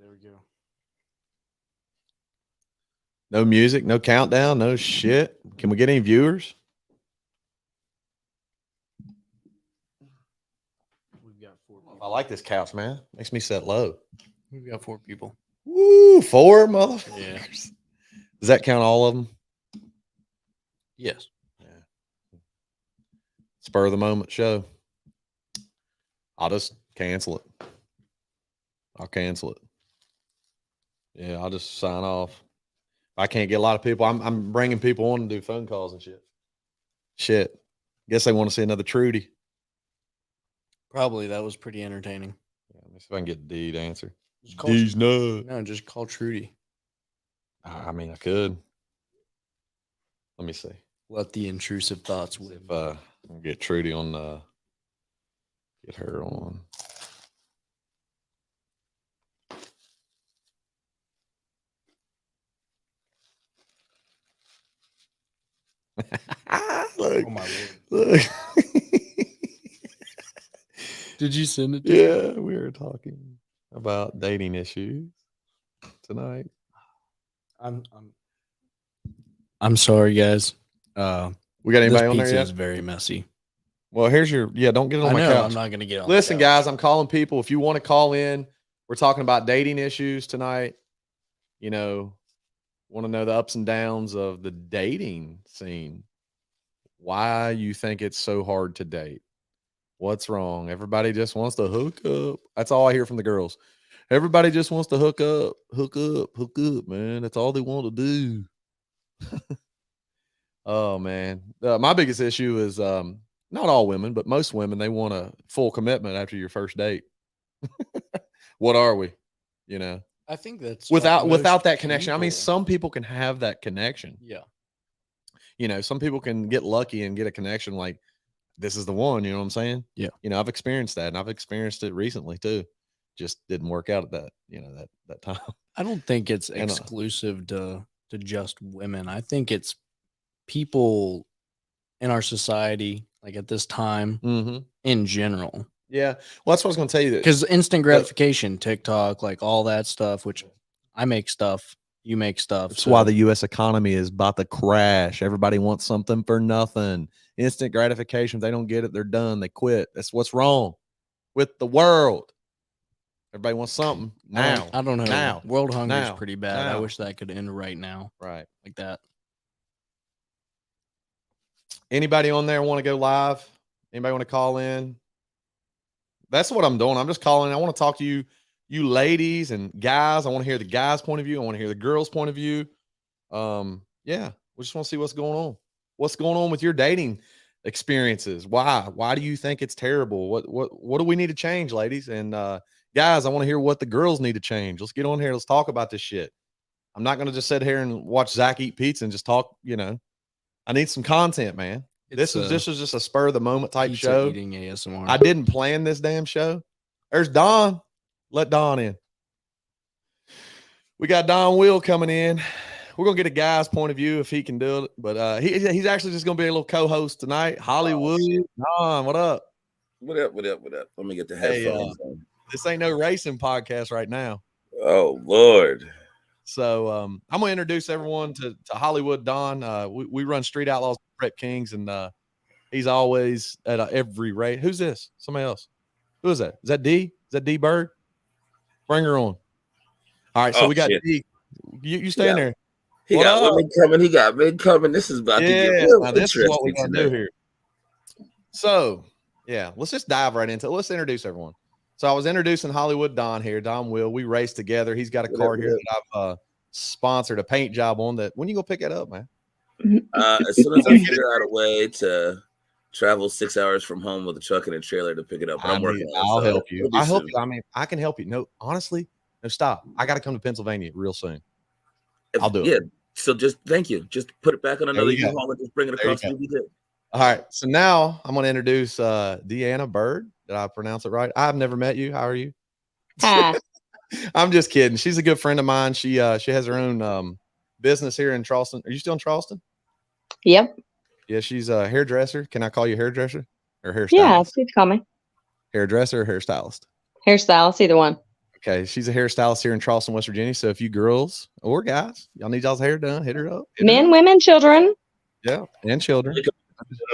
there we go. No music, no countdown, no shit. Can we get any viewers? We've got 4 people. I like this couch, man. Makes me sit low. We've got 4 people. Woo, 4 motherfuckers. Yeah. Does that count all of them? Yes. Yeah. Spur of the moment show. I'll just cancel it. I'll cancel it. Yeah, I'll just sign off. If I can't get a lot of people, I'm bringing people on to do phone calls and shit. Shit. Guess they want to see another Trudy. Probably. That was pretty entertaining. Yeah, let me see if I can get D to answer. Just call D's nut. No, just call Trudy. I mean, I could. Let me see. Let the intrusive thoughts See win. if I'll get Trudy on get her on. Look, Oh my lord. look. Did you send it to me? Yeah, we were talking about dating issues tonight. I'm sorry, guys. We got This anybody on there pizza yet? is very messy. Well, here's your don't get it on I my know. couch. I'm not gonna get on. Listen, the couch. guys, I'm calling people. If you want to call in, we're talking about dating issues tonight. You know, want to know the ups and downs of the dating scene. Why you think it's so hard to date? What's wrong? Everybody just wants to hook up. That's all I hear from the girls. Everybody just wants to hook up, man. That's all they want to do. Oh man, my biggest issue is not all women, but most women, they want a full commitment after your first date. What are we? You know, I think that's without most that connection. I mean, people. some people can have that connection. Yeah. You know, some people can get lucky and get a connection like this is the one. You know what I'm saying? Yeah. You know, I've experienced that, and I've experienced it recently too. Just didn't work out at that. You know, that time. I don't think it's And, exclusive to just women. I think it's people in our society, like at this time, in general. Yeah. Well, that's what I was going to tell you. Because instant gratification, TikTok, like all that stuff, which I make stuff, you make stuff. That's why the U.S. economy is about to crash. Everybody wants something for nothing. Instant gratification. If they don't get it, they're done. They quit. That's what's wrong with the world. Everybody wants something now. I don't know. Now. World hunger is Now. pretty bad. I Now. wish that could end right now. Right. Like that. Anybody on there want to go live? Anybody want to call in? That's what I'm doing. I'm just calling. I want to talk to you ladies and guys. I want to hear the guys' point of view. I want to hear the girls' point of view. Yeah, we just want to see what's going on. What's going on with your dating experiences? Why do you think it's terrible? What do we need to change, ladies? And guys, I want to hear what the girls need to change. Let's get on here. Let's talk about this shit. I'm not going to just sit here and watch Zach eat pizza and just talk, you know. I need some content, man. This is just a spur of the moment type show. Eating ASMR. I didn't plan this damn show. There's Don. Let Don in. We got Don Will coming in. We're gonna get a guy's point of view if he can do it, but he's actually just gonna be a little co-host tonight. Hollywood. Don, what up? What up? Let me get the headphones on. This ain't no racing podcast right now. Oh Lord. So I'm gonna introduce everyone to Hollywood Don. We run Street Outlaws, Prep Kings, and he's always at every race. Who's this? Somebody else. Who is that? Is that D? Is that D Bird? Bring her on. All right, so we got shit. D. You stay in there. He got women coming. He got men coming. This is about to get real this is what we're gonna do here. So yeah, let's just dive right into it. Let's introduce everyone. So I was introducing Hollywood Don here. Don Will. We raced together. He's got a car here that I've sponsored a paint job on. That when you go pick that up, man? As soon as I figure out a way to travel 6 hours from home with a truck and a trailer to pick it up, but I'm working on it. I'll help you. I help you. I mean, I can help you. No, honestly, no, stop. I got to come to Pennsylvania real soon. I'll do it. Yeah. So just thank you. Just put it back on another U-Haul and just bring it across. All right. So now I'm going to introduce Deanna Bird. Did I pronounce it right? I've never met you. How are you? I'm just kidding. She's a good friend of mine. She has her own business here in Charleston. Are you still in Charleston? Yep. Yeah, she's a hairdresser. Can I call you hairdresser or hairstylist? Yeah, please call me. Hairdresser or hairstylist? Hairstylist, either one. Okay, she's a hairstylist here in Charleston, West Virginia. So if you girls or guys, y'all need y'all's hair done, hit her up. Men, women, children. Yeah, and children.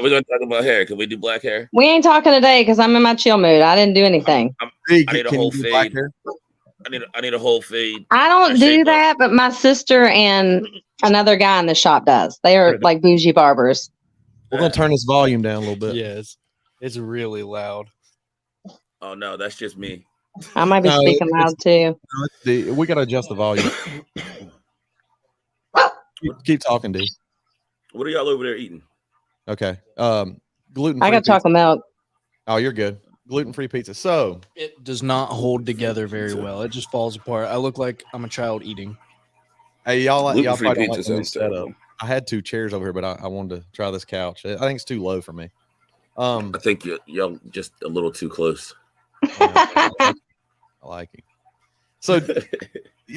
We're going to talk about hair. Can we do black hair? We ain't talking today because I'm in my chill mood. I didn't do anything. I need a whole fade. I need a whole fade. I don't do that, but my sister and another guy in the shop does. They are like bougie barbers. We're gonna turn this volume down a little bit. Yeah, it's really loud. Oh no, that's just me. I might be speaking loud too. We gotta adjust the volume. keep talking, D. What are y'all over there eating? Okay. Gluten-free. I got chocolate milk. Oh, you're good. Gluten-free pizza. So it does not hold together very well. It just falls apart. I look like I'm a child eating. Hey, y'all probably don't like pizza the new sounds setup. terrible. I had 2 chairs over here, but I wanted to try this couch. I think it's too low for me. I think y'all just a little too close. I like it. So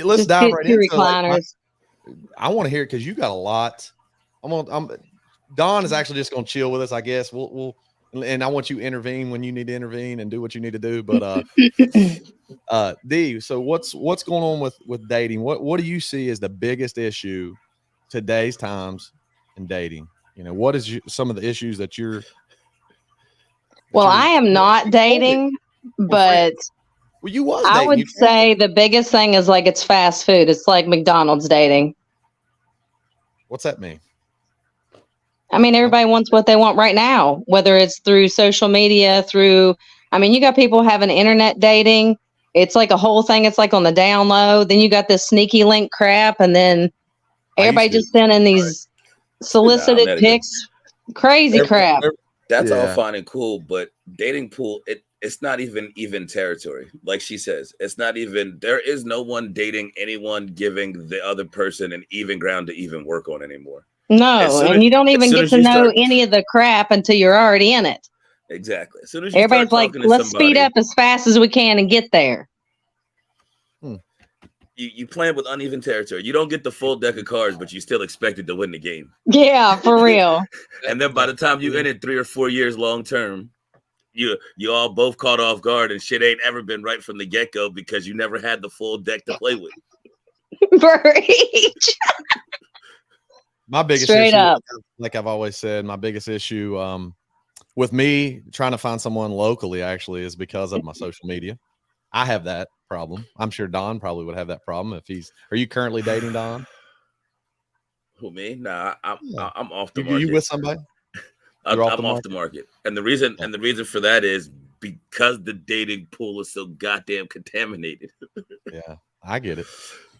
let's dive right into recliners. I want to hear it because you got a lot. Don is actually just gonna chill with us, I guess. We'll and I want you to intervene when you need to intervene and do what you need to do. But D, so what's going on with dating? What do you see as the biggest issue today's times in dating? You know, what is some of the issues that you're Well, I am not dating, but you was I dating. would say the biggest thing is like it's fast food. It's like McDonald's dating. What's that mean? I mean, everybody wants what they want right now, whether it's through social media, you got people having internet dating. It's like a whole thing. It's like on the down low. Then you got this sneaky link crap. And then everybody just sending these solicited pics, crazy crap. That's all fine and cool, but dating pool, it's not even territory. Like she says, it's not even, there is no one dating anyone giving the other person an even ground to even work on anymore. No, and you don't even get to know any of the crap until you're already in it. Exactly. As soon as you everybody's like, let's speed up as fast as we can and get there. You playing with uneven territory. You don't get the full deck of cards, but you still expected to win the game. Yeah, for real. And then by the time you in it 3 or 4 years long term, you all both caught off guard and shit ain't ever been right from the get-go because you never had the full deck to play with. My biggest issue, like I've always said, my biggest issue with me trying to find someone locally actually is because of my social media. I have that problem. I'm sure Don probably would have that problem if he's. Are you currently dating, Don? Who, me? Nah, I'm off the market. You with somebody? I'm off the market, and the reason for that is because the dating pool is so goddamn contaminated. Yeah, I get it.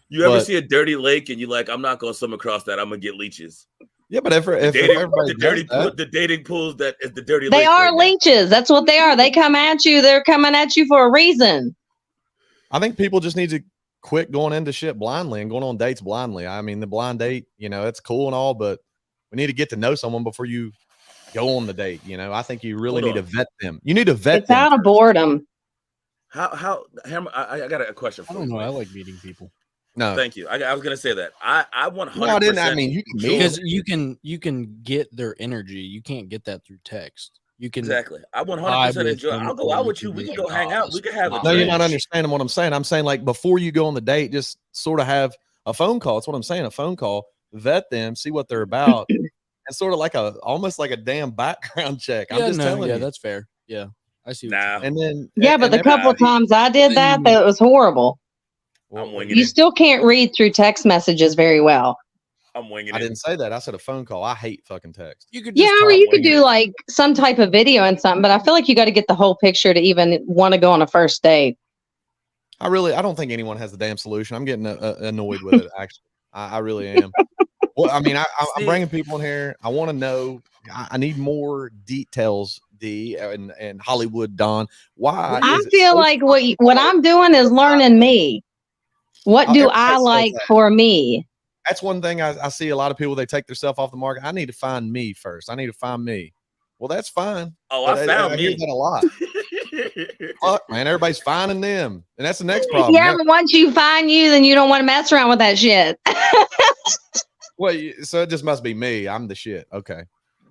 You ever see a dirty lake and you're like, I'm not gonna swim across that. I'm gonna get leeches. Yeah, but if the dating pools that is the dirty they lake. They are leeches. That's what they are. They come at you. They're coming at you for a reason. I think people just need to quit going into shit blindly and going on dates blindly. I mean, the blind date, it's cool and all, but we need to get to know someone before you go on the date. I think you really need to vet them. You need to vet them. It's out of boredom. How I got a question for you. I don't know. I like meeting people. No, thank you. I was gonna say that. I 100%. No, I didn't. I mean, you can because you can get their energy. You can't get that through text. You can exactly. I 100% enjoy. I'll go out with you. We can go hang out. We can have a No, you're not understanding what I'm saying. I'm saying like before you go on the date, just sort of have a phone call. That's what I'm saying. A phone call, vet them, see what they're about, and sort of like almost like a damn background check. I'm just telling you. That's fair. Yeah, I see. And then but the couple of times I did that was horrible. You still can't read through text messages very well. I'm winging it. I didn't say that. I said a phone call. I hate fucking text. You could or you could do like some type of video and something, but I feel like you got to get the whole picture to even want to go on a first date. I don't think anyone has the damn solution. I'm getting annoyed with it. Actually, I really am. Well, I mean, I'm bringing people in here. I want to know. I need more details, D and Hollywood Don. Why? I feel like what I'm doing is learning me. What do I like for me? That's one thing I see a lot of people, they take themselves off the market. I need to find me first. I need to find me. Well, that's fine. Oh, I found me. I hear that a lot. Fuck, man, everybody's finding them. And that's the next problem. Yeah, but once you find you, then you don't want to mess around with that shit. Well, so it just must be me. I'm the shit. Okay.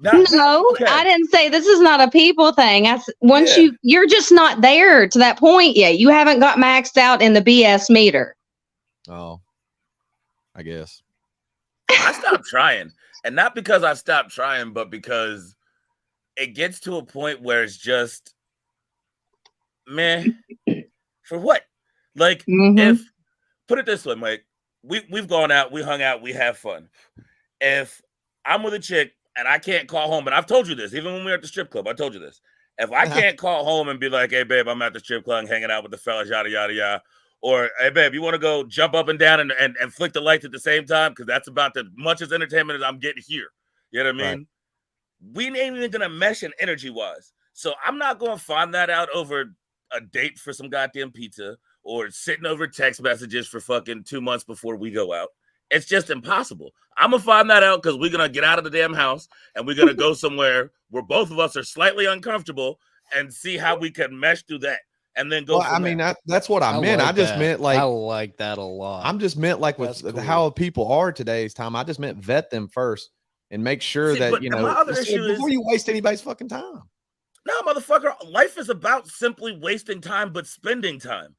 Okay. I didn't say this is not a people thing. Once Yeah. you're just not there to that point yet. You haven't got maxed out in the BS meter. Oh, I guess. I stopped trying. And not because I've stopped trying, but because it gets to a point where it's just, man, for what? Like, if, put it this way, Mike, we've gone out, we hung out, we have fun. If I'm with a chick and I can't call home, and I've told you this, even when we were at the strip club, I told you this. If I can't call home and be like, hey, babe, I'm at the strip club hanging out with the fellas, yada, yada, yada. Or, hey, babe, you want to go jump up and down and flick the lights at the same time? Because that's about as much as entertainment as I'm getting here. You know what I mean? Right. We ain't even going to mesh in energy-wise. So I'm not going to find that out over a date for some goddamn pizza or sitting over text messages for fucking 2 months before we go out. It's just impossible. I'm going to find that out because we're going to get out of the damn house and we're going to go somewhere where both of us are slightly uncomfortable and see how we can mesh through that and then go. Well, I mean, that's what I meant. I just meant like, I like that a lot. I'm just meant like with how people are today's time. I just meant vet them first and make sure that, you know, before you waste anybody's fucking time. No, motherfucker, life is about simply wasting time, but spending time.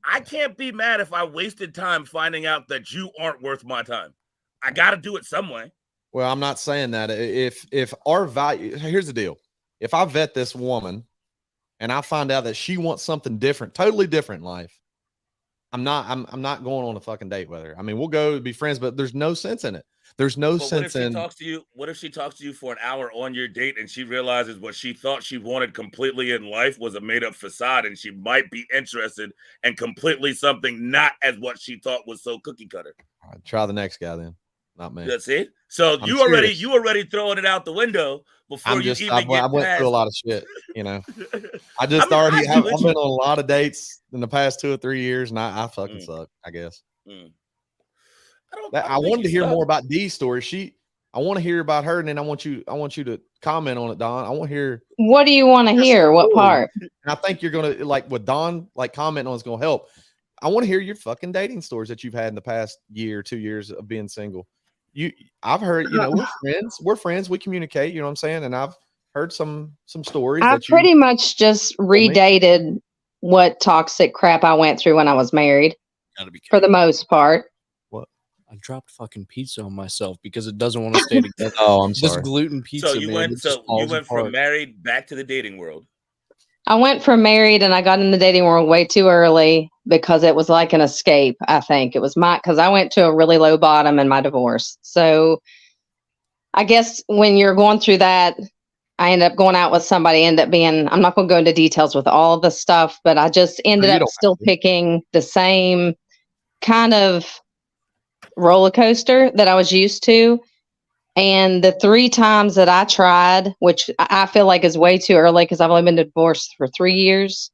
I can't be mad if I wasted time finding out that you aren't worth my time. I got to do it some way. Well, I'm not saying that. If our value, here's the deal. If I vet this woman and I find out that she wants something different, totally different in life, I'm not going on a fucking date with her. I mean, we'll go be friends, but there's no sense in it. There's no sense in. What if she talks to you for an hour on your date and she realizes what she thought she wanted completely in life was a made-up facade, and she might be interested in completely something not as what she thought was so cookie cutter? All right, try the next guy then, not me. That's it. So you already throwing it out the window before I went through a lot of shit. You know, I've been on a lot of dates in the past 2 or 3 years, and I fucking suck, I guess. I wanted to hear more about Dee's story. I want to hear about her, and then I want you to comment on it, Don. I want to hear. What do you want to hear? What part? And I think you're gonna like with Don, like commenting on it's gonna help. I want to hear your fucking dating stories that you've had in the past year, 2 years of being single. I've heard, you know, we're friends, we communicate, you know what I'm saying? And I've heard some stories. I pretty much just redated what toxic crap I went through when I was married. For the most part. I dropped fucking pizza on myself because it doesn't want to stay together. Oh, I'm sorry. This gluten pizza. So you went from married back to the dating world. I went from married and I got in the dating world way too early because it was like an escape. I think it was because I went to a really low bottom in my divorce. So I guess when you're going through that, I ended up going out with somebody, I'm not going to go into details with all of the stuff, but I just ended up still picking the same kind of roller coaster that I was used to. And the 3 times that I tried, which I feel like is way too early because I've only been divorced for 3 years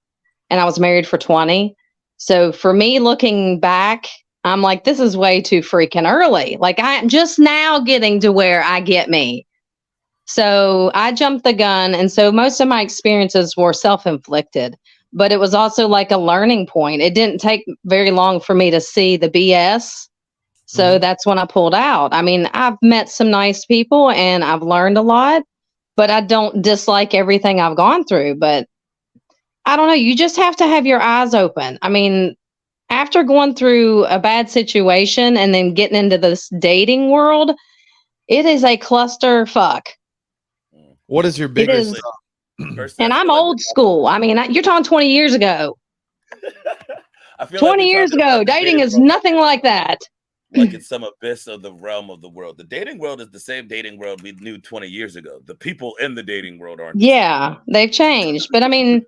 and I was married for 20. So for me, looking back, I'm like, this is way too freaking early. Like I'm just now getting to where I get me. So I jumped the gun. And so most of my experiences were self-inflicted, but it was also like a learning point. It didn't take very long for me to see the BS. So that's when I pulled out. I mean, I've met some nice people and I've learned a lot, but I don't dislike everything I've gone through. But I don't know. You just have to have your eyes open. I mean, after going through a bad situation and then getting into this dating world, it is a cluster fuck. What is your biggest? And I'm old school. I mean, you're talking 20 years ago. 20 years ago, dating is nothing like that. Like it's some abyss of the realm of the world. The dating world is the same dating world we knew 20 years ago. The people in the dating world aren't. Yeah, they've changed. But I mean,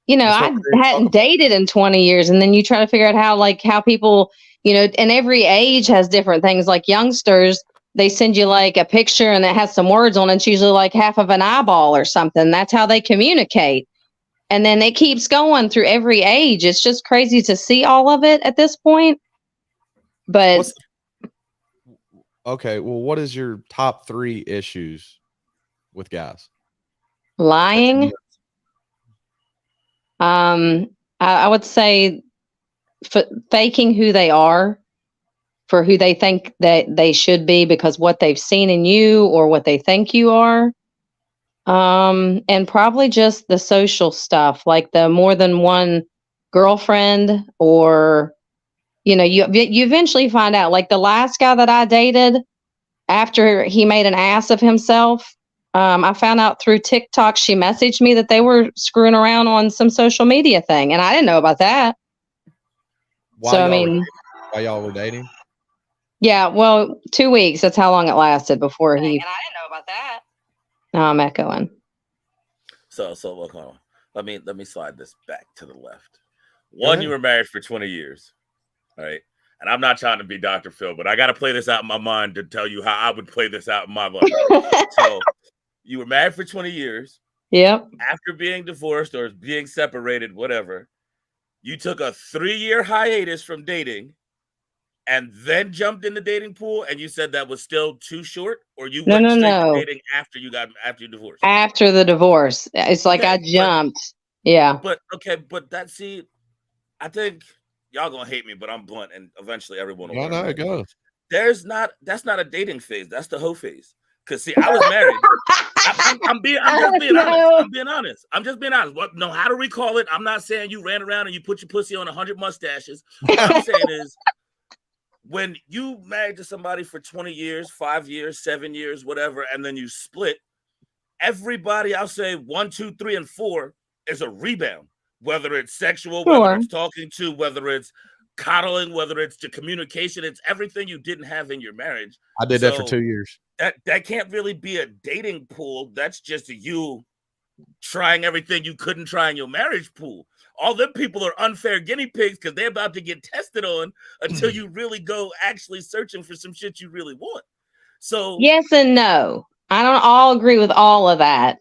you know, I hadn't dated in 20 years. And then you try to figure out how people, you know, and every age has different things. Like youngsters, they send you like a picture and it has some words on it. It's usually like half of an eyeball or something. That's how they communicate. And then it keeps going through every age. It's just crazy to see all of it at this point. But okay, well, what is your top 3 issues with guys? Lying. I would say faking who they are. for who they think that they should be because what they've seen in you or what they think you are. And probably just the social stuff, like the more than one girlfriend, or, you eventually find out, like the last guy that I dated, after he made an ass of himself, I found out through TikTok, she messaged me that they were screwing around on some social media thing. And I didn't know about that. While y'all were dating? Yeah, well, 2 weeks. That's how long it lasted before he. And I didn't know about that. No, I'm echoing. So look, hold on. Let me slide this back to the left. One, you were married for 20 years. All right. And I'm not trying to be Dr. Phil, but I got to play this out in my mind to tell you how I would play this out in my life. So you were married for 20 years. Yep. After being divorced or being separated, whatever, you took a 3-year hiatus from dating and then jumped in the dating pool, and you said that was still too short, or you went straight to dating after you divorced? After the divorce. It's like I jumped. Yeah. But I think y'all gonna hate me, but I'm blunt, and eventually everyone will. No, it goes. That's not a dating phase. That's the hoe phase. Cause see, I was married. I'm just being honest. What? No, how do we call it? I'm not saying you ran around and you put your pussy on 100 mustaches. What I'm saying is, when you married to somebody for 20 years, 5 years, 7 years, whatever, and then you split, everybody, I'll say 1, 2, 3, and 4 is a rebound. Whether it's sexual, whether it's talking to, whether it's coddling, whether it's the communication, it's everything you didn't have in your marriage. I did that for 2 years. That can't really be a dating pool. That's just you trying everything you couldn't try in your marriage pool. All them people are unfair guinea pigs because they're about to get tested on until you really go actually searching for some shit you really want. So yes and no. I don't all agree with all of that.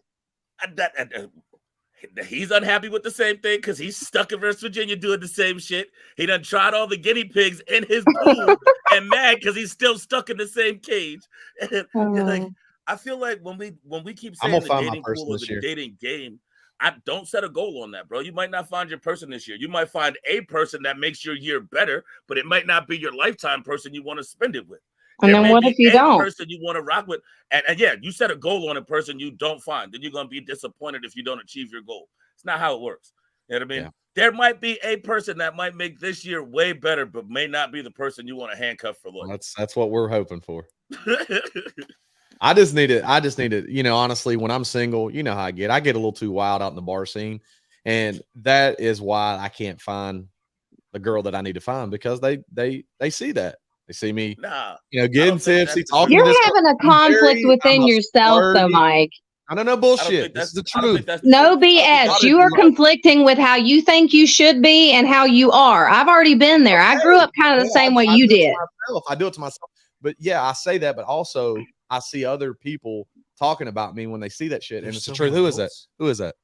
He's unhappy with the same thing because he's stuck in West Virginia doing the same shit. He done tried all the guinea pigs in his pool and mad because he's still stuck in the same cage. And like, I feel like when we keep saying the dating pool is the dating game, I don't set a goal on that, bro. You might not find your person this year. You might find a person that makes your year better, but it might not be your lifetime person you want to spend it with. And then what if you don't? Person you want to rock with, and yeah, you set a goal on a person you don't find, then you're gonna be disappointed if you don't achieve your goal. It's not how it works. You know what I mean? Yeah. There might be a person that might make this year way better, but may not be the person you want to handcuff for life. That's what we're hoping for. I just need it. Honestly, when I'm single, you know how I get a little too wild out in the bar scene, and that is why I can't find the girl that I need to find, because they see that. They see me, getting tipsy, talking. You're having a conflict within yourself, though, Mike. I don't know, bullshit. That's the truth. No BS. You are conflicting with how you think you should be and how you are. I've already been there. I grew up kind of the same way you did. I do it to myself. But yeah, I say that, but also I see other people talking about me when they see that shit, and it's the truth. Who is that? Who is that?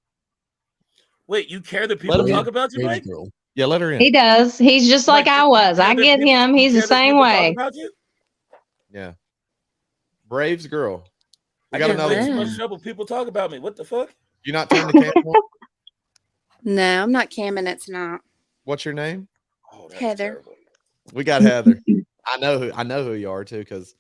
Wait, you care that people talk about you, Mike? Yeah, let her in. He does. He's just like I was. I get him. He's the same way. Yeah. Braves girl. I got another so much trouble. People talk about me. What the fuck? You not turning the camera on? No, I'm not camming. It's not. What's your name? Heather. Terrible. We got Heather. I know who you are too, because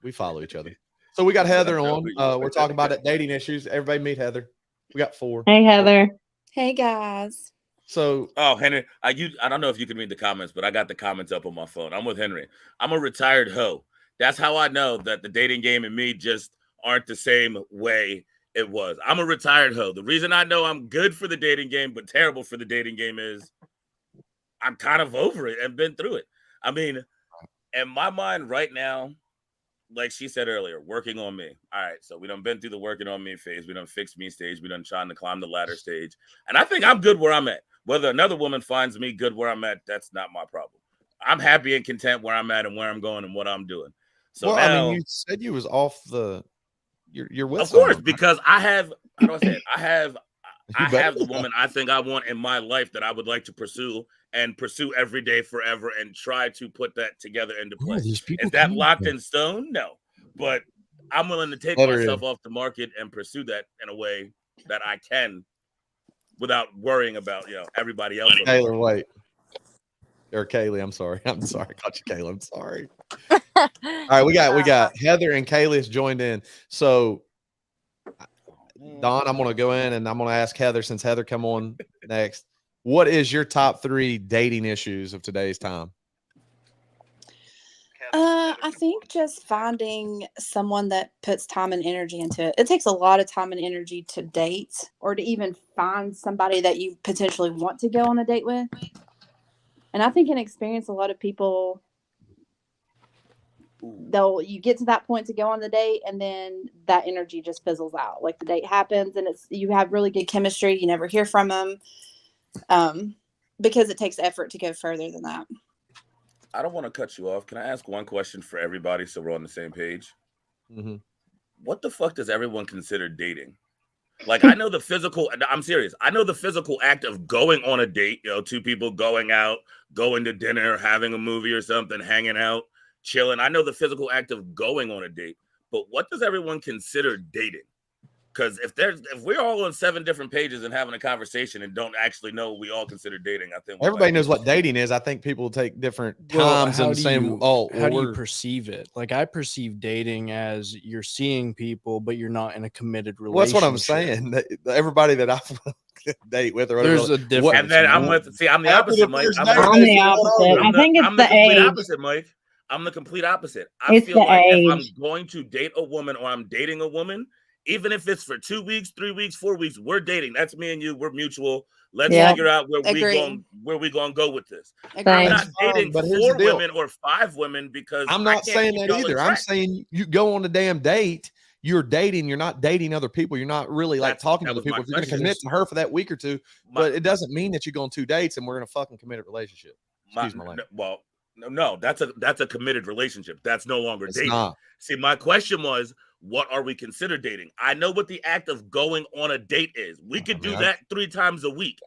we follow each other. So we got Heather on. We're talking about dating issues. Everybody meet Heather. We got 4. Hey, Heather. Hey, guys. So, Henry, I don't know if you can read the comments, but I got the comments up on my phone. I'm with Henry. I'm a retired hoe. That's how I know that the dating game and me just aren't the same way it was. I'm a retired hoe. The reason I know I'm good for the dating game but terrible for the dating game is I'm kind of over it and been through it. I mean, in my mind right now, like she said earlier, working on me. All right, so we done been through the working on me phase. We done fixed me stage. We done trying to climb the ladder stage. And I think I'm good where I'm at. Whether another woman finds me good where I'm at, that's not my problem. I'm happy and content where I'm at and where I'm going and what I'm doing. So now, you said you was off the. You're with. Of course, because I have. How do I say it? I have the woman I think I want in my life that I would like to pursue every day forever and try to put that together into place. Is that locked in stone? No, but I'm willing to take myself off the market and pursue that in a way that I can without worrying about everybody else. Taylor, wait. Or Kaylee, I'm sorry. I caught you, Kayla. I'm sorry. All right, we got Heather and Kaylee has joined in. So Don, I'm gonna go in and I'm gonna ask Heather, since Heather come on next. What is your top 3 dating issues of today's time? I think just finding someone that puts time and energy into it. It takes a lot of time and energy to date or to even find somebody that you potentially want to go on a date with. And I think in experience, a lot of people, you get to that point to go on the date and then that energy just fizzles out. Like the date happens and you have really good chemistry. You never hear from them because it takes effort to go further than that. I don't want to cut you off. Can I ask one question for everybody so we're on the same page? Mm-hmm. What the fuck does everyone consider dating? Like, I know the physical, I'm serious. I know the physical act of going on a date, 2 people going out, going to dinner, having a movie or something, hanging out, chilling. I know the physical act of going on a date, but what does everyone consider dating? Because if we're all on 7 different pages and having a conversation and don't actually know what we all consider dating, I think everybody knows what dating is. I think people take different times and saying, how do you perceive it? Like, I perceive dating as you're seeing people, but you're not in a committed relationship. Well, that's what I'm saying. Everybody that I date with, or there's a difference. And then I'm the opposite, Mike. I'm the opposite. I think it's the complete age. opposite, Mike. I'm the complete opposite. I feel like if I'm going to date a woman or I'm dating a woman, even if it's for 2 weeks, 3 weeks, 4 weeks, we're dating. That's me and you. We're mutual. Let's figure out where we gonna go with this. I'm not dating 4 women or 5 women because I'm not saying that either. I'm saying you go on a damn date. You're dating. You're not dating other people. You're not really talking to other people. If you're going to commit to her for that week or 2, but it doesn't mean that you go on 2 dates and we're in a fucking committed relationship. Excuse my language. Well, no, that's a committed relationship. That's no longer dating. Not. See, my question was, what are we considered dating? I know what the act of going on a date is. We could do that 3 times a week,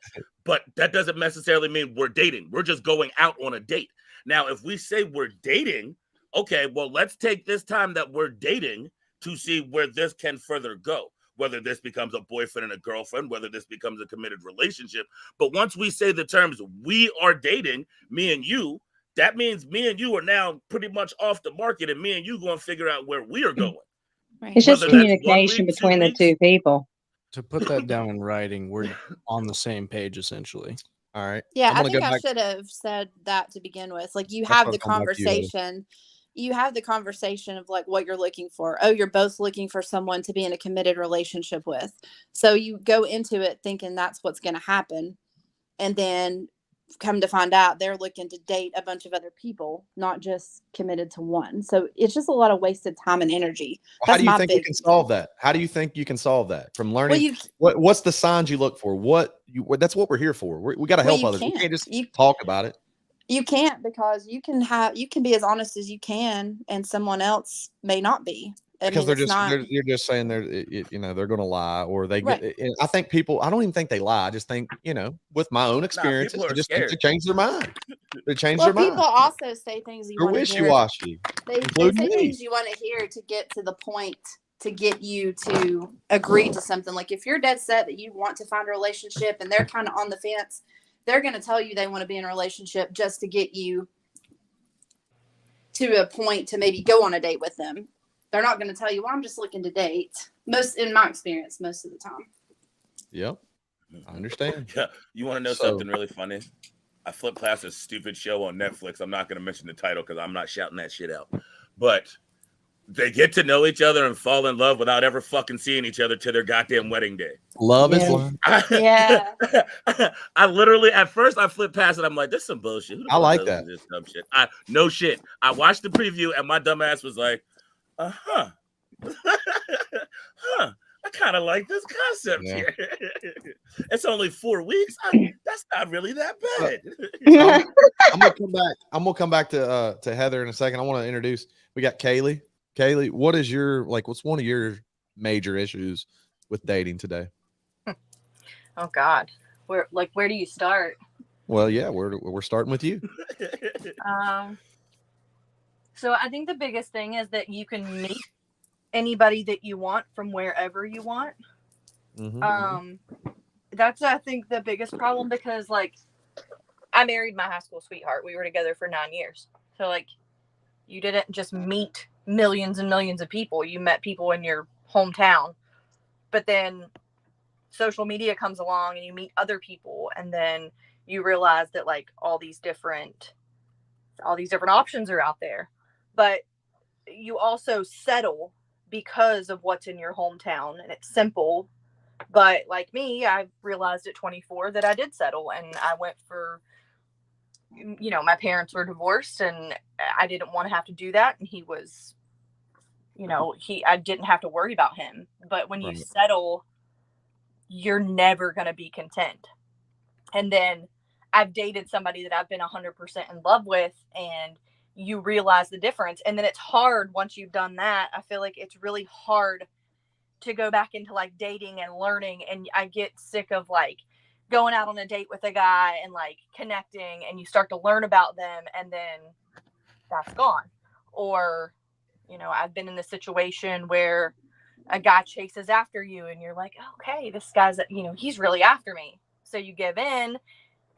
but that doesn't necessarily mean we're dating. We're just going out on a date. Now, if we say we're dating, okay, well, let's take this time that we're dating to see where this can further go, whether this becomes a boyfriend and a girlfriend, whether this becomes a committed relationship. But once we say the terms, we are dating, me and you, that means me and you are now pretty much off the market, and me and you going to figure out where we are going. It's just communication between the 2 people. To put that down in writing, we're on the same page, essentially. All right. Yeah, I think I should have said that to begin with. Like, you have the conversation. You have the conversation of like what you're looking for. Oh, you're both looking for someone to be in a committed relationship with. So you go into it thinking that's what's going to happen. And then come to find out they're looking to date a bunch of other people, not just committed to one. So it's just a lot of wasted time and energy. How do you think you can solve that? How do you think you can solve that? From learning, what's the signs you look for? That's what we're here for. We got to help others. We can't just talk about it. You can't, because you can be as honest as you can, and someone else may not be. Because you're just saying they're going to lie, or they get. I think people. I don't even think they lie. I just think with my own experiences, I just think they change their mind. They change their mind. People also say things you want to hear. Wishy-washy. They say things you want to hear to get to the point, to get you to agree to something. Like if you're dead set that you want to find a relationship and they're kind of on the fence, they're going to tell you they want to be in a relationship just to get you to a point to maybe go on a date with them. They're not going to tell you, well, I'm just looking to date. In my experience, most of the time. Yep. I understand. Yeah. You want to know something really funny? I flipped past a stupid show on Netflix. I'm not going to mention the title because I'm not shouting that shit out. But they get to know each other and fall in love without ever fucking seeing each other till their goddamn wedding day. Love is love. Yeah. I literally, at first, I flipped past it. I'm like, this is some bullshit. I like that. This dumb shit. No shit. I watched the preview and my dumb ass was like, huh. I kind of like this concept here. It's only 4 weeks. That's not really that bad. I'm gonna come back to Heather in a second. I want to introduce. We got Kaylee. Kaylee, what is what's one of your major issues with dating today? Oh God, where do you start? Well, yeah, we're starting with you. So I think the biggest thing is that you can meet anybody that you want from wherever you want. Mm-hmm. That's, I think, the biggest problem, because I married my high school sweetheart. We were together for 9 years. So like, you didn't just meet millions and millions of people. You met people in your hometown. But then social media comes along and you meet other people, and then you realize that like all these different options are out there. But you also settle because of what's in your hometown, and it's simple. But like me, I realized at 24 that I did settle, and I went for, my parents were divorced, and I didn't want to have to do that. And he was, I didn't have to worry about him. But when you settle, you're never going to be content. And then I've dated somebody that I've been 100% in love with, and you realize the difference. And then it's hard once you've done that. I feel like it's really hard to go back into like dating and learning. And I get sick of like going out on a date with a guy and like connecting, and you start to learn about them, and then that's gone. Or, I've been in the situation where a guy chases after you and you're like, okay, this guy's, he's really after me. So you give in,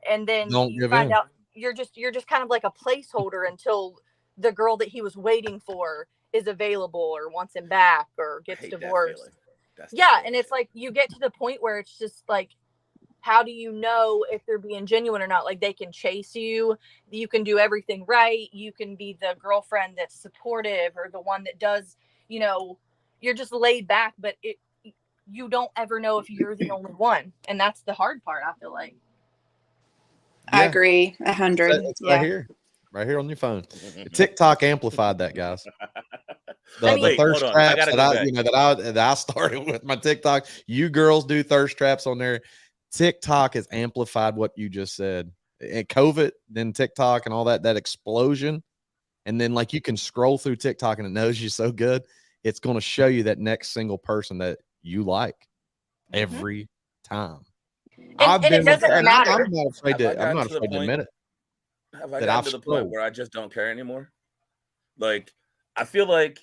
and then you find out you're just kind of like a placeholder until the girl that he was waiting for is available or wants him back or gets divorced. And it's like you get to the point where it's just like, how do you know if they're being genuine or not? Like, they can chase you, you can do everything right, you can be the girlfriend that's supportive or the one that does, you're just laid back, but you don't ever know if you're the only one. And that's the hard part, I feel like. Yeah. I agree 100. It's right here on your phone. TikTok amplified that, guys. The thirst traps that I started with my TikTok. You girls do thirst traps on there. TikTok has amplified what you just said. And COVID, then TikTok and all that explosion. And then like you can scroll through TikTok and it knows you so good. It's going to show you that next single person that you like every time. And it doesn't matter. I'm not afraid to admit it. Have I gotten to the point where I just don't care anymore? Like, I feel like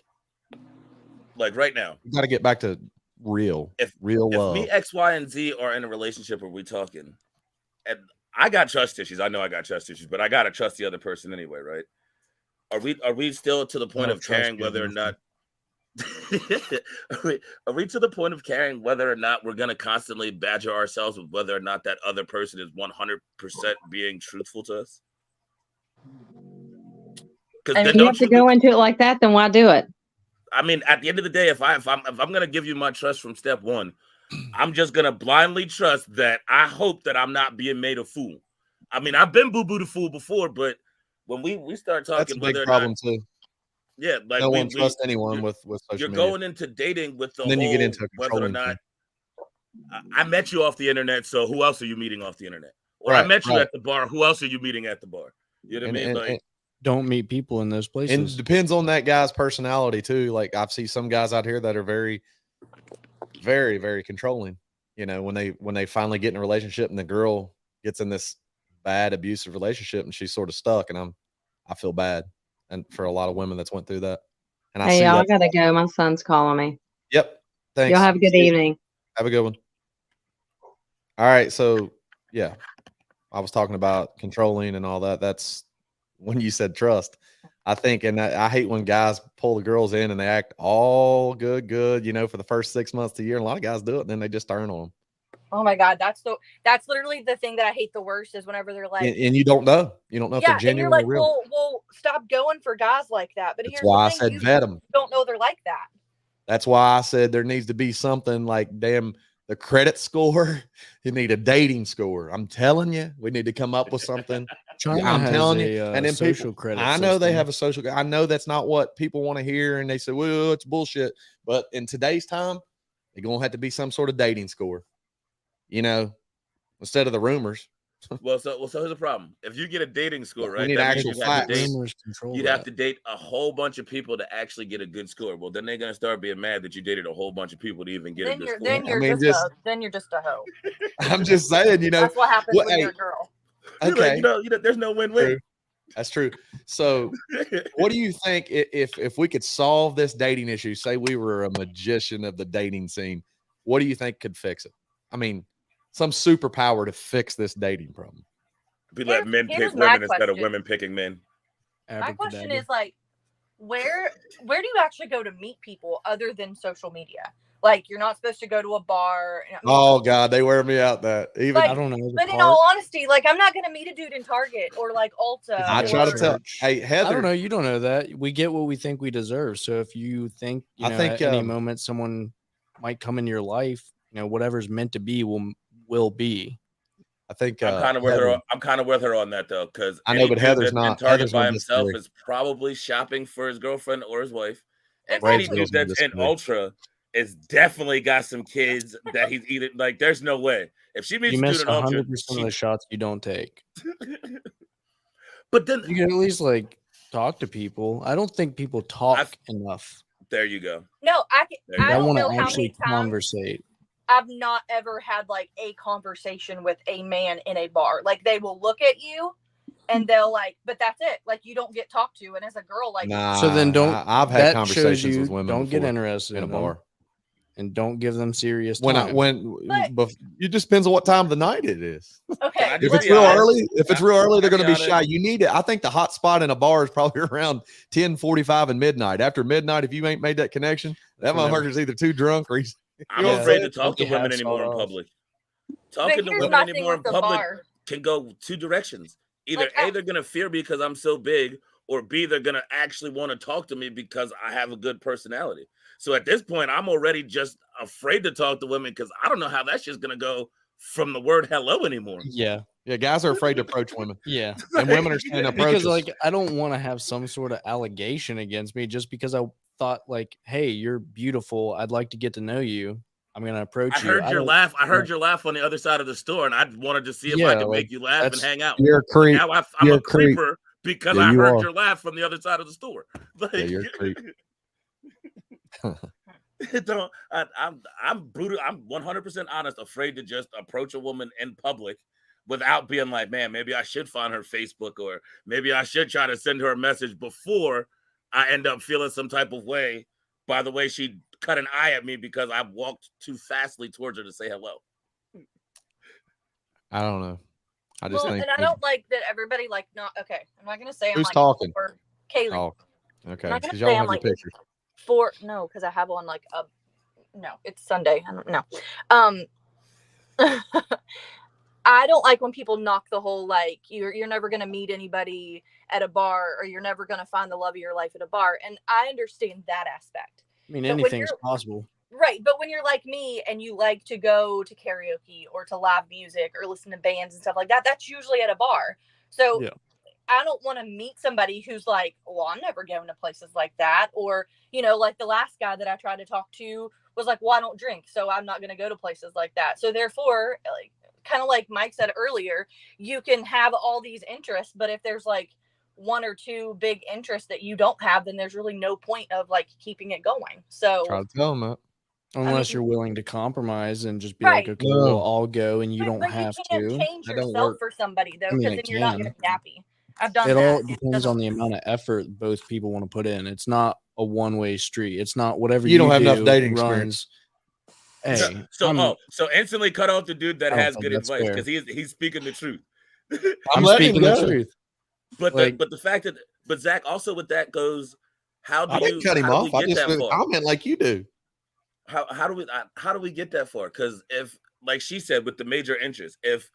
right now, you got to get back to real love. If me, X, Y, and Z are in a relationship, are we talking? And I got trust issues. I know I got trust issues, but I gotta trust the other person anyway, right? Are we still to the point of caring whether or not? Are we to the point of caring whether or not we're gonna constantly badger ourselves with whether or not that other person is 100% being truthful to us? And if you have to go into it like that, then why do it? I mean, at the end of the day, if I'm gonna give you my trust from step one, I'm just gonna blindly trust that I hope that I'm not being made a fool. I mean, I've been boo-boo the fool before, but when we start talking, that's a big problem too. Yeah, like no one trusts anyone with social media. You're going into dating with the then whole, you get into whether or not I met you off the internet, so who else are you meeting off the internet? Or right, I met you at the bar, who else are you meeting at the bar? You know what I mean? Like, don't meet people in those places. And it depends on that guy's personality too. Like I've seen some guys out here that are very, very, very controlling. When they finally get in a relationship and the girl gets in this bad abusive relationship and she's sort of stuck, and I feel bad, and for a lot of women that's went through that. And hey, y'all, I gotta go. My son's calling me. Yep. Thanks. Y'all have a good evening. Have a good one. All right. So yeah, I was talking about controlling and all that. That's when you said trust, I think. And I hate when guys pull the girls in and they act all good, for the first 6 months to a year. And a lot of guys do it, and then they just turn on them. Oh my God, that's literally the thing that I hate the worst is whenever they're like, and you don't know if they're genuine and you're like, or real. Well, stop going for guys like that. But that's why I said vet them. Don't know they're like that. That's why I said there needs to be something like the credit score. You need a dating score. I'm telling you, we need to come up with something. I'm telling you, and then social credit. I know they have a social. I know that's not what people want to hear, and they say, "Well, it's bullshit." But in today's time, they're gonna have to be some sort of dating score. Instead of the rumors. So here's the problem. If you get a dating score, right? We need actual facts. You'd have to date a whole bunch of people to actually get a good score. Well, then they're gonna start being mad that you dated a whole bunch of people to even get a good score. Then you're just a hoe. I'm just saying, that's what happens when you're a girl. Okay, there's no win-win. True. That's true. So, what do you think if we could solve this dating issue? Say we were a magician of the dating scene. What do you think could fix it? I mean, some superpower to fix this dating problem. Be let men pick women instead of women picking men. My question is like, where do you actually go to meet people other than social media? Like, you're not supposed to go to a bar. Oh God, they wear me out. That even like, I don't know. But in all honesty, like, I'm not gonna meet a dude in Target or like Ulta. I try to tell. Hey, Heather, I don't know. You don't know that. We get what we think we deserve. So if you think, at any moment someone might come in your life, whatever's meant to be will be. I think I'm kind of with her. I'm kind of with her on that though, because I know, but Heather's not. Target Heather's by himself is probably shopping for his girlfriend or his wife, and any dude that's in Ultra is definitely got some kids that he's eating. Like, there's no way if she meets you miss 100% of the shots you don't take. But then you can at least like talk to people. I don't think people talk enough. There you go. No, I don't know how many times conversate. I've not ever had like a conversation with a man in a bar. Like, they will look at you and they'll like, but that's it. Like, you don't get talked to. And as a girl, like, so then don't. I've had conversations with women. Don't get interested in a bar, and don't give them serious time. But it just depends on what time of the night it is. Okay. If it's real early, they're going to be shy. You need it. I think the hot spot in a bar is probably around 10:45 and midnight. After midnight, if you ain't made that connection, that motherfucker's either too drunk or he's. I'm afraid to talk to women anymore in public. Talking to women anymore in public can go two directions. Either A, they're going to fear me because I'm so big, or B, they're going to actually want to talk to me because I have a good personality. So at this point, I'm already just afraid to talk to women because I don't know how that shit's going to go from the word hello anymore. Yeah. Yeah, guys are afraid to approach women. Yeah. And women are saying approaches. Because, like, I don't want to have some sort of allegation against me just because I thought, like, hey, you're beautiful. I'd like to get to know you. I'm going to approach you. I heard your laugh. I heard your laugh on the other side of the store, and I wanted to see if I could make you laugh and hang out. You're a creep. Now I'm a creeper because I heard your laugh from the other side of the store. Like, you're a creep. I'm brutal. I'm 100% honest, afraid to just approach a woman in public without being like, man, maybe I should find her Facebook, or maybe I should try to send her a message before I end up feeling some type of way by the way she cut an eye at me because I walked too fastly towards her to say hello. I don't know. I just think, and I don't like that everybody like not okay. I'm not gonna say I'm who's like talking? For Kaylee. Oh, okay. Because y'all have like, your pictures. No, because I have on like a no. It's Sunday. I don't know. I don't like when people knock the whole like you're never gonna meet anybody at a bar, or you're never gonna find the love of your life at a bar. And I understand that aspect. I mean, anything's possible. Right. But when you're like me and you like to go to karaoke or to live music or listen to bands and stuff like that, that's usually at a bar. So yeah. I don't want to meet somebody who's like, well, I'm never going to places like that. Or, like the last guy that I tried to talk to was like, well, I don't drink, so I'm not going to go to places like that. So therefore, like, kind of like Mike said earlier, you can have all these interests, but if there's like one or two big interests that you don't have, then there's really no point of like keeping it going. So try to tell them that. Unless you're willing to compromise and just be like, okay, well, I'll go, and you don't have to. You can't change yourself for somebody though, because then you're not going to be happy. I've done it that. All depends on the amount of effort both people want to put in. It's not a one-way street. It's not whatever you don't have enough dating experience. Hey, so instantly cut off the dude that has good advice because he's speaking the truth. I'm speaking the truth. But the fact that Zach also with that goes, how do you cut him off? I just comment like you do. How do we get that far? Because if, like she said, with the major interests, if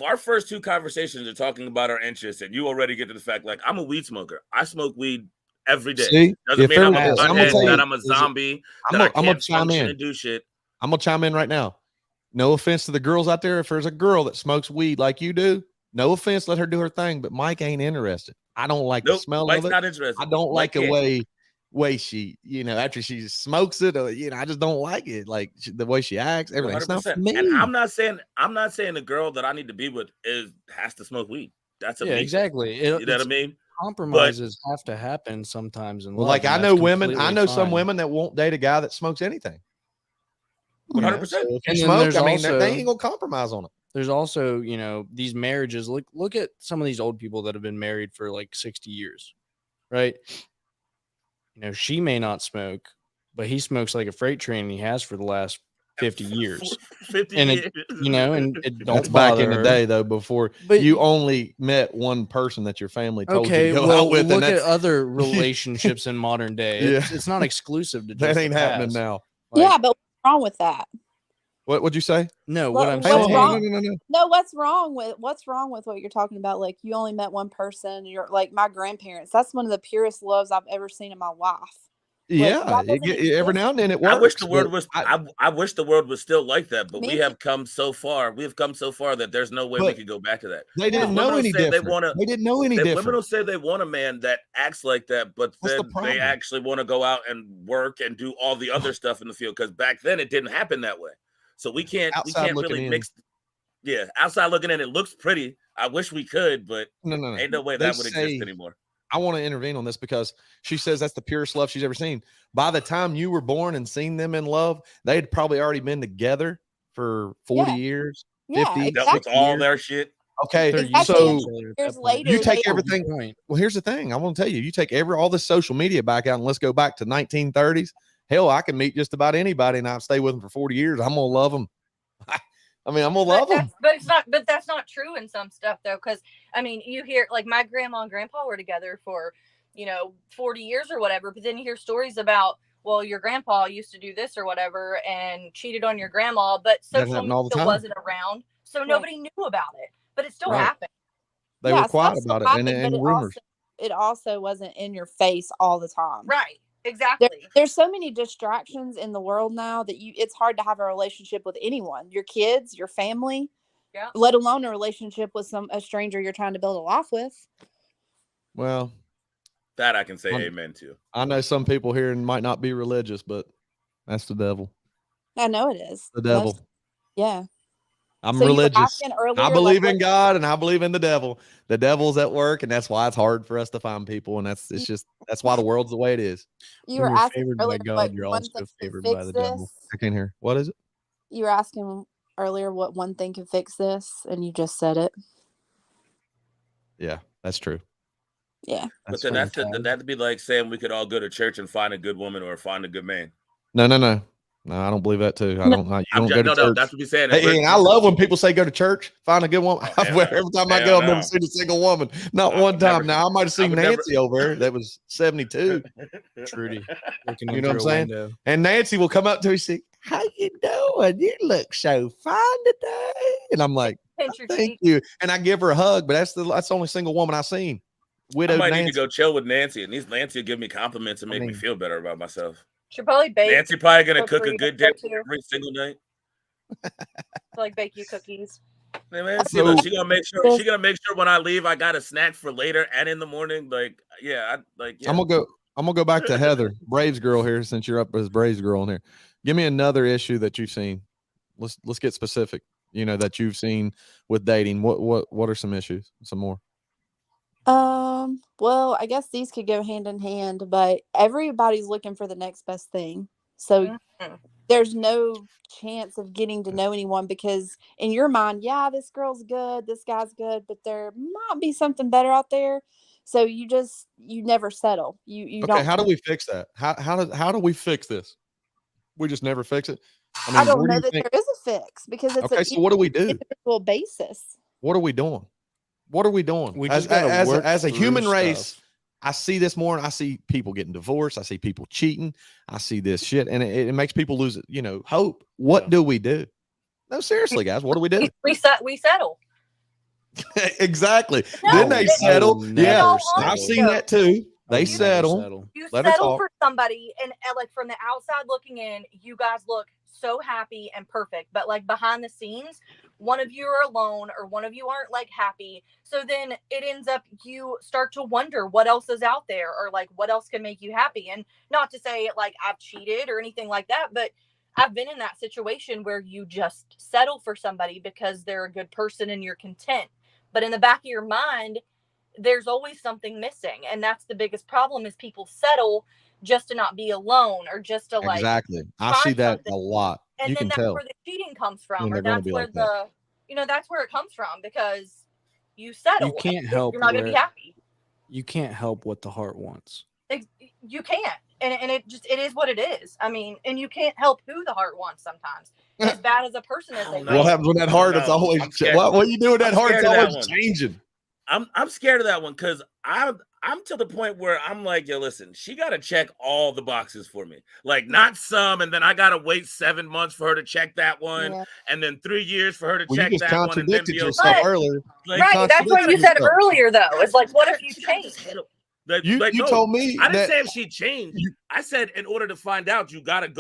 our first two conversations are talking about our interests, and you already get to the fact, like, I'm a weed smoker, I smoke weed every day. See, doesn't mean I'm a butthead, that I'm a zombie. I'm gonna chime in and do shit. I'm gonna chime in right now. No offense to the girls out there. If there's a girl that smokes weed like you do, no offense, let her do her thing. But Mike ain't interested. I don't like the smell Mike's of it. Not interested. I don't like the way she, after she smokes it, or I just don't like it. Like the way she acts, everything. It's not for me. And I'm not saying the girl that I need to be with has to smoke weed. That's a exactly. You know what I mean? Compromises have to happen sometimes in life. Like I know women, I know some women that won't date a guy that smokes anything. 100%. If you smoke, I mean, they ain't gonna compromise on it. There's also, these marriages. Look at some of these old people that have been married for like 60 years, right? She may not smoke, but he smokes like a freight train, and he has for the last 50 years. 50 And years. and it don't That's back in bother the her. day, though, before But you only met one person that your family told you Okay, to go well, out with. look And at that's, other relationships in modern day. It's not exclusive to just that ain't the happening past. now. Yeah, but what's wrong with that? What would you say? No, what I'm What's Hang on, saying. wrong? No, what's wrong with what you're talking about? Like you only met one person. You're like my grandparents. That's one of the purest loves I've ever seen in my life. Yeah, that doesn't every now and then it I works. wish the world but was. I- I wish the world was still like that, but Me we have come so far. We have come so far that there's no way we But could go back to that. they didn't Women know will any say they different. wanna- They didn't know any Women different. will say they want a man that acts like that, but That's the then they problem. actually want to go out and work and do all the other stuff in the field. Because back then it didn't happen that way. So we can't Outside looking really in. mix. Yeah, outside looking in, it looks pretty. I wish we could, but No. ain't no way They that would exist say- anymore. I want to intervene on this because she says that's the purest love she's ever seen. By the time you were born and seen them in love, they'd probably already been together for 40 years, 50, Dealt with all their shit. Okay, They're Exactly. used to so each other at Years that point. later, you take they- everything. Point. Well, here's the thing. I want to tell you, you take all this social media back out and let's go back to 1930s. Hell, I can meet just about anybody and I'll stay with them for 40 years. I'm going to love them. I mean, I'm going to love them. But that's not true in some stuff though. Cause I mean, you hear like my grandma and grandpa were together for, 40 years or whatever. But then you hear stories about, well, your grandpa used to do this or whatever and cheated on your grandma, but social happened all the media time. wasn't around. So nobody knew about it, but it still Right. happened. They were stuff quiet still about it happened, and but rumors. it also wasn't in your face all the time. Right. Exactly. There's so many distractions in the world now that it's hard to have a relationship with anyone, your kids, your family, let alone a relationship with a stranger you're trying to build a life with. Well, that I can say amen to. I know some people here might not be religious, but that's the devil. I know it is. The devil. Yeah. I'm So you were religious. asking earlier, I believe in God and I believe in the devil. The devil's at work, and that's why it's hard for us to find people. And that's why the world's the way it is. You When were you're asking favored by earlier God, what you're one also thing favored can by fix the devil. this. I can't hear. What is it? You were asking earlier what one thing can fix this, and you just said it. Yeah, that's true. Yeah. But then that'd be like saying we could all go to church and find a good woman or find a good man. No, I don't believe that too. You don't go to church. No, that's what we're saying. Hey, and I love when people say go to church, find a good woman. Hell Every time I go, I've never seen a single woman. Not one time. Now I might have seen would Nancy over there. That was 72. Trudy, looking You know what I'm into a saying? window. And Nancy will come up to me and say, "How you doing? You look so fine today." And I'm like, Pinch your "Thank cheek. you." And I give her a hug, but that's the only single woman I've seen. I might Nancy. need to go chill with Nancy, and Nancy will give me compliments and make me feel better about myself. Should probably bake. Nancy probably gonna cook for a you good to go dinner to. every single night. Like bake you cookies. Hey, man, see, look, she gonna make sure when I leave, I got a snack for later and in the morning. Like, yeah. I'm gonna go back to Heather, Braves girl here, since you're up as Braves girl in here. Give me another issue that you've seen. Let's get specific. That you've seen with dating. What are some issues? Some more. Well, I guess these could go hand in hand, but everybody's looking for the next best thing. So there's no chance of getting to know anyone because in your mind, yeah, this girl's good, this guy's good, but there might be something better out there. So you never settle. You don't. How do we fix that? How do we fix this? We just never fix it. I don't know that there is a fix because it's so what do we do? Individual basis. What are we doing? We just gotta work as a human through race. stuff. I see this more, and I see people getting divorced. I see people cheating. I see this shit, and it makes people lose, hope. What do we do? No, seriously, guys, what do we do? We settle. Exactly. No, Then they settle. Yeah, I've seen that too. They settle. You Let her settle talk. for somebody, and like from the outside looking in, you guys look so happy and perfect, but like behind the scenes, one of you are alone or one of you aren't like happy. So then it ends up you start to wonder what else is out there or like what else can make you happy. And not to say like I've cheated or anything like that, but I've been in that situation where you just settle for somebody because they're a good person and you're content. But in the back of your mind, there's always something missing. And that's the biggest problem is people settle just to not be alone or just to like. Exactly. I see that a lot. And you then can that's tell where the cheating comes from, when or they're gonna that's be where like that. that's where it comes from because you settle. You can't help You're not going to be happy. You can't help what the heart wants. You can't. And it is what it is. I mean, and you can't help who the heart wants sometimes. As bad as a person as they What happens when that heart is always what you do with that heart is always changing? I'm scared of that one because I'm to the point where I'm like, yo, listen, she gotta check all the boxes for me. Like not some, and then I gotta wait 7 months for her to check that one, and then 3 years for her to check that one, and then be yourself earlier. Like, right, that's what you said earlier, though. It's like, what if you change? You told me I didn't say if she changed. I said in order to find out, you gotta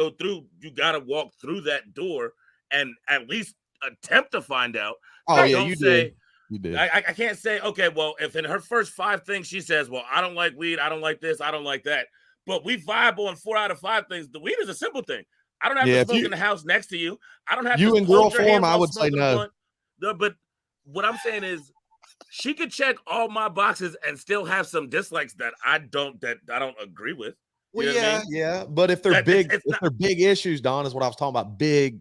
walk through that door and at least attempt to find out. Oh yeah, you did. You did. I can't say, okay, well, if in her first 5 things she says, well, I don't like weed, I don't like this, I don't like that, but we vibe on 4 out of 5 things. The weed is a simple thing. I don't have to smoke in the house next to you. I don't have to in girl form. I would say no. But what I'm saying is, she could check all my boxes and still have some dislikes that I don't agree with. Well, yeah. But if they're they're big issues, Don, is what I was talking about. Big.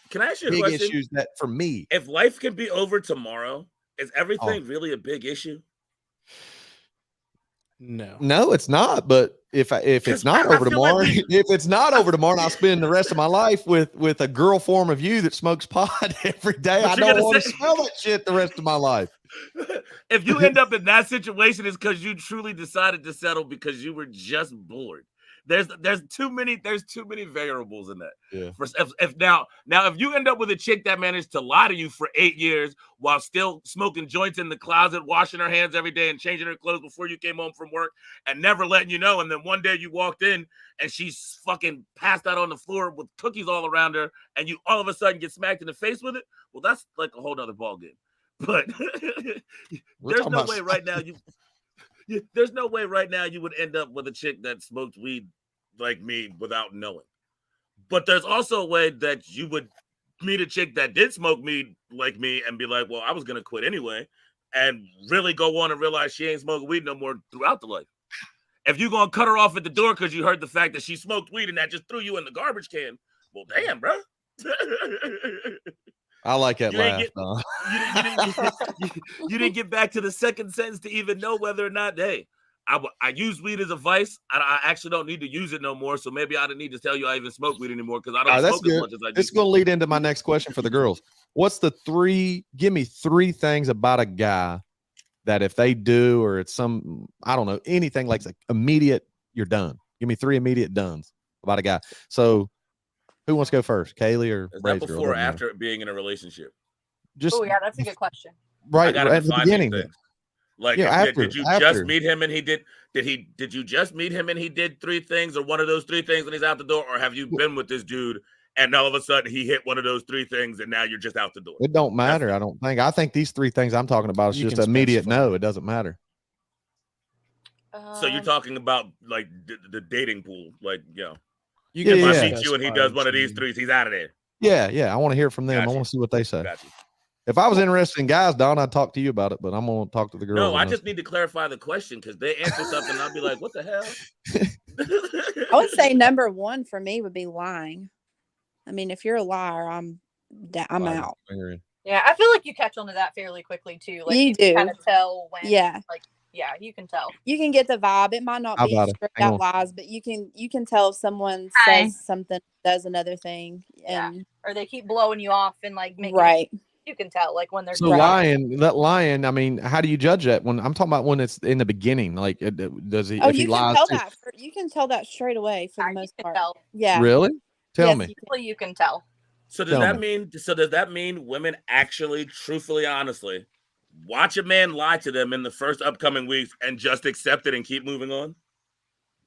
Can I ask you a big question? Issues that for me, if life can be over tomorrow, is everything really a big issue? No, it's not. But if it's not over tomorrow, if it's not over tomorrow, and I spend the rest of my life with a girl form of you that smokes pot every day, I don't want to smell that shit the rest of my life. If you end up in that situation, it's because you truly decided to settle because you were just bored. There's too many variables in that. Yeah. If you end up with a chick that managed to lie to you for 8 years while still smoking joints in the closet, washing her hands every day and changing her clothes before you came home from work and never letting you know, and then one day you walked in and she's fucking passed out on the floor with cookies all around her and you all of a sudden get smacked in the face with it, well, that's like a whole nother ballgame. But there's no way right now you would end up with a chick that smoked weed like me without knowing. But there's also a way that you would meet a chick that did smoke weed like me and be like, well, I was going to quit anyway, and really go on and realize she ain't smoking weed no more throughout the life. If you're going to cut her off at the door because you heard the fact that she smoked weed and that just threw you in the garbage can, well, damn, bro. I like that laugh. You didn't get back to the second sentence to even know whether or not, hey, I use weed as a vice. I actually don't need to use it no more. So maybe I don't need to tell you I even smoke weed anymore because I don't smoke as much as I do. This is going to lead into my next question for the girls. Give me 3 things about a guy that if they do, or it's some, I don't know, anything like immediate, you're done. Give me 3 immediate dones about a guy. So who wants to go first? Kaylee or is that before or after being in a relationship? Oh yeah, that's a good question. Right at the beginning. Like, did you just meet him and he did you just meet him and he did 3 things, or one of those 3 things and he's out the door, or have you been with this dude and all of a sudden he hit one of those 3 things and now you're just out the door? It don't matter. I think these 3 things I'm talking about is just immediate no. It doesn't matter. So you're talking about like the dating pool, like, you if I meet you and he does one of these 3s, he's out of there. Yeah. I want to hear from them. I want to see what they say. If I was interested in guys, Don, I'd talk to you about it, but I'm going to talk to the girls. No, I just need to clarify the question because they answer something and I'll be like, what the hell? I would say number 1 for me would be lying. I mean, if you're a liar, I'm out. Yeah, I feel like you catch on to that fairly quickly too. Like you do kind of tell when. Yeah. Like, yeah, you can tell. You can get the vibe. It might not be straight out lies, but you can tell if someone says something, does another thing, and or they keep blowing you off and like making you can tell like when they're lying. I mean, how do you judge that? When I'm talking about when it's in the beginning, like does he? Oh, you can tell that. You can tell that straight away for the most part. Tell. Yeah. Really? Tell me. You can tell. So does that mean women actually, truthfully, honestly, watch a man lie to them in the first upcoming weeks and just accept it and keep moving on?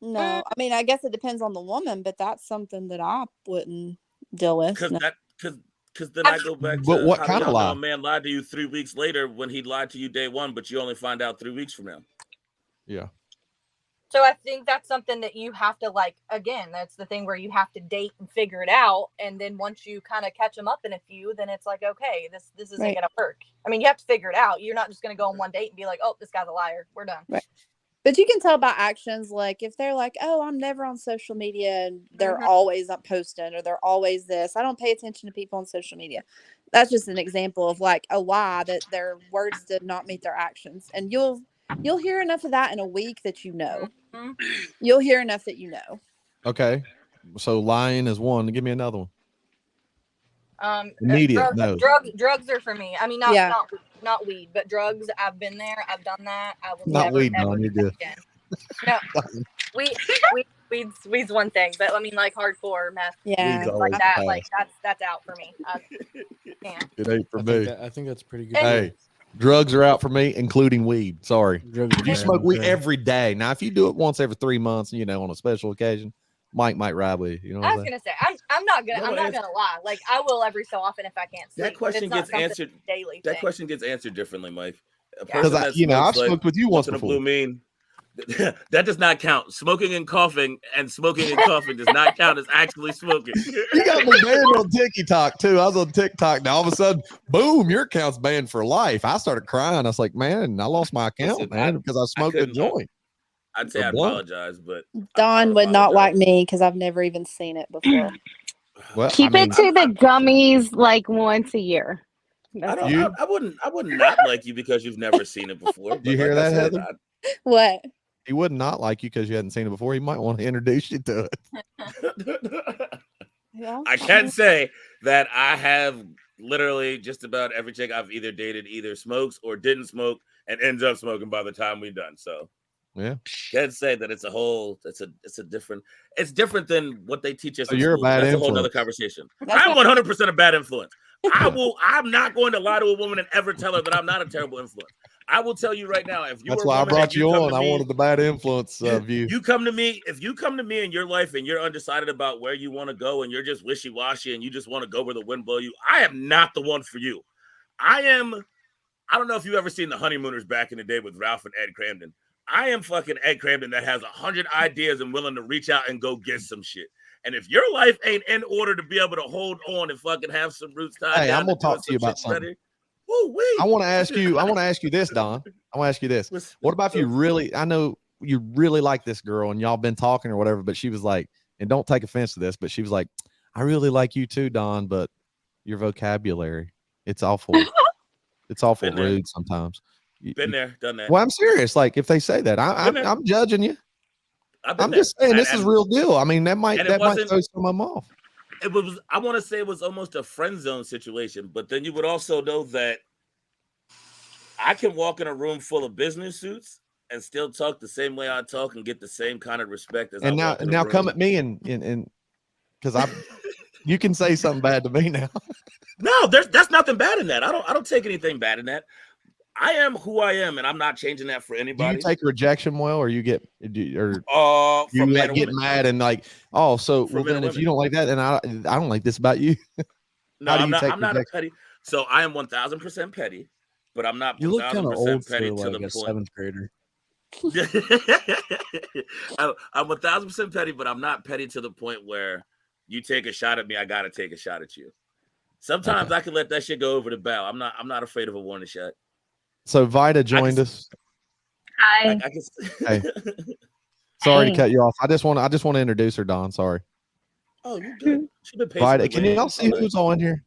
No, I mean, I guess it depends on the woman, but that's something that I wouldn't deal with. Because then I go back to but what kind of lie? A man lied to you 3 weeks later when he lied to you day 1, but you only find out 3 weeks from now. Yeah. So I think that's something that you have to that's the thing where you have to date and figure it out. And then once you kind of catch them up in a few, then it's like, okay, this isn't going to work. I mean, you have to figure it out. You're not just going to go on one date and be like, oh, this guy's a liar. We're done. Right. But you can tell by actions, like if they're like, oh, I'm never on social media and they're always up posting or they're always this. I don't pay attention to people on social media. That's just an example of like a lie that their words did not meet their actions. And You'll hear enough of that in a week that you know. Mhm. You'll hear enough that you know. Okay. So lying is one. Give me another one. Immediate. No. Drugs are for me. I mean, not weed, but drugs. I've been there. I've done that. I will Not never weed, ever Don, do you're that good. again. No, weed's one thing, but I mean, like hardcore meth, Yeah, things like that. Like that's out for me. Can't. It ain't for me. I think that's pretty good. Hey, drugs are out for me, including weed. Sorry. Drugs If you smoke weed every day, now if you do it once every 3 months, you know, on a special occasion, Mike might ride with you. You know what I was gonna say, I'm not gonna lie. Like I will every so often if I can't sleep. That question gets answered daily. That question gets answered differently, Mike. Because I've smoked with you once in a before. blue moon. That does not count. Smoking and coughing does not count as actually smoking. You got me banned on TikTok too. I was on TikTok. Now all of a sudden, boom, your account's banned for life. I started crying. I was like, man, I lost my account, because I smoked a joint. I'd say I apologize, but Don would not like me because I've never even seen it before. Well, Keep it to the gummies like once a year. I would not like you because you've never seen it before. Do you hear that, Heather? What? He would not like you because you hadn't seen it before. He might want to introduce you to it. I can say that I have literally just about every chick I've either dated either smokes or didn't smoke and ends up smoking by the time we're done. So yeah, can't say that it's different than what they teach us. So you're a bad That's influence. a whole other conversation. I'm 100% a bad influence. I'm not going to lie to a woman and ever tell her that I'm not a terrible influence. I will tell you right now, if you that's were why I brought you on. I wanted the bad influence view. You come to me, if you come to me in your life and you're undecided about where you want to go and you're just wishy-washy and you just want to go where the wind blow you, I am not the one for you. I don't know if you ever seen The Honeymooners back in the day with Ralph and Ed Cramden. I am fucking Ed Cramden that has 100 ideas and willing to reach out and go get some shit. And if your life ain't in order to be able to hold on and fucking have some roots tied down, I'm gonna talk to you about something. Better, I want to ask you this, Don. I want to ask you this. What about if you really, I know you really like this girl and y'all been talking or whatever, but she was like, and don't take offense to this, but she was like, I really like you too, Don, but your vocabulary, it's awful. It's awful rude sometimes. Been there, done that. Well, I'm serious. Like if they say that, I'm judging you. I'm just saying this is real deal. I mean, that might throw some of them off. I want to say it was almost a friend zone situation, but then you would also know that I can walk in a room full of business suits and still talk the same way I talk and get the same kind of respect as. And now come at me and because you can say something bad to me now. No, that's nothing bad in that. I don't take anything bad in that. I am who I am, and I'm not changing that for anybody. Do you take rejection well, or you get you like get mad and like, oh, so well then if you don't like that, then I don't like this about you. No, I'm not a petty. So I am 1,000% petty, but I'm not 1,000% petty to the point. 7th grader. I'm 1,000% petty, but I'm not petty to the point where you take a shot at me, I gotta take a shot at you. Sometimes I can let that shit go over the bow. I'm not afraid of a warning shot. So Vida joined us. Hi. Hey. Sorry to cut you off. I just want to introduce her, Don. Sorry. Oh, you good. Vida, can you all see who's on here?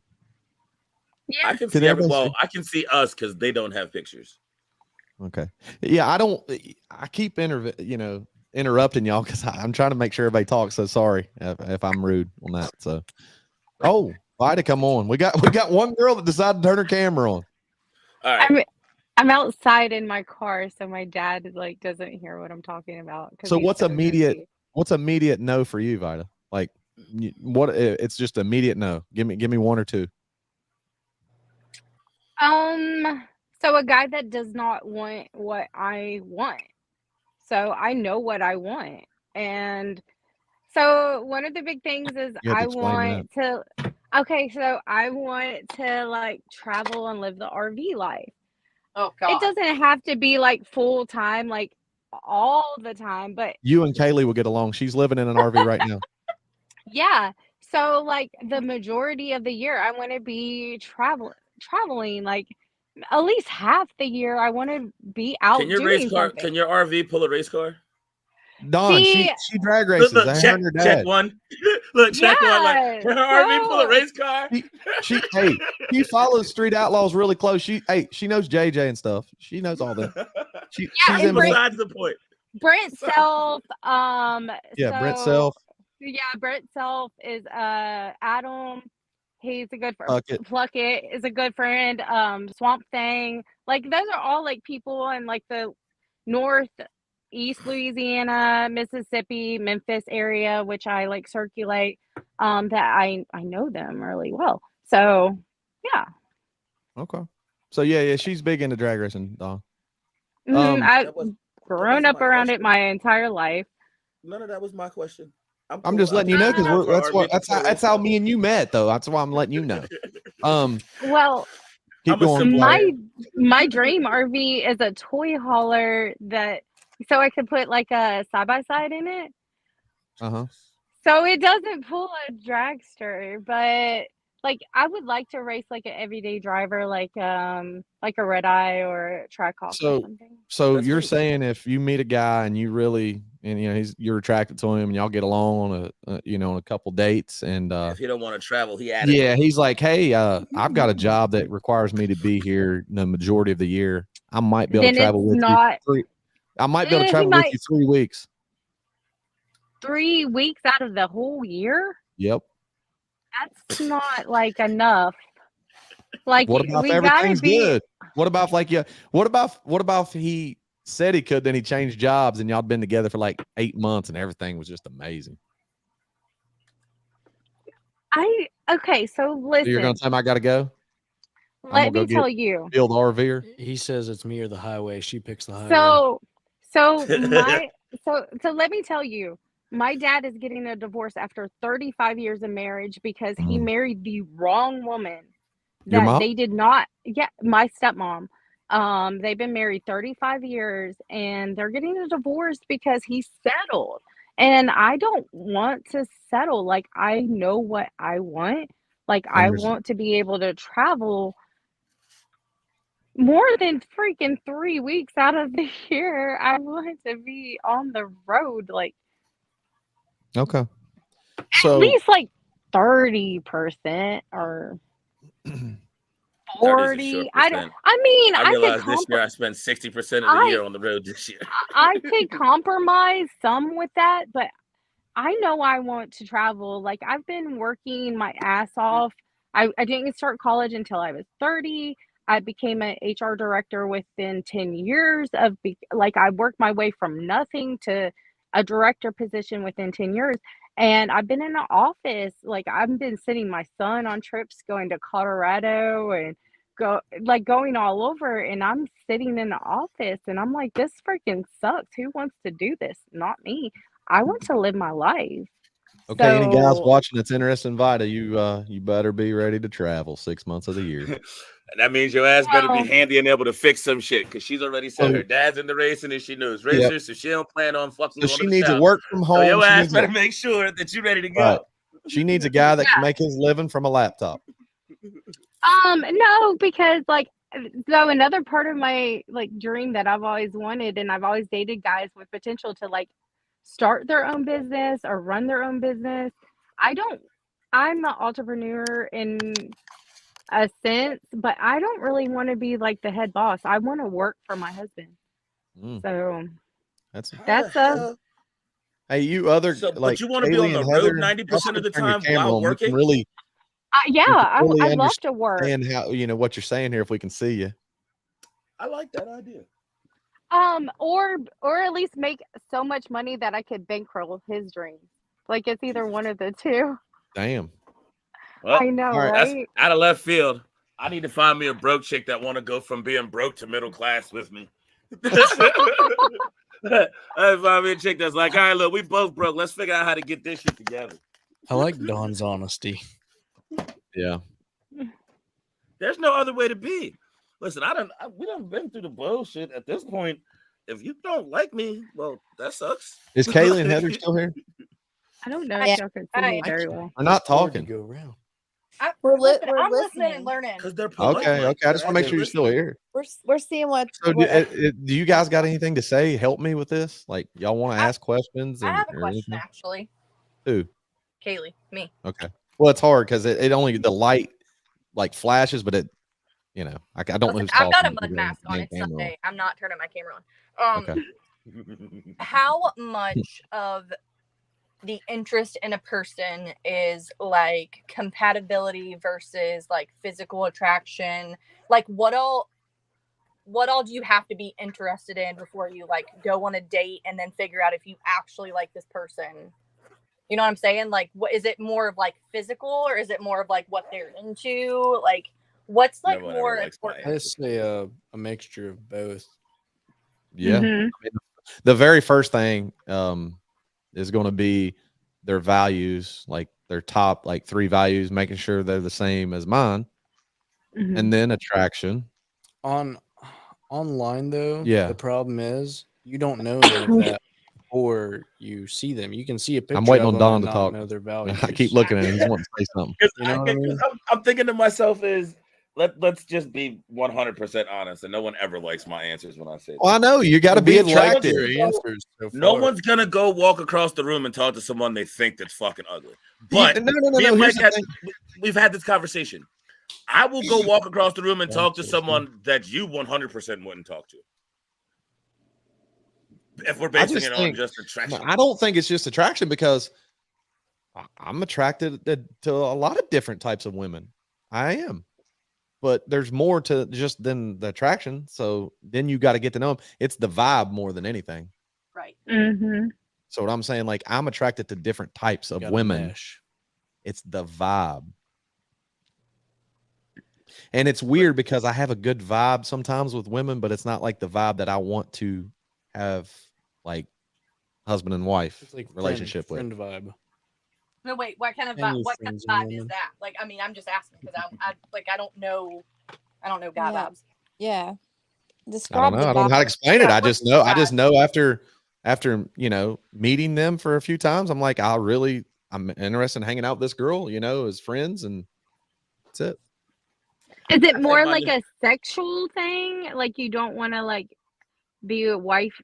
Yeah. I can see I can see us because they don't have pictures. Okay. Yeah, I keep interrupting y'all because I'm trying to make sure everybody talks. So sorry if I'm rude on that. So Vida, come on. We got one girl that decided to turn her camera on. All right. I'm outside in my car, so my dad doesn't hear what I'm talking about. So what's immediate no for you, Vida? Like what? It's just immediate no. Give me one or two. So a guy that does not want what I want. So I know what I want, and so one of the big things is I want to. Okay, so I want to travel and live the RV life. Oh God. It doesn't have to be full time, all the time, but you and Kaylee will get along. She's living in an RV right now. Yeah. So the majority of the year I want to be traveling at least half the year I want to be out Can your doing something. Can your RV pull a race car? Don, she drag races. Look, Her check, and her dad. check one. Look, check one. Like her RV full of race car. She follows Street Outlaws really close. She knows JJ and stuff. She knows all that. She's in besides the point. Brent Self. Brent Self. Yeah, Brent Self is Adam. He's a good friend. Pluckett is a good friend. Swamp Thing. Like those are all like people in like the northeast Louisiana, Mississippi, Memphis area, which I like circulate. That I know them really well. So yeah. Okay. So yeah, she's big into drag racing, Don. I've grown up around it my entire life. None of that was my question. I'm just letting you know because that's how me and you met, though. That's why I'm letting you know. Well, keep going. My dream RV is a toy hauler so I could put like a side by side in it. So it doesn't pull a dragster, but like I would like to race like an everyday driver, like a Red Eye or a Track Hawk or something. So you're saying if you meet a guy and you really you're attracted to him and y'all get along on a couple dates and if he don't want to travel, he's like, hey, I've got a job that requires me to be here the majority of the year. I might be able to travel with you. I might be able to travel with you 3 weeks. 3 weeks out of the whole year? Yep. That's not like enough. Like, what about if everything's good? What about what about if he said he could, then he changed jobs and y'all been together for like 8 months and everything was just amazing? Okay, so listen. So you're gonna tell him I gotta go? Let me tell you. Field RVer. He says it's me or the highway. She picks the highway. So let me tell you. My dad is getting a divorce after 35 years of marriage because he married the wrong woman. Your mom? They did not. Yeah, my stepmom. They've been married 35 years and they're getting a divorce because he settled. And I don't want to settle. Like, I know what I want. Like, I want to be able to travel more than freaking 3 weeks out of the year. I want to be on the road. Like, okay. So at least like 30% or 40. I realized this year I spent 60% of the year on the road this year. I could compromise some with that, but I know I want to travel. Like, I've been working my ass off. I didn't start college until I was 30. I became an HR director within 10 years of I worked my way from nothing to a director position within 10 years. And I've been in the office. Like, I've been sending my son on trips, going to Colorado and going all over. And I'm sitting in the office and I'm like, this freaking sucks. Who wants to do this? Not me. I want to live my life. Okay, any guys watching that's interested in Vida, you better be ready to travel 6 months of the year. And that means your ass better be handy and able to fix some shit because she's already said her dad's in the racing and she knows racers, so she don't plan on fucking. So she needs to work from home. So your ass better make sure that you're ready to go. Right. She needs a guy that can make his living from a laptop. No, because so another part of my dream that I've always wanted, and I've always dated guys with potential to start their own business or run their own business. I'm an entrepreneur in a sense, but I don't really want to be the head boss. I want to work for my husband. So that's hey, you other but you want to be on the road 90% of the time while working? Really, I'd love to work. And how what you're saying here, if we can see you. I like that idea. Or at least make so much money that I could bankroll his dreams. It's either one of the two. Damn. Well, I know, right? That's out of left field. I need to find me a broke chick that want to go from being broke to middle class with me. I find me a chick that's like, all right, look, we both broke. Let's figure out how to get this shit together. I like Dawn's honesty. Yeah. There's no other way to be. Listen, we done been through the bullshit. At this point, if you don't like me, well, that sucks. Is Kaylee and Heather still here? I don't know if y'all can see me very well. I'm not talking. Go around. We're I'm listening listening. and learning. Because they're polite. Okay. I just want to make sure you're still here. We're seeing what. So do you guys got anything to say? Help me with this. Like, y'all want to ask questions? I have a or question anything? actually. Who? Kaylee, me. Okay. Well, it's hard because it only the light like flashes, but it, I don't know who's I've got a talking. mud mask on. It's Camera Sunday. I'm not turning my camera on. Okay. How much of the interest in a person is like compatibility versus like physical attraction? Like what all do you have to be interested in before you like go on a date and then figure out if you actually like this person? You know what I'm saying? Like, what is it more of like physical, or is it more of like what they're into? Like, what's like more important? I say a mixture of both. Yeah. I mean, the very first thing is going to be their values, like their top like 3 values, making sure they're the same as mine, and then attraction. Online though, yeah, the problem is you don't know any of that before you see them. You can see a picture. I'm waiting of on them Don and to not talk. know their values. I keep looking at him. He's wanting to say something. You know what I mean? I'm thinking to myself is let's just be 100% honest, and no one ever likes my answers when I say that. Well, I know you got to be attractive. No one's gonna go walk across the room and talk to someone they think that's fucking ugly. But no. We've had this conversation. I will go walk across the room and talk to someone that you 100% wouldn't talk to. If we're basing it on just attraction. I don't think it's just attraction, because I'm attracted to a lot of different types of women. I am. But there's more to just than the attraction. So then you got to get to know them. It's the vibe more than anything. Right. So what I'm saying, like, I'm attracted to different types of women. It's the vibe. And it's weird because I have a good vibe sometimes with women, but it's not like the vibe that I want to have, like husband and wife relationship with. Friend vibe. No, wait. What kind of vibe? What kind of vibe is that? Like, I mean, I'm just asking because I don't know guy vibes. Yeah. I don't know how to explain it. I just know after meeting them for a few times, I'm like, I'm interested in hanging out with this girl, as friends, and that's it. Is it more like a sexual thing? Like you don't want to like be a wife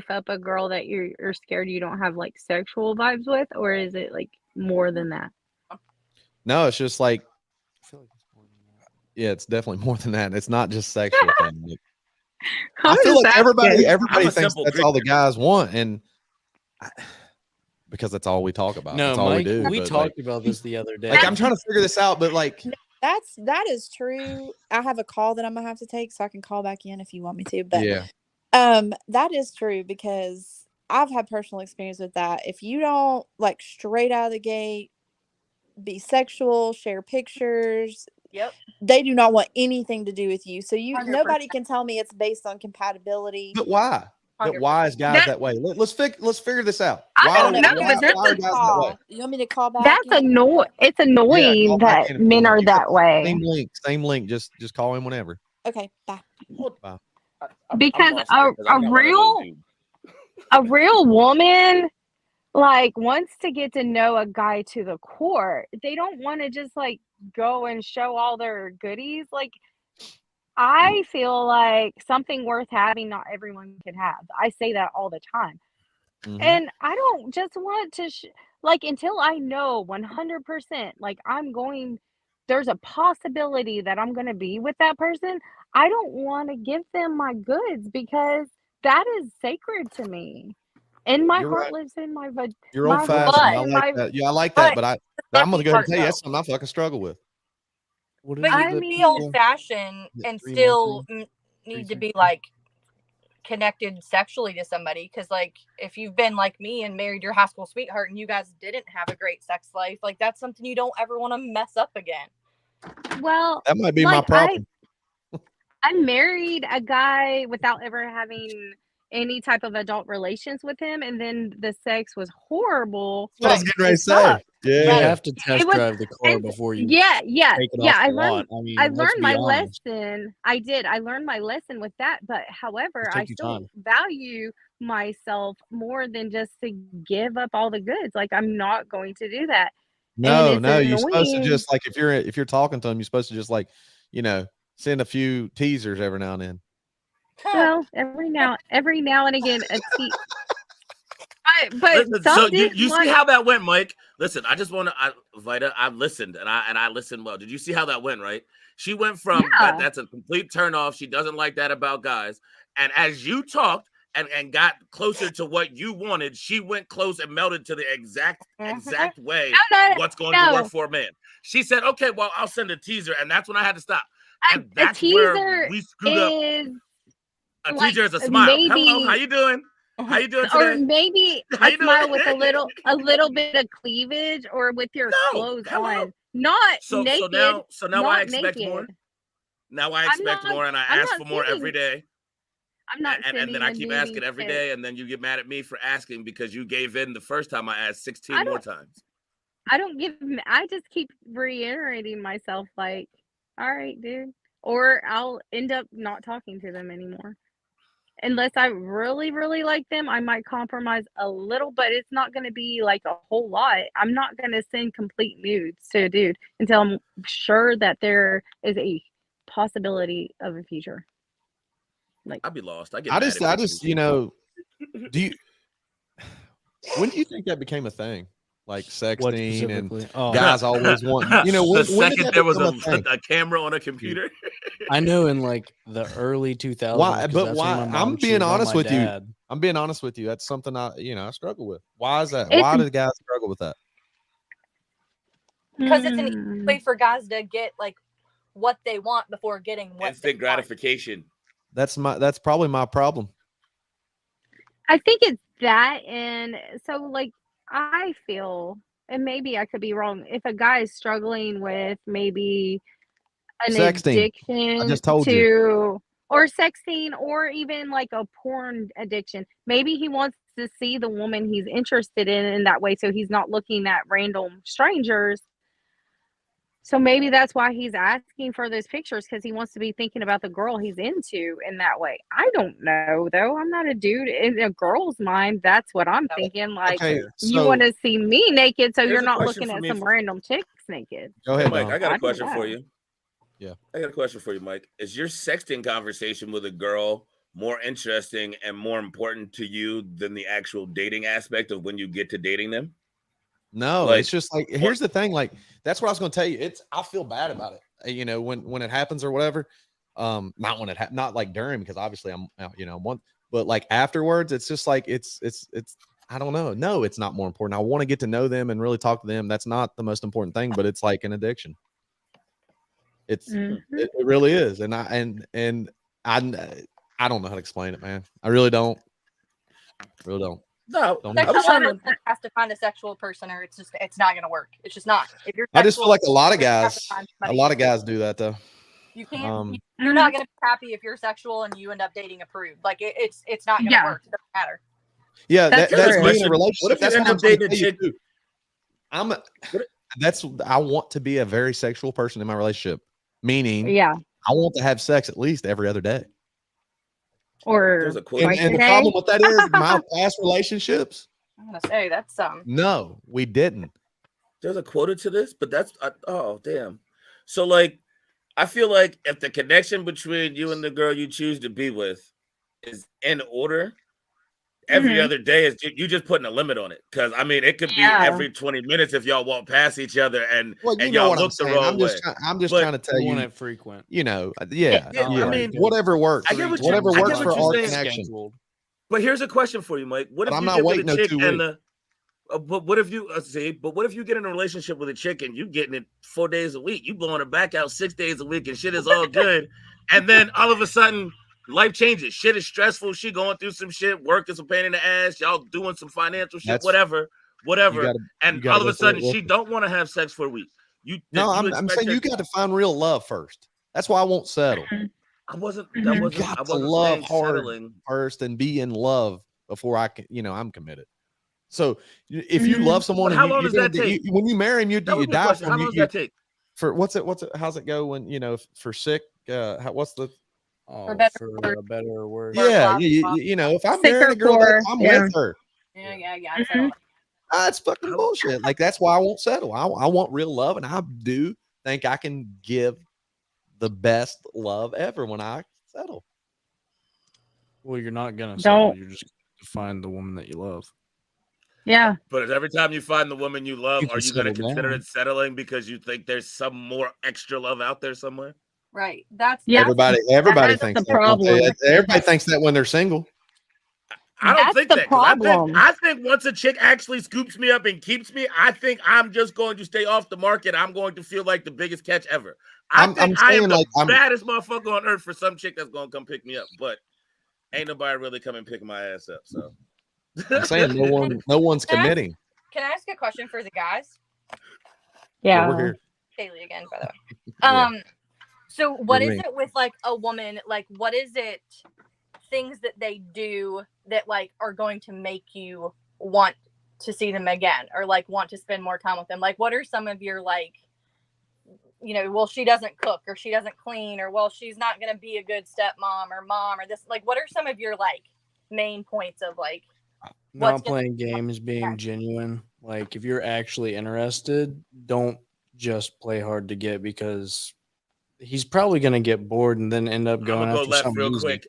up a girl that you're scared you don't have like sexual vibes with, or is it like more than that? No, it's just like, it's definitely more than that. It's not just sexual thing. I feel like everybody thinks that's all the guys want, and because that's all we talk about. No, that's all Mike, we do. We talked about this the other day. Like, I'm trying to figure this out, but like, that is true. I have a call that I'm gonna have to take, so I can call back in if you want me to. But yeah, that is true, because I've had personal experience with that. If you don't like straight out of the gate be sexual, share pictures, yep, they do not want anything to do with you. So 100%. nobody can tell me it's based on compatibility. But why? But why is guys that way? Let's figure this out. I don't know, but You want me to call back? That's it's annoying that men are that way. Same link. Just call him whenever. Okay, bye. Bye. Because a real woman like wants to get to know a guy to the core. They don't want to just like go and show all their goodies. Like, I feel like something worth having, not everyone can have. I say that all the time. And I don't just want to, until I know 100%, like there's a possibility that I'm going to be with that person. I don't want to give them my goods because that is sacred to me. And my heart lives in my vagina. You're old fashioned. I like that. Yeah, I like that. But I'm going to go ahead and tell you that's something I fucking struggle with. But you can be old fashioned and still need to be like connected sexually to somebody. Because like if you've been like me and married your high school sweetheart and you guys didn't have a great sex life, like that's something you don't ever want to mess up again. Well, that might be my problem. I married a guy without ever having any type of adult relations with him, and then the sex was horrible. What I was getting ready to say. Yeah, you have to test drive the car before you. Yeah. Take it off I the learned. lot. I mean, I learned my honest. lesson. I did. I learned my lesson with that. But however, I still value myself more than just to give up all the goods. Like I'm not going to do that. No, it's you're supposed to annoying. just like if you're talking to them, you're supposed to just like, send a few teasers every now and then. Well, every now and again, but Listen, some so did you see want. how that went, Mike? Listen, I just want to, Vita, I've listened and I listened well. Did you see how that went, right? She went from Yeah. that's a complete turn off. She doesn't like that about guys. And as you talked and got closer to what you wanted, she went close and melted to the exact way what's going to work for a man. She said, okay, well, I'll send a teaser. And that's when I had to stop. And that's where we screwed up. A teaser is a smile. Maybe, hello, how you doing? How you doing today? Or maybe a smile with a little bit of cleavage, or with your clothes on, not naked. So now I expect naked. more. Now I expect more, and I ask for more every day. I'm not, and then I keep asking every day, and then you get mad at me for asking because you gave in the first time I asked 16 more times. I just keep reiterating myself, like, all right, dude, or I'll end up not talking to them anymore. Unless I really, really like them, I might compromise a little, but it's not going to be like a whole lot. I'm not going to send complete nudes to a dude until I'm sure that there is a possibility of a future. Like, I'd be lost. I just, do you? When do you think that became a thing? Like sexting and guys always want, the second there was a camera on a computer. I know in like the early 2000s. Why? But why? I'm being honest with you. I'm being honest with you. That's something I struggle with. Why is that? Why do guys struggle with that? Because it's an easy way for guys to get like what they want before getting what instant gratification. That's probably my problem. I think it's that, and so like I feel, and maybe I could be wrong, if a guy is struggling with maybe an addiction I just told you. Or sexting, or even like a porn addiction, maybe he wants to see the woman he's interested in that way, so he's not looking at random strangers. So maybe that's why he's asking for those pictures, because he wants to be thinking about the girl he's into in that way. I don't know, though. I'm not a dude. In a girl's mind, that's what I'm thinking. Like, you want to see me naked, so you're not looking at some random chicks naked. Go ahead, Mike. I got a question for you. Yeah. I got a question for you, Mike. Is your sexting conversation with a girl more interesting and more important to you than the actual dating aspect of when you get to dating them? No, it's just like, here's the thing. Like, that's what I was going to tell you. I feel bad about it. When it happens or whatever. Not when it not like during, because obviously I'm out, but like afterwards, it's just like, it's, I don't know. No, it's not more important. I want to get to know them and really talk to them. That's not the most important thing, but it's like an addiction. It really is. And I don't know how to explain it, man. I really don't. No, has to find a sexual person, or it's not going to work. It's just not. If you're I just feel like a lot of guys do that though. You can't. You're not going to be happy if you're sexual and you end up dating a prude. Like it's not going to work. It doesn't matter. Yeah, that's being in a relationship. That's what I'm dating a chick. I want to be a very sexual person in my relationship. Meaning, I want to have sex at least every other day. Or and the problem with that is my past relationships. I'm gonna say that's no, we didn't. There's a quota to this, but that's oh damn. So like, I feel like if the connection between you and the girl you choose to be with is in order, every other day is you just putting a limit on it. Because I mean, it could be every 20 minutes if y'all walk past each other and y'all look the wrong way. I'm just trying to tell you, it frequent. I mean, whatever works. Whatever works for our connection. But here's a question for you, Mike. What if I'm you not waiting with a chick 2 and weeks. but what if you But what if you get in a relationship with a chick and you getting it 4 days a week? You blowing her back out 6 days a week and shit is all good, and then all of a sudden life changes. Shit is stressful. She going through some shit. Work is a pain in the ass. Y'all doing some financial shit. Whatever. And all of a sudden, she don't want to have sex for a week. I'm saying you got to find real love first. That's why I won't settle. I wasn't love hard first and be in love before I can. I'm committed. So if you love someone, how long does that take? When you marry him, you die. How long does that take? For what's it? How's it go when for sick? What's the for a better word. Yeah, if I'm marrying a girl, I'm with her. Yeah. It's fucking bullshit. Like, that's why I won't settle. I want real love, and I do think I can give the best love ever when I settle. Well, you're not gonna settle. You're just gonna find the woman that you love. Yeah. But every time you find the woman you love, are you going to consider it settling because you think there's some more extra love out there somewhere? Right. That's everybody thinks the problem. Everybody thinks that when they're single. I don't think that. Problem. I think once a chick actually scoops me up and keeps me, I think I'm just going to stay off the market. I'm going to feel like the biggest catch ever. I am the baddest motherfucker on earth for some chick that's going to come pick me up, but ain't nobody really come and pick my ass up. So I'm saying no one's committing. Can I ask a question for the guys? Yeah. We're here. Kaylee again, by the way. So what is it with like a woman? Like, what is it? Things that they do that like are going to make you want to see them again, or like want to spend more time with them? Like, what are some of your like, well, she doesn't cook, or she doesn't clean, or well, she's not going to be a good stepmom or mom, or this. Like, what are some of your like main points of like? Not playing games, being genuine. Like, if you're actually interested, don't just play hard to get, because he's probably going to get bored and then end up going after something real easy. quick.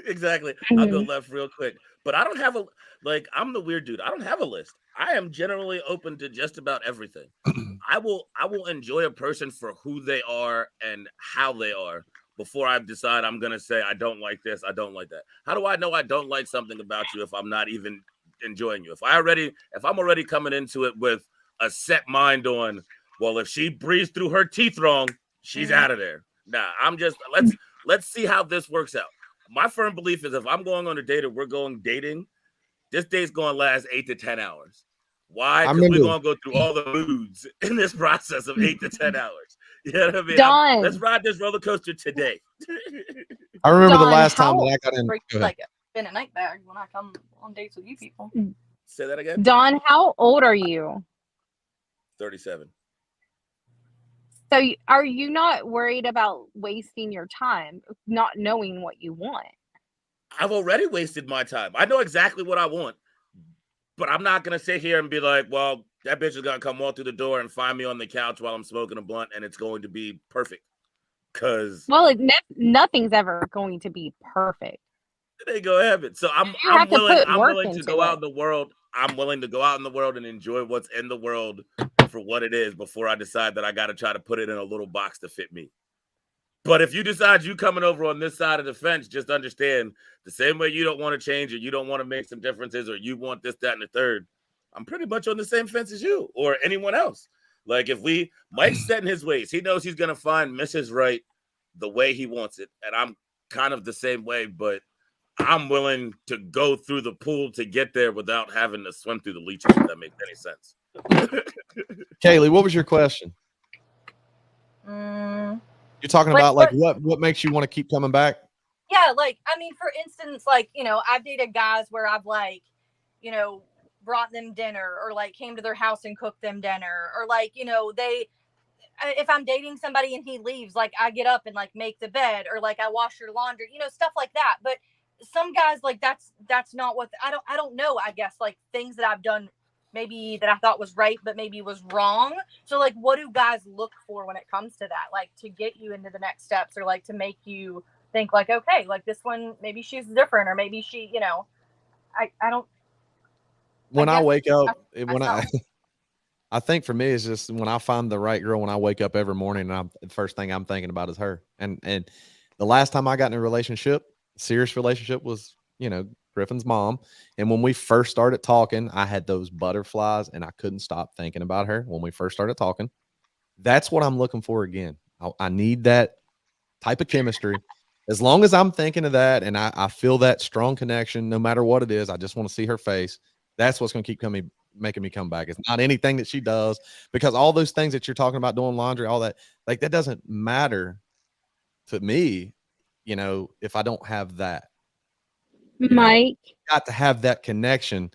Exactly. I'll go left real quick. But I don't have I'm the weird dude. I don't have a list. I am generally open to just about everything. I will enjoy a person for who they are and how they are before I decide I'm going to say, I don't like this, I don't like that. How do I know I don't like something about you if I'm not even enjoying you? If I'm already coming into it with a set mind on, well, if she breathes through her teeth wrong, she's out of there. Nah, I'm just, let's see how this works out. My firm belief is if I'm going on a date or we're going dating, this date's going to last 8 to 10 hours. Why? Because we're going to go through all the moods in this process of 8 to 10 hours. You know what I mean? Don, let's ride this roller coaster today. I remember the last time that I got in. Like been a night bag when I come on dates with you people. Say that again. Don, how old are you? 37. So are you not worried about wasting your time, not knowing what you want? I've already wasted my time. I know exactly what I want, but I'm not going to sit here and be like, well, that bitch is going to come walk through the door and find me on the couch while I'm smoking a blunt and it's going to be perfect. Well, nothing's ever going to be perfect. It ain't going to happen. So I'm willing to go out in the world. I'm willing to go out in the world and enjoy what's in the world for what it is before I decide that I got to try to put it in a little box to fit me. But if you decide you coming over on this side of the fence, just understand the same way you don't want to change or you don't want to make some differences or you want this, that, and the third, I'm pretty much on the same fence as you or anyone else. Like Mike's set in his ways. He knows he's going to find Mrs. Right the way he wants it. And I'm kind of the same way, but I'm willing to go through the pool to get there without having to swim through the leeches, if that makes any sense. Kaylee, what was your question? You're talking about like what makes you want to keep coming back? Yeah, like I mean, for instance, like I've dated guys where I've like, brought them dinner or like came to their house and cooked them dinner or like if I'm dating somebody and he leaves, like I get up and like make the bed or like I wash your laundry, stuff like that. But some guys like that's not what I don't know. I guess like things that I've done maybe that I thought was right, but maybe was wrong. So like, what do guys look for when it comes to that? Like to get you into the next steps or like to make you think like, okay, like this one, maybe she's different or maybe she, I don't. When I wake up, I think for me it's just when I find the right girl, when I wake up every morning and the first thing I'm thinking about is her. And the last time I got in a serious relationship was, Griffin's mom. And when we first started talking, I had those butterflies and I couldn't stop thinking about her when we first started talking. That's what I'm looking for again. I need that type of chemistry. As long as I'm thinking of that and I feel that strong connection, no matter what it is, I just want to see her face. That's what's going to keep making me come back. It's not anything that she does, because all those things that you're talking about, doing laundry, all that, like that doesn't matter to me, if I don't have that. Mike, got to have that connection,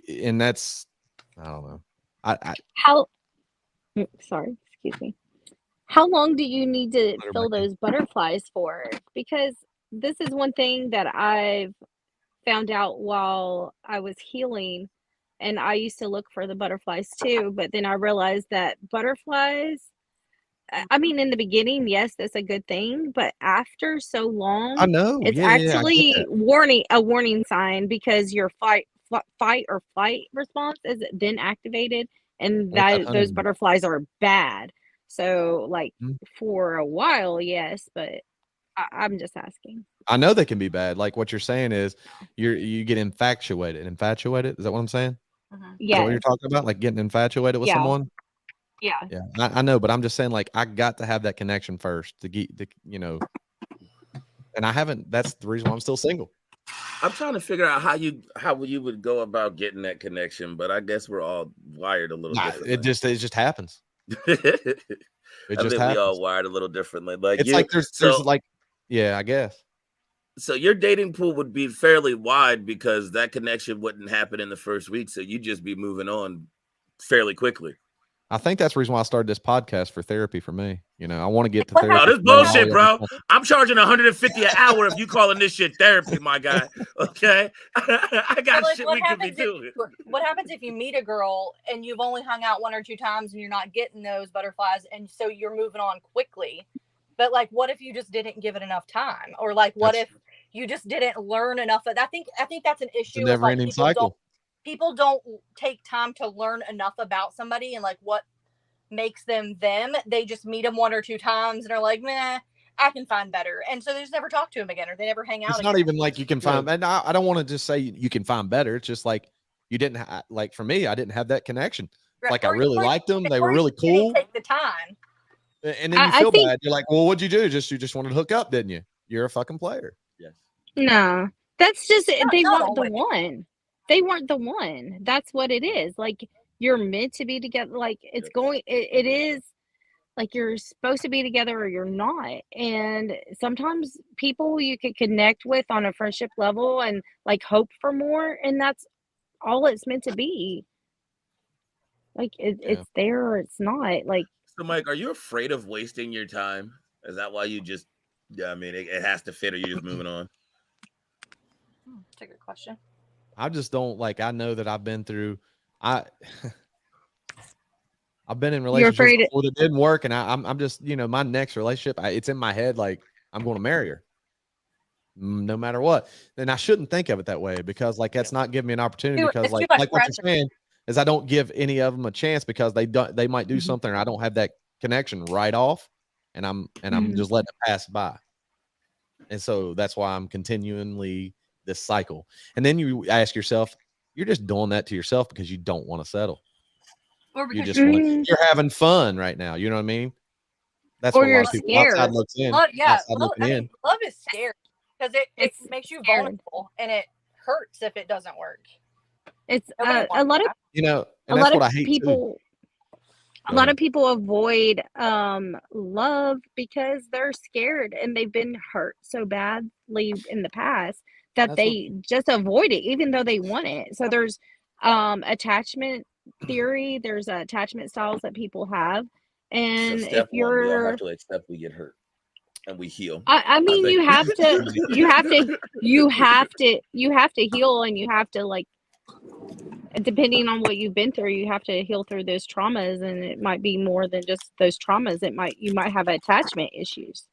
and that's I don't know. Sorry, excuse me. How long do you need to feel those butterflies for? Because this is one thing that I've found out while I was healing and I used to look for the butterflies too, but then I realized that butterflies, I mean, in the beginning, yes, that's a good thing, but after so I long, know. it's Yeah, I get actually that. a warning sign because your fight or flight response is then activated, and What about those honeymoon? butterflies are bad. So, like, Mhm. for a while, yes, but I'm just asking. I know they can be bad. Like what you're saying is you get infatuated. Infatuated? Is that what I'm saying? Is that what you're Yes. talking about? Like getting infatuated with Yeah. someone? Yeah. Yeah, I know, but I'm just saying, like, I got to have that connection first to get the, and I haven't. That's the reason why I'm still single. I'm trying to figure out how you would go about getting that connection, but I guess we're all wired a little Nah, differently. it just happens. It I just think we all happens. wired a little differently. Like It's you, like there's so like, yeah, I guess. so your dating pool would be fairly wide because that connection wouldn't happen in the first week, so you'd just be moving on fairly quickly. I think that's the reason why I started this podcast for therapy for me. I want to get to What therapy. Oh, this happens- for all bullshit, y'all. bro. I'm charging 150 an hour if you calling this shit therapy, my guy. Okay, I got like, shit what we could be happens doing. what happens if you meet a girl and you've only hung out 1 or 2 times and you're not getting those butterflies, and so you're moving on quickly? But like, what if you just didn't give it enough time, or like, what if you just didn't learn enough? I think that's an It's a issue. With, like, never-ending cycle. people don't take time to learn enough about somebody and like what makes them them. They just meet them 1 or 2 times and are like, meh, I can find better, and so they just never talk to him again, or they never hang out It's again. not even like you can find, and I don't want to just say you can find better. It's just like you didn't like for me, I didn't have that connection. Like I really liked them. They were really cool. Take the time. And then you I feel think bad. You're like, well, what'd you do? You just wanted to hook up, didn't you? You're a fucking player. Yes. no, that's just they not weren't the always. one. They weren't the one. That's what it is. Like, you're meant to be together. Like, it's going. It is like you're supposed to be together or you're not. And sometimes people you could connect with on a friendship level and like hope for more, and that's all it's meant to be. Like, it's there or it's not. Like, So, Mike, are you afraid of wasting your time? Is that why you just? Yeah, I mean, it has to fit, or you're just moving on. That's a good question. I just don't like. I know that I've been through. I've been in relationships before that didn't work, and I'm just my next relationship. It's in my head like I'm going to marry her, no matter what. Then I shouldn't think of it that way because like that's not giving me an opportunity. Because like what you're saying is I don't give any of them a chance because they might do something or I don't have that connection right off, and I'm just letting it pass by. And so that's why I'm continually this cycle. And then you ask yourself, you're just doing that to yourself because you don't want to settle. You just you're having fun right now. You know what I mean? That's what a lot of people outside looks in. Love is scary because it makes you vulnerable and it hurts if it doesn't work. It's a lot of and that's what I hate people. A lot of people avoid love because they're scared and they've been hurt so badly in the past that they just avoid it, even though they want it. So there's attachment theory. There's attachment styles that people have, and So step if you're, one, we all have to accept we get hurt and we heal. I mean, you have to heal, and you have to like. Depending on what you've been through, you have to heal through those traumas, and it might be more than just those traumas. You might have attachment issues.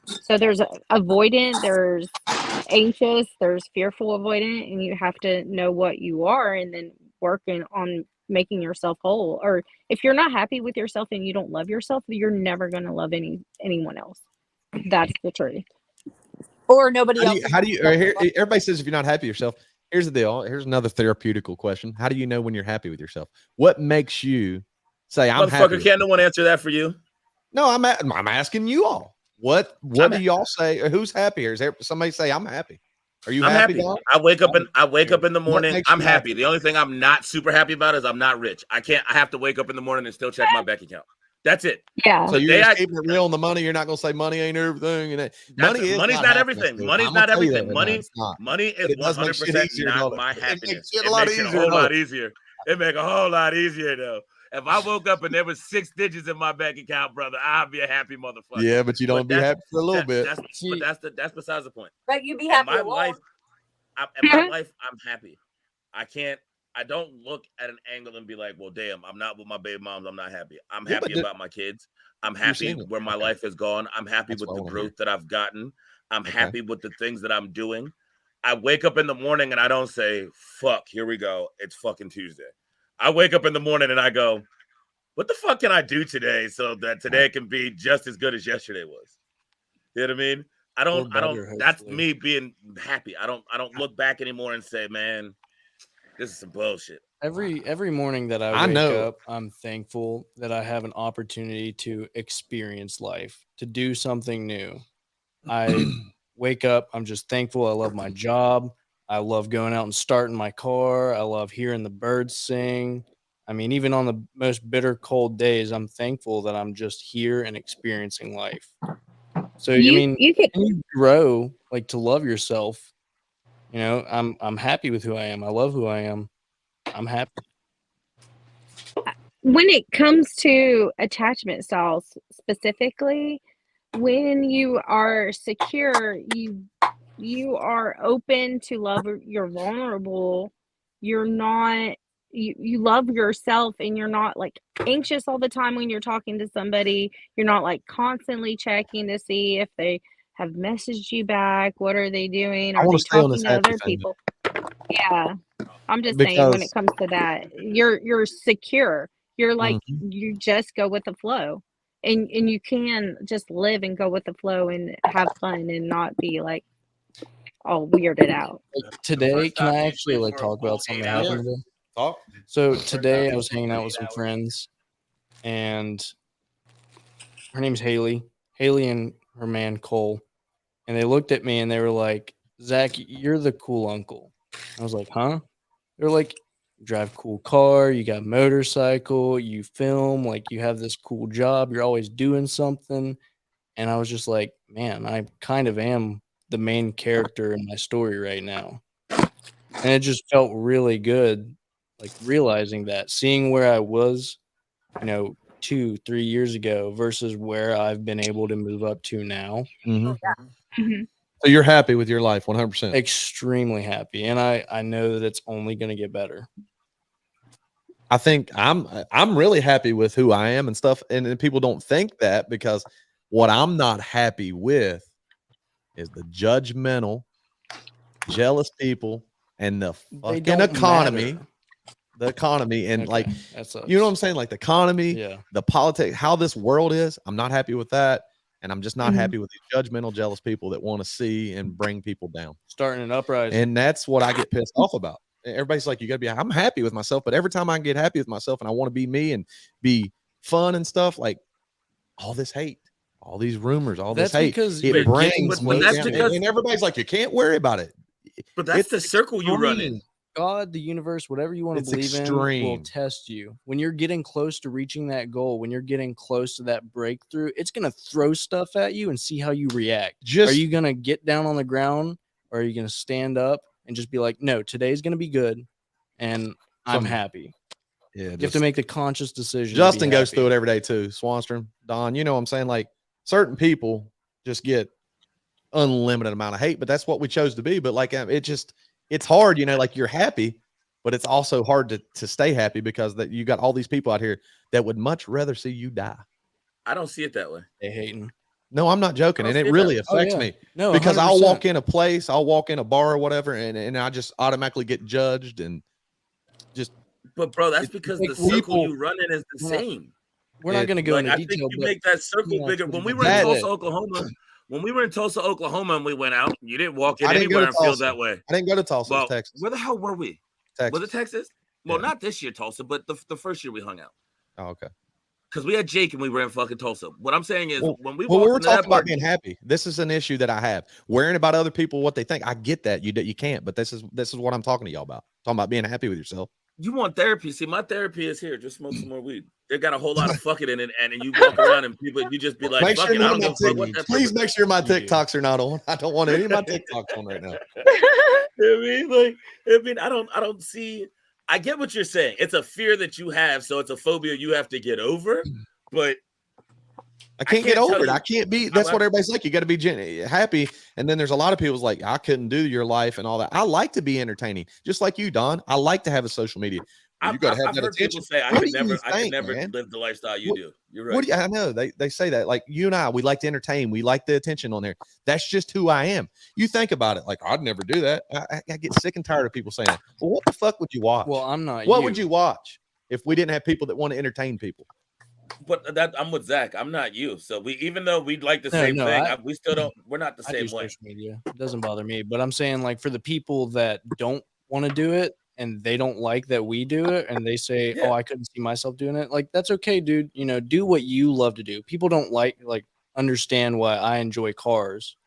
So there's avoidant, there's anxious, there's fearful avoidant, and you have to know what you are and then working on making yourself whole. Or if you're not happy with yourself and you don't love yourself, you're never going to love anyone else. That's the truth. Or nobody else. How do you everybody says if you're not happy with yourself. Here's the deal. Here's another therapeutical question. How do you know when you're happy with yourself? What makes you say I'm happy? Motherfucker, can't no one answer that for you? No, I'm asking you all. What do y'all say? Who's happier? Is there somebody say I'm happy? Are you happy? I wake up in the morning. I'm happy. The only thing I'm not super happy about is I'm not rich. I have to wake up in the morning and still check my bank account. That's it. Yeah. So you're just keeping it real on the money. You're not going to say money ain't everything. And money's not everything. Money's not everything. Money is 100% not my happiness. It makes it a whole lot easier. It makes a whole lot easier though. If I woke up and there was 6 digits in my bank account, brother, I'd be a happy motherfucker. Yeah, but you don't be happy for a little bit. That's besides the point. Right, you be happy. In my life, I'm happy. I can't I don't look at an angle and be like, well, damn, I'm not with my baby moms. I'm not happy. I'm Yeah, happy about my kids. I'm happy where my life has gone. I'm happy with the growth that I've gotten. I'm happy with the things that I'm doing. I wake up in the morning and I don't say, fuck, here we go. It's fucking Tuesday. I wake up in the morning and I go, what the fuck can I do today so that today can be just as good as yesterday was? You know what I mean? I don't, that's me being happy. I don't look back anymore and say, man, this is some bullshit. Every morning that I wake up, I'm thankful that I have an opportunity to experience life, to do something new. I wake up, I'm just thankful. I love my job. I love going out and starting my car. I love hearing the birds sing. I mean, even on the most bitter cold days, I'm thankful that I'm just here and experiencing life. So you grow like to love yourself. You know, I'm happy with who I am. I love who I am. I'm happy. When it comes to attachment styles specifically, when you are secure, you are open to love, you're vulnerable, you're not you love yourself, and you're not like anxious all the time when you're talking to somebody. You're not like constantly checking to see if they have messaged you back. What are they doing? Are they talking to other people? Yeah. I'm just saying, when it comes to that, you're secure. You're like, you just go with the flow, and you can just live and go with the flow and have fun and not be like all weirded out. Today, can I actually like talk about something that happened today? Talk. So today I was hanging out with some friends, and her name's Haley and her man Cole, and they looked at me and they were like, Zach, you're the cool uncle. I was like, huh? They're like, you drive cool car, you got motorcycle, you film, like you have this cool job, you're always doing something. And I was just like, man, I kind of am the main character in my story right now. And it just felt really good, like realizing that, seeing where I was, 2-3 years ago versus where I've been able to move up to now. So you're happy with your life, 100%. Extremely happy, and I know that it's only going to get better. I think I'm really happy with who I am and stuff, and people don't think that, because what I'm not happy with is the judgmental, jealous people and the fucking economy. Matter. The economy and Okay, you know what I'm saying? Like the economy, the politics, how this world is. I'm not happy with that. And I'm just not happy with these judgmental, jealous people that want to see and bring people down. Starting an uprising. And that's what I get pissed off about. Everybody's like, you got to be, I'm happy with myself. But every time I get happy with myself and I want to be me and be fun and stuff, like all this hate, all these rumors, all this hate, it brings me down. And everybody's like, you can't worry about it. But that's the circle you run in. God, the universe, whatever you want to believe in, will test you. When you're getting close to reaching that goal, when you're getting close to that breakthrough, it's going to throw stuff at you and see how you react. Are you going to get down on the ground, or are you going to stand up and just be like, no, today's going to be good, and I'm happy? Yeah, you have to make the conscious decision. Justin goes through it every day too. Swanstrom, Don, you know what I'm saying? Like certain people just get unlimited amount of hate, but that's what we chose to be. But like it's hard, like you're happy, but it's also hard to stay happy because that you got all these people out here that would much rather see you die. I don't see it that way. They hating. No, I'm not joking. And it really affects me. No, because 100%. I'll walk in a place, I'll walk in a bar or whatever, and I just automatically get judged and just. But bro, that's because the circle you run in is the same. We're not going to go into detail. I think you make that circle bigger. When we were in Tulsa, Oklahoma, and we went out, you didn't walk in anywhere and feel that way. I didn't go to Tulsa, Texas. Where the hell were we? Texas. Was it Texas? Well, not this year, Tulsa, but the first year we hung out. Oh, okay. Because we had Jake and we were in fucking Tulsa. What I'm saying is, when we were talking about being happy, this is an issue that I have. Worrying about other people, what they think. I get that you can't, but this is what I'm talking to y'all about. Talking about being happy with yourself. You want therapy? See, my therapy is here. Just smoke some more weed. They got a whole lot of fucking in it, and you walk around and people, you just be like, "Fuck it, I don't know." Please make sure my TikToks are not on. I don't want any of my TikToks on right now. I don't see. I get what you're saying. It's a fear that you have, so it's a phobia you have to get over. But I can't get can't tell over it. you I can't be. how That's what everybody's like. You got to be happy. And then there's a lot of people's like, I couldn't do your life and all that. I like to be entertaining, just like you, Don. I like to have a social media. Well, you got to have I've that heard attention. people say I What could do you never man? live the lifestyle you What- do. You're right. I know they say that. Like you and I, we like to entertain. We like the attention on there. That's just who I am. You think about it. Like I'd never do that. I get sick and tired of people saying that. Well, what the fuck would you watch? Well, I'm not. What would you watch if we didn't have people that want to entertain people? But that I'm with Zach. I'm not you. So even though we like the No, same no, thing, we still don't. We're not the I do same way. social media. It doesn't bother me. But I'm saying, like, for the people that don't want to do it and they don't like that we do it, and they say, Yeah. "Oh, I couldn't see myself doing it." Like, that's okay, dude. You know, do what you love to do. People don't understand why I enjoy cars.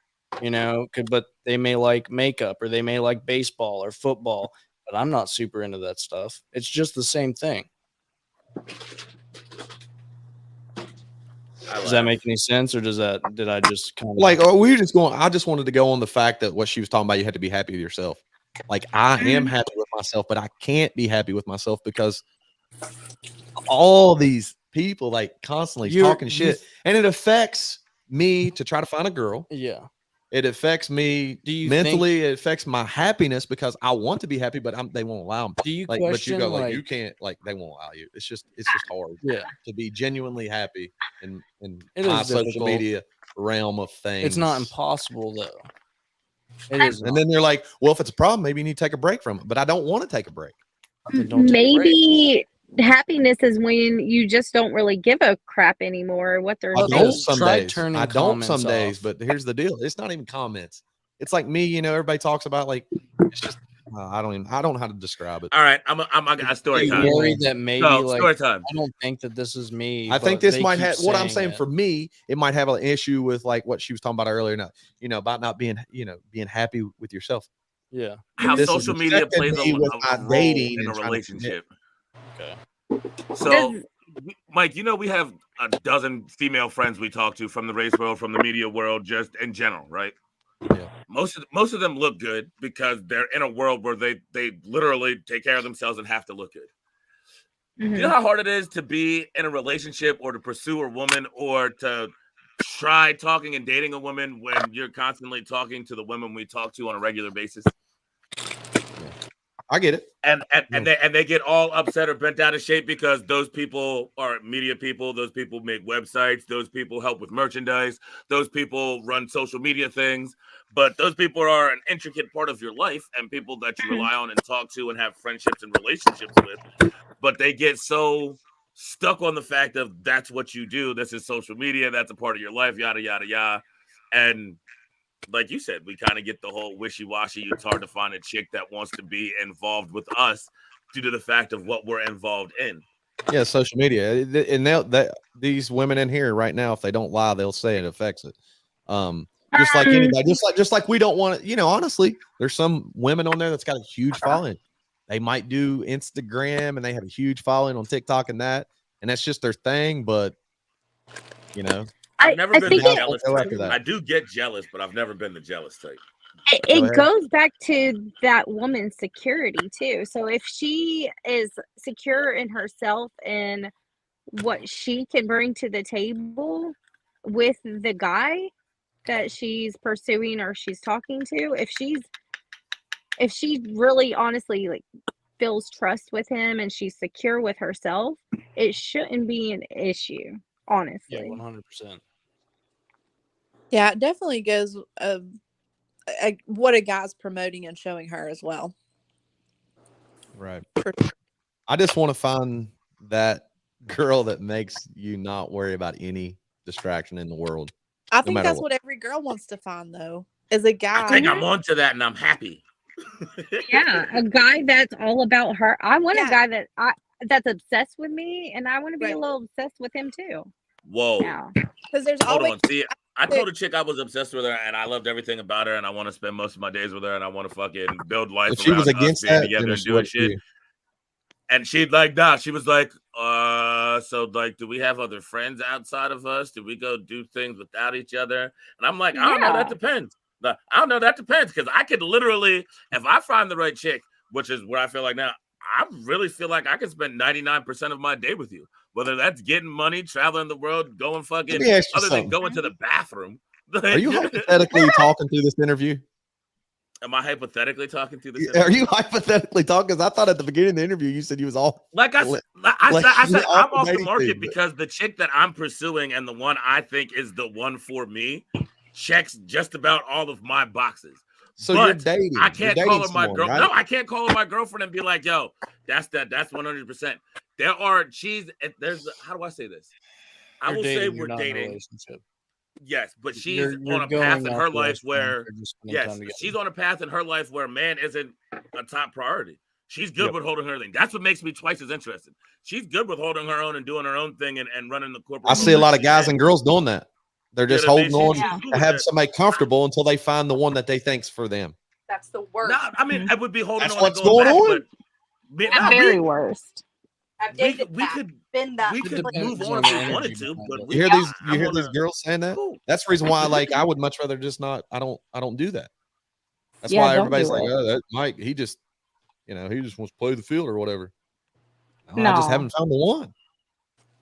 You know, but they may like makeup or they may like baseball or football. But I'm not super into that stuff. It's just the same thing. Does that make any sense, or did I just kind of like, or we just going? I just wanted to go on the fact that what she was talking about, you had to be happy with yourself. Like I am happy with myself, but I can't be happy with myself because all these people like constantly talking shit, and it affects me to try to find a girl. Yeah. It affects me mentally. It affects my happiness because I want to be happy, but they won't allow me. Do you like, question, but you go like you can't, like they won't allow you. It's just hard. To be genuinely happy in my social media realm of things. It's not impossible though. It is. And then they're like, well, if it's a problem, maybe you need to take a break from it. But I don't want to take a break. Maybe happiness is when you just don't really give a crap anymore what they're I saying. don't some days. I don't some days, but here's the deal. It's not even comments. It's like me, you know, everybody talks about like it's just I don't know how to describe it. All right, I'm a story time. Worried that maybe story time. I don't think that this is me. I think this might have what I'm saying for me, it might have an issue with like what she was talking about earlier, about not being, being happy with yourself. Yeah. How social media plays a role dating in a relationship. Okay. So, Mike, we have a dozen female friends we talk to from the race world, from the media world, just in general, right? Yeah. Most of them look good because they're in a world where they literally take care of themselves and have to look good. Mm-hmm. You know how hard it is to be in a relationship or to pursue a woman or to try talking and dating a woman when you're constantly talking to the women we talk to on a regular basis? I get it. And they get all upset or bent out of shape because those people are media people. Those people make websites. Those people help with merchandise. Those people run social media things. But those people are an intricate part of your life and people that you rely on and talk to and have friendships and relationships with. But they get so stuck on the fact of that's what you do. This is social media. That's a part of your life, yada, yada, yada. And like you said, we kind of get the whole wishy-washy. It's hard to find a chick that wants to be involved with us due to the fact of what we're involved in. Yeah, social media. And these women in here right now, if they don't lie, they'll say it affects it. Just like anybody, just like we don't want to, honestly, there's some women on there that's got a huge following. They might do Instagram and they have a huge following on TikTok and that's just their thing. But, I've never been the jealous type. that. I do get jealous, but I've never been the jealous type. It goes back to that woman's security too. So if she is secure in herself and what she can bring to the table with the guy that she's pursuing or she's talking to, if she really honestly like feels trust with him and she's secure with herself, it shouldn't be an issue, honestly. Yeah, 100%. Yeah, it definitely goes what a guy's promoting and showing her as well. Right. I just want to find that girl that makes you not worry about any distraction in the world. I think that's what every girl wants to find, though, is a guy. I think I'm onto that, and I'm happy. Yeah, a guy that's all about her. I want a guy that's obsessed with me, and I want to be a little obsessed with him too. Whoa! Because there's Hold on. See, I told a chick I was obsessed with her, and I loved everything about her, and I want to spend most of my days with her, and I want to fucking build life. If she was against being that, together then and doing shit. And she'd like, nah. She was like, so like, do we have other friends outside of us? Do we go do things without each other? And I'm like, I don't know. That depends. I don't know. That depends because I could literally, if I find the right chick, which is where I feel like now, I really feel like I can spend 99% of my day with you, whether that's getting money, traveling the world, going fucking, Let me ask you other something. than going to the bathroom. Are you hypothetically talking through this interview? Am I hypothetically talking through this? Are you hypothetically talking? Because I thought at the beginning of the interview you said you was all like I said I'm off the market because the chick that I'm pursuing and the one I think is the one for me checks just about all of my boxes. So but you're dating. I can't call her my girl. Right? No, I can't call her my girlfriend and be like, yo, that's 100%. There's how do I say this? I will say we're dating. Yes, but she's on a path in her life where she's on a path in her life where man isn't a top priority. She's good with holding her thing. That's what makes me twice as interested. She's good with holding her own and doing her own thing and running the corporate. I see a lot of guys and girls doing that. They're just holding on to have somebody comfortable until they find the one that they think's for them. That's the worst. No, I mean, I would be holding That's on. What's going on? The very worst. We could move on if we wanted to, but you hear these girls saying that? Cool. That's the reason why, like, I would much rather just not. I don't do that. That's why everybody's like, oh, that Mike, he just wants to play the field or whatever. No. I just haven't found the one.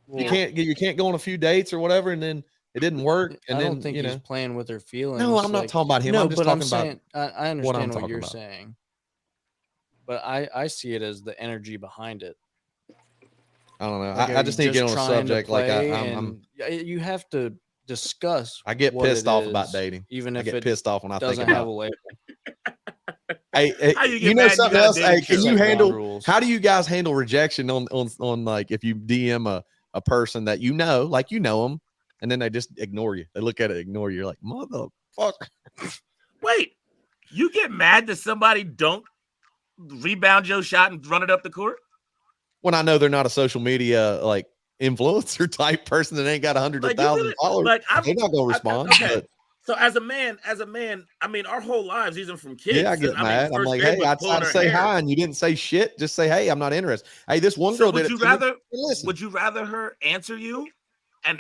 Well, you can't go on a few dates or whatever, and then it didn't work. And I then don't think he's playing with her feelings. No, I'm not talking about him. No, I'm just talking about. I understand what you're about. saying, but I see it as the energy behind it. I don't know. Like, I just need to get on a subject. Like you have to discuss. I get pissed off about dating, even if I get pissed off when I think doesn't about have a label. Hey, you know something else? Hey, can you handle? How do you guys handle rejection on like if you DM a person that like them, and then they just ignore you? They look at it, ignore you. You're like, motherfucker. Wait, you get mad that somebody don't rebound your shot and run it up the court? When I know they're not a social media like influencer type person that ain't got hundreds of thousands of followers, they're not gonna respond. Okay. So as a man, I mean, our whole lives, even from kids. Yeah, I get mad. I'm like, hey, I tried to say hi and you didn't say shit. Just say, hey, I'm not interested. Hey, this one girl did it. Would you rather her answer you and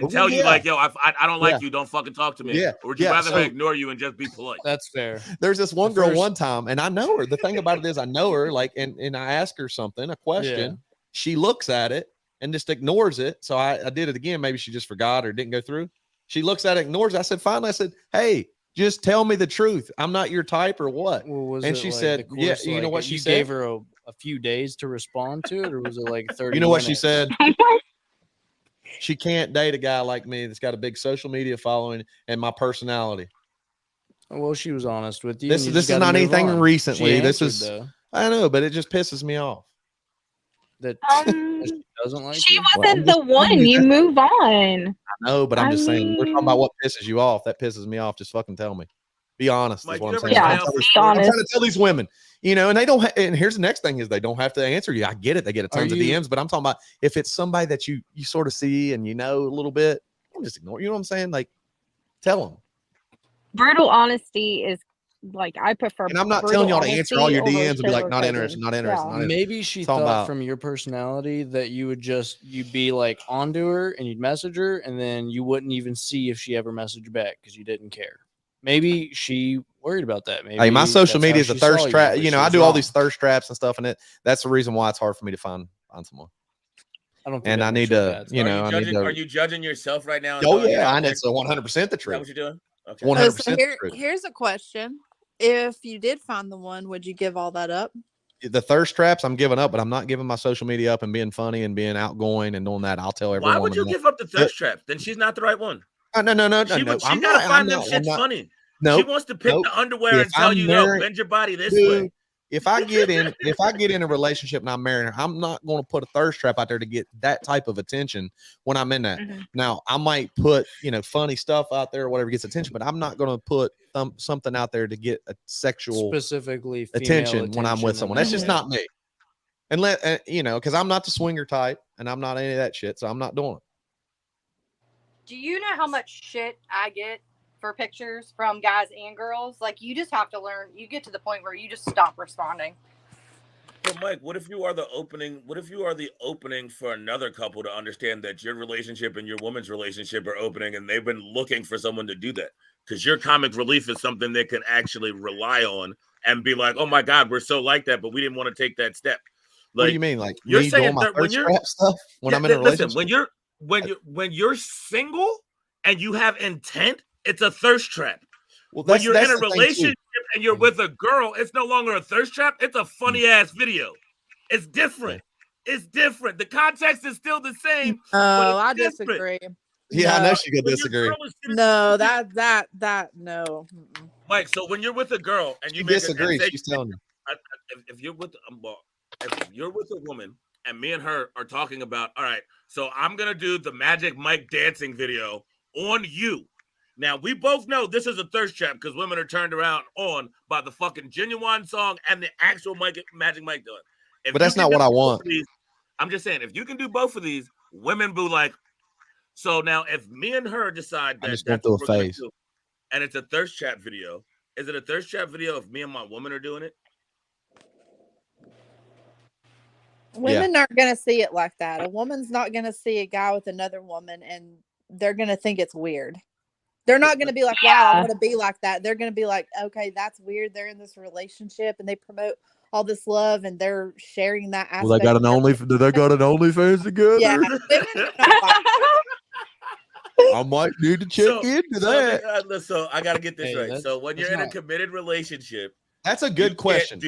tell you like, yo, I don't like you, don't fucking talk to me? Yeah. Or would you rather her ignore you and just be polite? That's fair. There's this one girl one time, and I know her. The thing about it is I know her, like, and I ask her something, a question. Yeah. She looks at it and just ignores it. So I did it again. Maybe she just forgot or didn't go through. She looks at it, ignores it. I said, finally, I said, hey, just tell me the truth. I'm not your type or what? Well, and she said, yeah, you know what she said? You gave her a few days to respond to it, or was it like 30 You know what minutes? she said? She can't date a guy like me that's got a big social media following and my personality. Well, she was honest with you. This is not anything recently. This is, though. I know, but it just pisses me off. That she doesn't like she you? wasn't the one. You move on. I know, but I'm just saying, we're talking about what pisses you off. That pisses me off. Just fucking tell me. Be honest. Is what I'm saying. Yeah, I'm trying to tell these women, and they don't. And here's the next thing is they don't have to answer you. I get it. They get tons of DMs, but I'm talking about if it's somebody that you sort of see and a little bit, don't just ignore. You know what I'm saying? Like, tell them. Brutal honesty is like I prefer. And I'm not telling y'all to answer all your DMs and be like, not interested, not interested. Yeah. Not Maybe she thought from your personality that you'd be like onto her and you'd message her, and then you wouldn't even see if she ever messaged back because you didn't care. Maybe she worried about that. Maybe my social media is a thirst trap. I do all these thirst traps and stuff, and that's the reason why it's hard for me to find someone. I don't. And I need to, Are you judging yourself right now? Oh yeah, I know. It's 100% the truth. Is that what you're doing? Okay. 100%. Here's a question: if you did find the one, would you give all that up? The thirst traps, I'm giving up, but I'm not giving my social media up and being funny and being outgoing and doing that. I'll tell everyone. Why would you give up the thirst traps? Then she's not the right one. No. She gotta find them shit's funny. No, she wants to pick the underwear and tell you, bend your body this way. If I get in a relationship and I'm marrying her, I'm not going to put a thirst trap out there to get that type of attention when I'm in that. Mm-hmm. Now, I might put, funny stuff out there or whatever gets attention, but I'm not going to put something out there to get a sexual specifically attention when I'm with someone. That's just not me. And because I'm not the swinger type and I'm not any of that shit, so I'm not doing it. Do you know how much shit I get for pictures from guys and girls? Like, you just have to learn. You get to the point where you just stop responding. So, Mike, what if you are the opening? What if you are the opening for another couple to understand that your relationship and your woman's relationship are opening, and they've been looking for someone to do that? Because your comic relief is something they can actually rely on and be like, "Oh my God, we're so like that," but we didn't want to take that step. What do you mean? Like you're me saying doing my that when thirst you're trap stuff when I'm in a relationship? listen, when you're single and you have intent, it's a thirst trap. Well, when you're in a the thing, too. relationship and you're with a girl, it's no longer a thirst trap. It's a funny ass video. It's different. It's different. The context is still the same. Oh, but I it's disagree. Yeah, I No. know she could disagree. No, that no. Mm-mm. Mike, so when you're with a girl and you She make disagrees, she's telling you. if you're with a woman and me and her are talking about, all right, so I'm gonna do the Magic Mike dancing video on you. Now we both know this is a thirst trap because women are turned around on by the fucking Genuine song and the actual Magic Mike doing. But that's not what I want. I'm just saying, if you can do both of these, women boo like. So now, if me and her decide that that's what we're gonna do, and it's a thirst trap video, is it a thirst trap video if me and my woman are doing it? Women aren't going to see it like that. A woman's not going to see a guy with another woman and they're going to think it's weird. They're not going to be like, wow, I want to be like that. They're going to be like, okay, that's weird. They're in this relationship and they promote all this love and they're sharing that aspect. Well, they got an OnlyFans together? Yeah. I might need to check into that. So I got to get this right. So when you're in a committed relationship, that's a good question.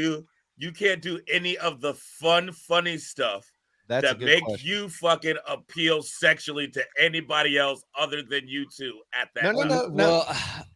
You can't do any of the funny stuff that make you fucking appeal sexually to anybody else other than you two at that time. No. Well,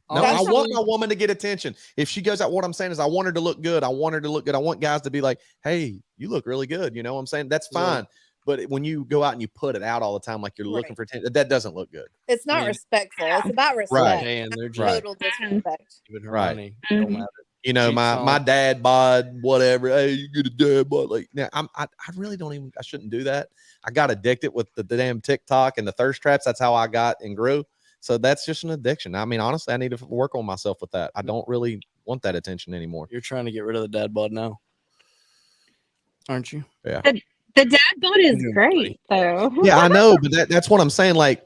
I want my woman to get attention. If she goes out, what I'm saying is I want her to look good. I want guys to be like, hey, you look really good. You know what I'm saying? That's fine. But when you go out and you put it out all the time like you're looking for attention, that doesn't look good. It's not respectful. It's about respect. Right. And they're just total disrespect. Right. Don't matter. You know, my dad bod, whatever. Hey, you get a dad bod. Like, now, I really don't even. I shouldn't do that. I got addicted with the damn TikTok and the thirst traps. That's how I got and grew. So that's just an addiction. I mean, honestly, I need to work on myself with that. I don't really want that attention anymore. You're trying to get rid of the dad bod now, aren't you? Yeah. The dad bod is great, though. Yeah, I know, but that's what I'm saying. Like,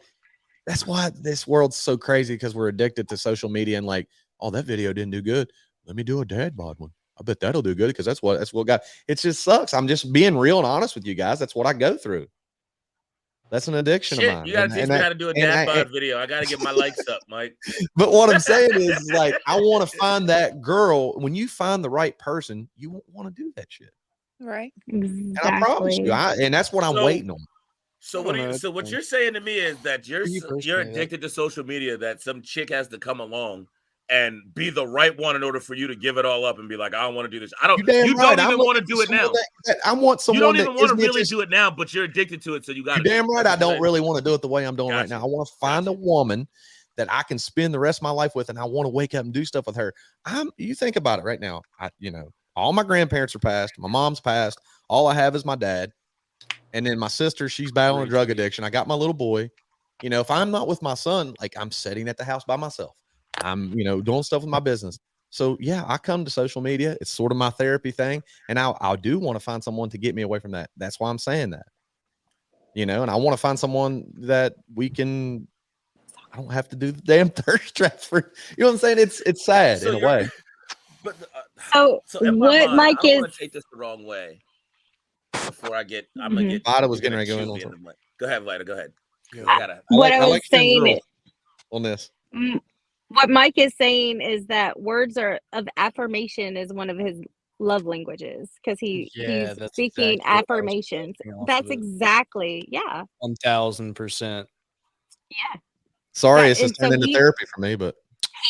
that's why this world's so crazy because we're addicted to social media and like, oh, that video didn't do good. Let me do a dad bod one. I bet that'll do good because that's what got. It just sucks. I'm just being real and honest with you guys. That's what I go through. That's an addiction of mine. You gotta teach me how to do a dad bod video. I gotta get my likes up, Mike. But what I'm saying is, like, I want to find that girl. When you find the right person, you won't want to do that shit. Right. Exactly. And I promise you, and that's what I'm waiting on. So what you're saying to me is that you're addicted to social media, that some chick has to come along and be the right one in order for you to give it all up and be like, I don't want to do this. You don't even want to do it now. I want someone. You don't even want to really do it now, but you're addicted to it, so you got to. Damn right, I don't really want to do it the way I'm doing right now. I want to find a woman that I can spend the rest of my life with, and I want to wake up and do stuff with her. You think about it right now. All my grandparents are passed. My mom's passed. All I have is my dad, and then my sister. She's battling a drug addiction. I got my little boy. If I'm not with my son, like I'm sitting at the house by myself. I'm, doing stuff with my business. So yeah, I come to social media. It's sort of my therapy thing. And I do want to find someone to get me away from that. That's why I'm saying that, and I want to find someone that I don't have to do the damn thirst traps for, you know what I'm saying? It's sad in a way. But so what Mike is, I don't want to take this the wrong way before I'm going to get, Vida was getting ready to go in. Go ahead, Vida, go ahead. I was saying on this. What Mike is saying is that words of affirmation is one of his love languages because he's speaking affirmations. That's exactly 1000%. Yeah. Sorry, it's just turned into therapy for me, but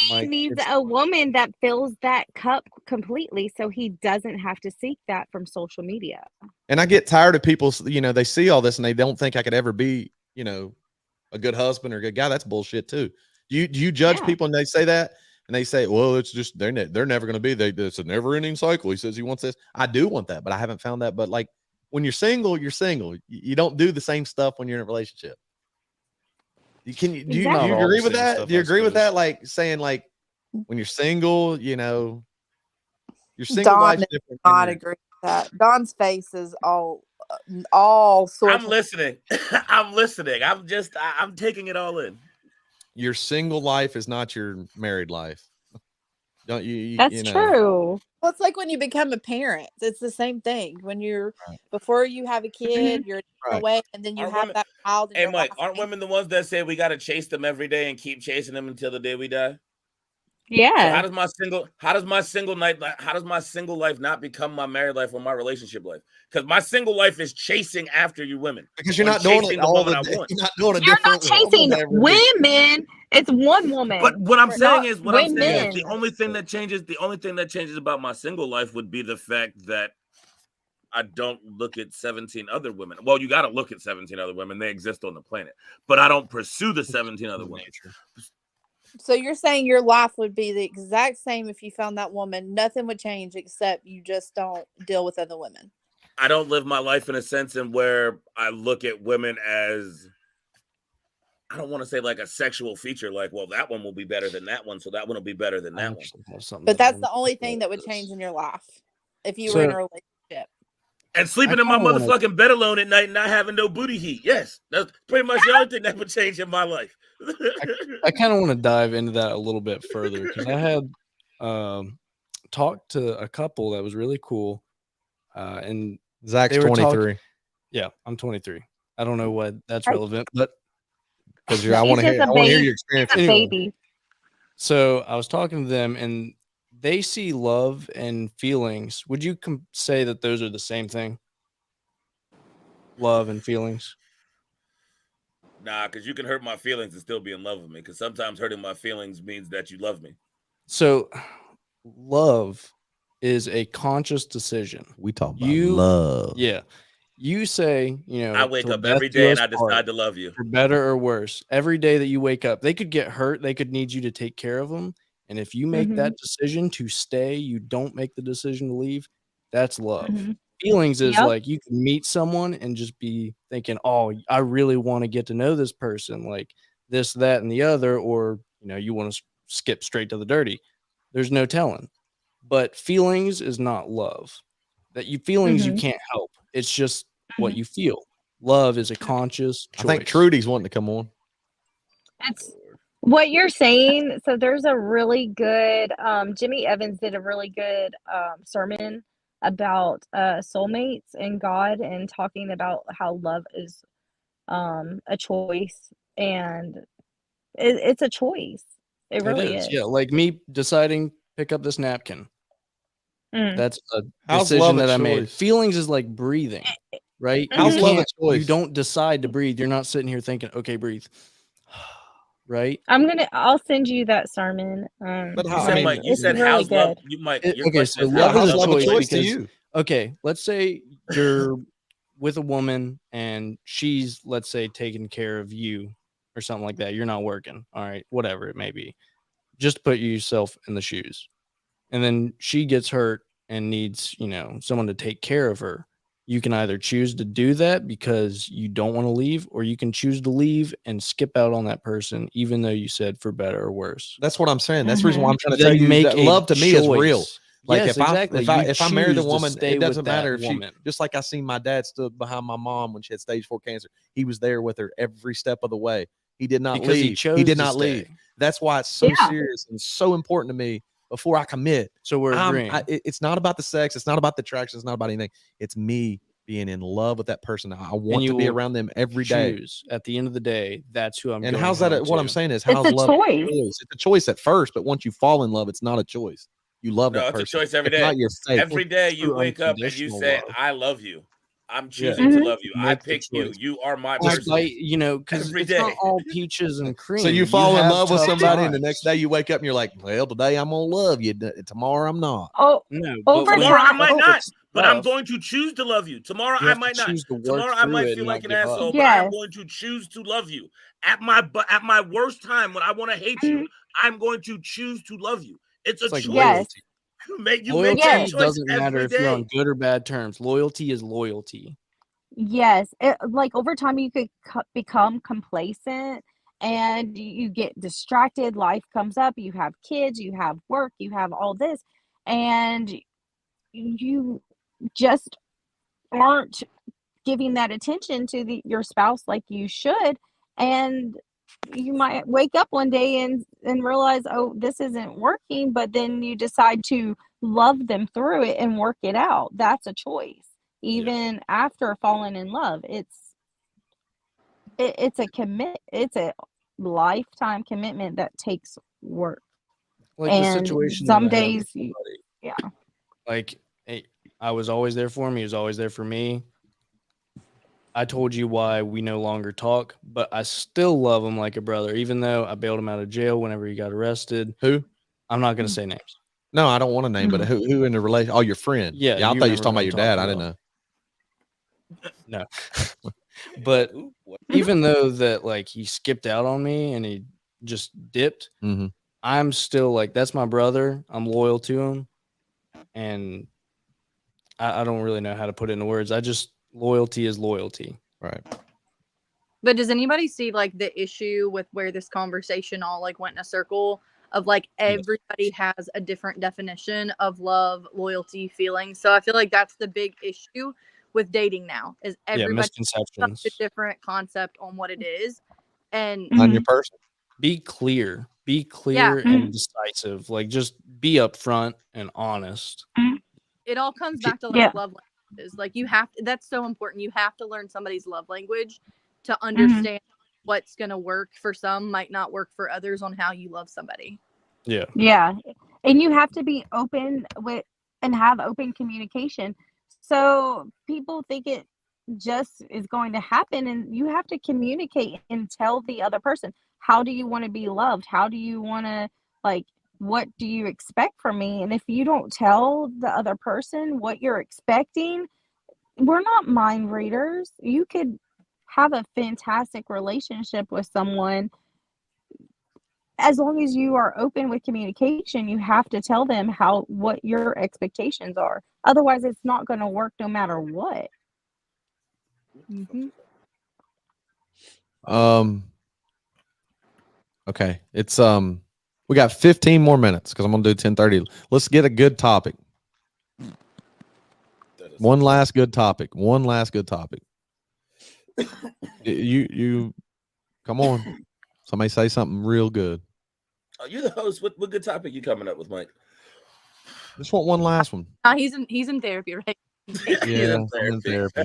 he needs a woman that fills that cup completely, so he doesn't have to seek that from social media. And I get tired of people. They see all this and they don't think I could ever be, a good husband or a good guy. That's bullshit too. Do you judge people and they say that and they say, well, it's just they're never going to be. It's a never ending cycle. He says he wants this. I do want that, but I haven't found that. But like when you're single, you're single. You don't do the same stuff when you're in a relationship. Do you agree with that? Do you agree with that? Like saying like when you're single, your single life's different. Not agree with that. Don's face is all sorts. I'm listening. I'm listening. I'm taking it all in. Your single life is not your married life. Don't you? That's true. Well, it's like when you become a parent. It's the same thing. When you're before you have a kid, you're away, and then you Aren't have women, that child in hey your Mike, life. aren't women the ones that say we gotta chase them every day and keep chasing them until the day we die? So Yeah. how does my single life not become my married life or my relationship life? Because my single life is chasing after you women. Because you're or not doing chasing it the all woman the I day. want. You're not doing a You're not different woman chasing every week. women. It's one woman. But what I'm saying Not is, the women. only thing that changes about my single life would be the fact that I don't look at 17 other women. Well, you got to look at 17 other women. They exist on the planet, but I don't pursue the 17 other women. So you're saying your life would be the exact same if you found that woman. Nothing would change except you just don't deal with other women. I don't live my life in a sense in where I look at women as, I don't want to say like a sexual feature, like, well, that one will be better than that one, so that one will be better than that one. But that's the only thing that would change in your life if you were in a relationship. And sleeping in my motherfucking bed alone at night and not having no booty heat. Yes, that's pretty much the only thing that would change in my life. I kind of want to dive into that a little bit further because I had talked to a couple that was really cool. And Zach's 23. Yeah, I'm 23. I don't know what that's relevant, but because I want to hear your experience. Anyway, baby. So I was talking to them, and they see love and feelings. Would you say that those are the same thing? Love and feelings? Nah, because you can hurt my feelings and still be in love with me. Because sometimes hurting my feelings means that you love me. So, love is a conscious decision. We talk about love. Yeah. You say, I wake up every day and I decide to love you. For better or worse. Every day that you wake up, they could get hurt. They could need you to take care of them. And if you make that decision to stay, you don't make the decision to leave. That's love. Feelings is like you can meet someone and just be thinking, oh, I really want to get to know this person, like this, that, and the other, or you want to skip straight to the dirty. There's no telling. But feelings is not love. Feelings you can't help. It's just what you feel. Love is a conscious choice. I think Trudy's wanting to come on. It's what you're saying. So there's a really good Jimmy Evans did a really good sermon about soulmates and God, and talking about how love is a choice, and it's a choice. It really is. Yeah, like me deciding pick up this napkin. That's a How's decision love that a I made. choice? Feelings is like breathing, right? How's love a choice? You don't decide to breathe. You're not sitting here thinking, okay, breathe. Right? I'll send you that sermon. But you said really how's good. love? You might. Okay, so love is a choice because, okay, let's say you're with a woman and she's, let's say, taking care of you or something like that. You're not working. All right, whatever it may be. Just put yourself in the shoes. And then she gets hurt and needs, someone to take care of her. You can either choose to do that because you don't want to leave, or you can choose to leave and skip out on that person, even though you said for better or worse. That's what I'm saying. That's the reason why I'm trying to tell you that love to me is real. Like if I married a woman, it doesn't matter if she, just like I seen my dad stood behind my mom when she had stage 4 cancer. He was there with her every step of the way. He did not leave. He did not leave. That's why it's so serious and so important to me. Before I commit, so we're agreeing. It's not about the sex. It's not about the attraction. It's not about anything. It's me being in love with that person. I want to be around them every day. At the end of the day, that's who I'm. And how's that? What I'm saying is, how's love? Choice? It's a choice at first, but once you fall in love, it's not a choice. You love that person. It's a choice every day. Not your fate. Every day you wake up and you say, "I love you." I'm choosing to love you. I pick you. You are my person. Because it's not all peaches and cream. So you fall in love with somebody, and the next day you wake up and you're like, "Well, today I'm gonna love you. Tomorrow I'm not." Oh no, tomorrow I might not. But I'm going to choose to love you. Tomorrow I might not. Tomorrow I might feel like an asshole, but I'm going to choose to love you. At my worst time when I want to hate you, I'm going to choose to love you. It's a choice. Yes. Loyalty doesn't matter if you're on good or bad terms. Loyalty is loyalty. Yes. Like over time you could become complacent and you get distracted. Life comes up. You have kids, you have work, you have all this, and you just aren't giving that attention to your spouse like you should, and you might wake up one day and realize, oh, this isn't working, but then you decide to love them through it and work it out. That's a choice. Even after falling in love, it's a lifetime commitment that takes work. Like the And situation some that I had days, with somebody, yeah. like I was always there for him. He was always there for me. I told you why we no longer talk, but I still love him like a brother, even though I bailed him out of jail whenever he got arrested. Who? I'm not going to say names. No, I don't want a name, but who in the relation? Oh, your friend. Yeah, I you thought you was remember talking who about I'm your dad. I talking didn't know. No. But even though that, like, he skipped out on me and he just dipped, Mhm. I'm still like, that's my brother. I'm loyal to him. And I don't really know how to put it into words. Loyalty is loyalty. Right. But does anybody see like the issue with where this conversation all like went in a circle of like everybody has a different definition of love, loyalty, feelings? So I feel like that's the big issue with dating now is everybody has misconceptions. such a different concept on what it is. And On your person. Be clear. Be Yeah. clear and decisive. Like, just be upfront and honest. it all comes back to like Yeah. love languages. Like you have to, that's so important. You have to learn somebody's love language to understand what's going to work for some might not work for others on how you love somebody. Yeah. Yeah. And you have to be open with and have open communication. So people think it just is going to happen, and you have to communicate and tell the other person, how do you want to be loved? How do you want to, like, what do you expect from me? And if you don't tell the other person what you're expecting, we're not mind readers. You could have a fantastic relationship with someone. As long as you are open with communication, you have to tell them what your expectations are. Otherwise, it's not going to work no matter what. Okay. It's we got 15 more minutes because I'm gonna do 10:30. Let's get a good topic. One last good topic. You come on. Somebody say something real good. Are you the host? What good topic you coming up with, Mike? Just want one last one. He's in therapy, right? Yeah, I'm in therapy.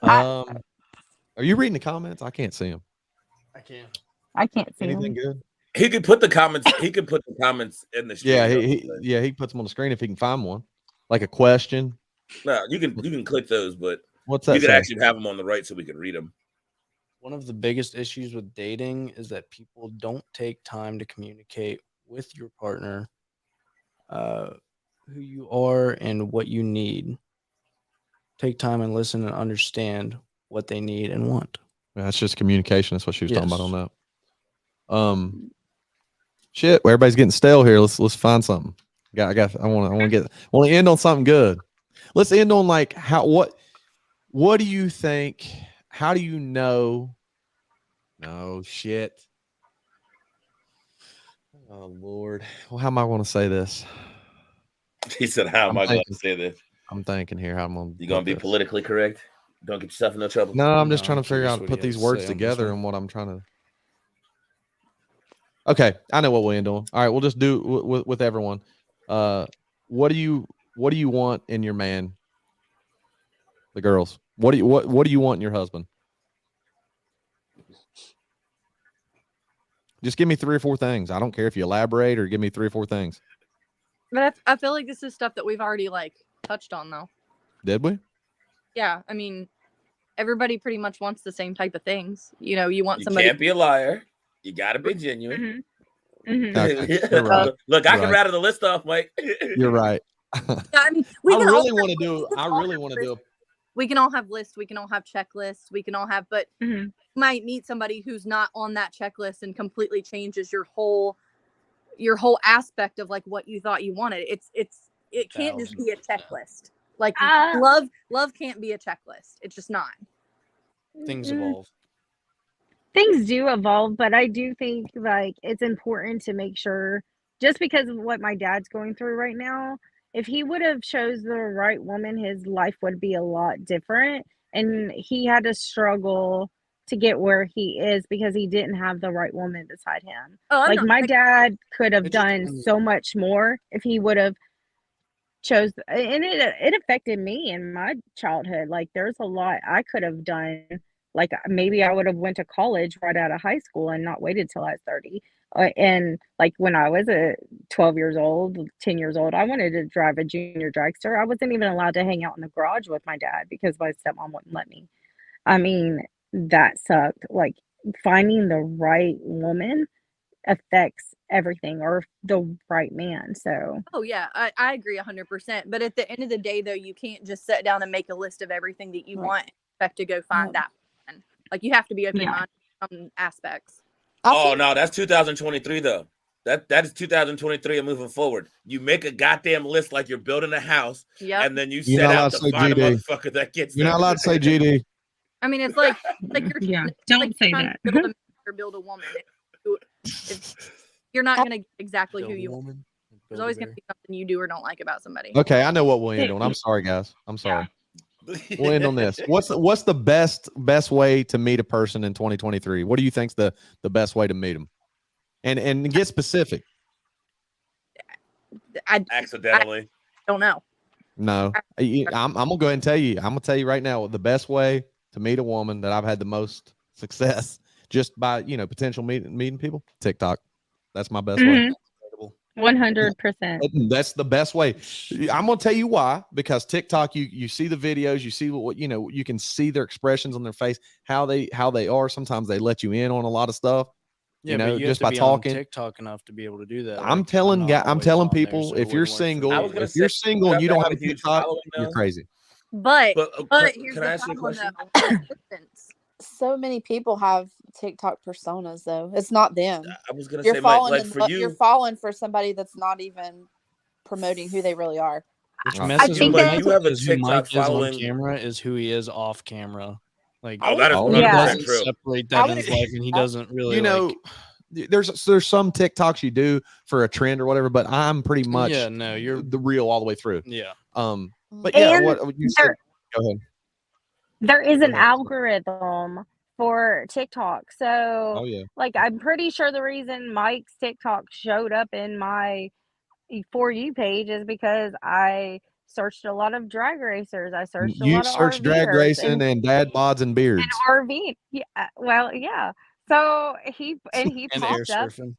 Are you reading the comments? I can't see them. I can't. I can't see Anything them. good? He could put the comments. He could put the comments in the stream. Yeah, he puts them on the screen if he can find one, like a question. No, you can click those, but what's that? You could say? actually have them on the right so we could read them. One of the biggest issues with dating is that people don't take time to communicate with your partner who you are and what you need. Take time and listen and understand what they need and want. Yeah, that's just communication. That's what she was talking about on that. Shit, everybody's getting stale here. Let's find something. I want to end on something good. Let's end on like what do you think? How do you know? No shit. Oh Lord. Well, how am I going to say this? He said, "How am I going to say this?" I'm thinking here. How I'm going. You going to be politically correct? Don't get yourself in no trouble. No, I'm just trying to figure out how to put these words together and what I'm trying to. Okay, I know what we'll end on. All right, we'll just do with everyone. What do you want in your man? The girls. What do you want in your husband? Just give me 3 or 4 things. I don't care if you elaborate or give me 3 or 4 things. But I feel like this is stuff that we've already like touched on though. Did we? Yeah, I mean, everybody pretty much wants the same type of things. You know, you want somebody. You can't be a liar. You got to be genuine. Okay, you're right. Look, I can rattle the list off, Mike. You're right. I mean, I really want to do. We can all have lists. We can all have checklists. We can all have, but you might meet somebody who's not on that checklist and completely changes your whole aspect of like what you thought you wanted. It can't just be a checklist. Like love can't be a checklist. It's just not. Things evolve. Things do evolve, but I do think like it's important to make sure, just because of what my dad's going through right now, if he would have chose the right woman, his life would be a lot different. And he had to struggle to get where he is because he didn't have the right woman beside him. Oh, like my dad could have done so much more if he would have chose, and it affected me in my childhood. Like there's a lot I could have done. Like maybe I would have went to college right out of high school and not waited till I was 30. And like when I was 12 years old, 10 years old, I wanted to drive a junior dragster. I wasn't even allowed to hang out in the garage with my dad because my stepmom wouldn't let me. I mean, that sucked. Like finding the right woman affects everything, or the right man. So oh yeah, I agree 100%. But at the end of the day though, you can't just sit down and make a list of everything that you want and expect to go find that person. Like you have to be open-minded in some aspects. Oh no, that's 2023 though. That is 2023 and moving forward. You make a goddamn list like you're building a house, and then you set out to find a motherfucker that gets. You're not allowed to say GD. I mean, it's like you're don't say that. Build a woman. You're not going to get exactly who you want. There's always going to be something you do or don't like about somebody. Okay, I know what we'll end on. I'm sorry, guys. I'm sorry. We'll end on this. What's the best way to meet a person in 2023? What do you think's the best way to meet them? And get specific. I Accidentally. don't know. No, I'm gonna go ahead and tell you. I'm gonna tell you right now the best way to meet a woman that I've had the most success just by potential meeting people. TikTok. That's my best way. 100%. That's the best way. I'm gonna tell you why. Because TikTok, you see the videos, you see what you can see their expressions on their face, how they are. Sometimes they let you in on a lot of stuff. Yeah, but you just have to by be talking. On TikTok enough to be able to do that. I'm telling people, if you're single, and you don't have a TikTok, you're crazy. But here's can I the ask you a problem, question? though. So many people have TikTok personas, though. It's not them. I was gonna You're say, falling like for you, you're falling for somebody that's not even promoting who they really are. Which I messes think with that- Mike you have a is who Mike TikTok is following. on camera is who he is off camera. Like Oh, that is Oh, 100% he yeah. doesn't true. separate that in his life, and he doesn't really there's some TikToks you do for a trend or whatever, but I'm pretty much you're the real all the way through. Yeah. But yeah, And what you said. Go ahead. There is an Go ahead. algorithm for TikTok. So Oh yeah. like I'm pretty sure the reason Mike's TikTok showed up in my For You page is because I searched a lot of drag racers. I searched a You lot of search drag RVers racing and dad bods and beards. and RV. Yeah, well, yeah. So he and air popped up. surfing.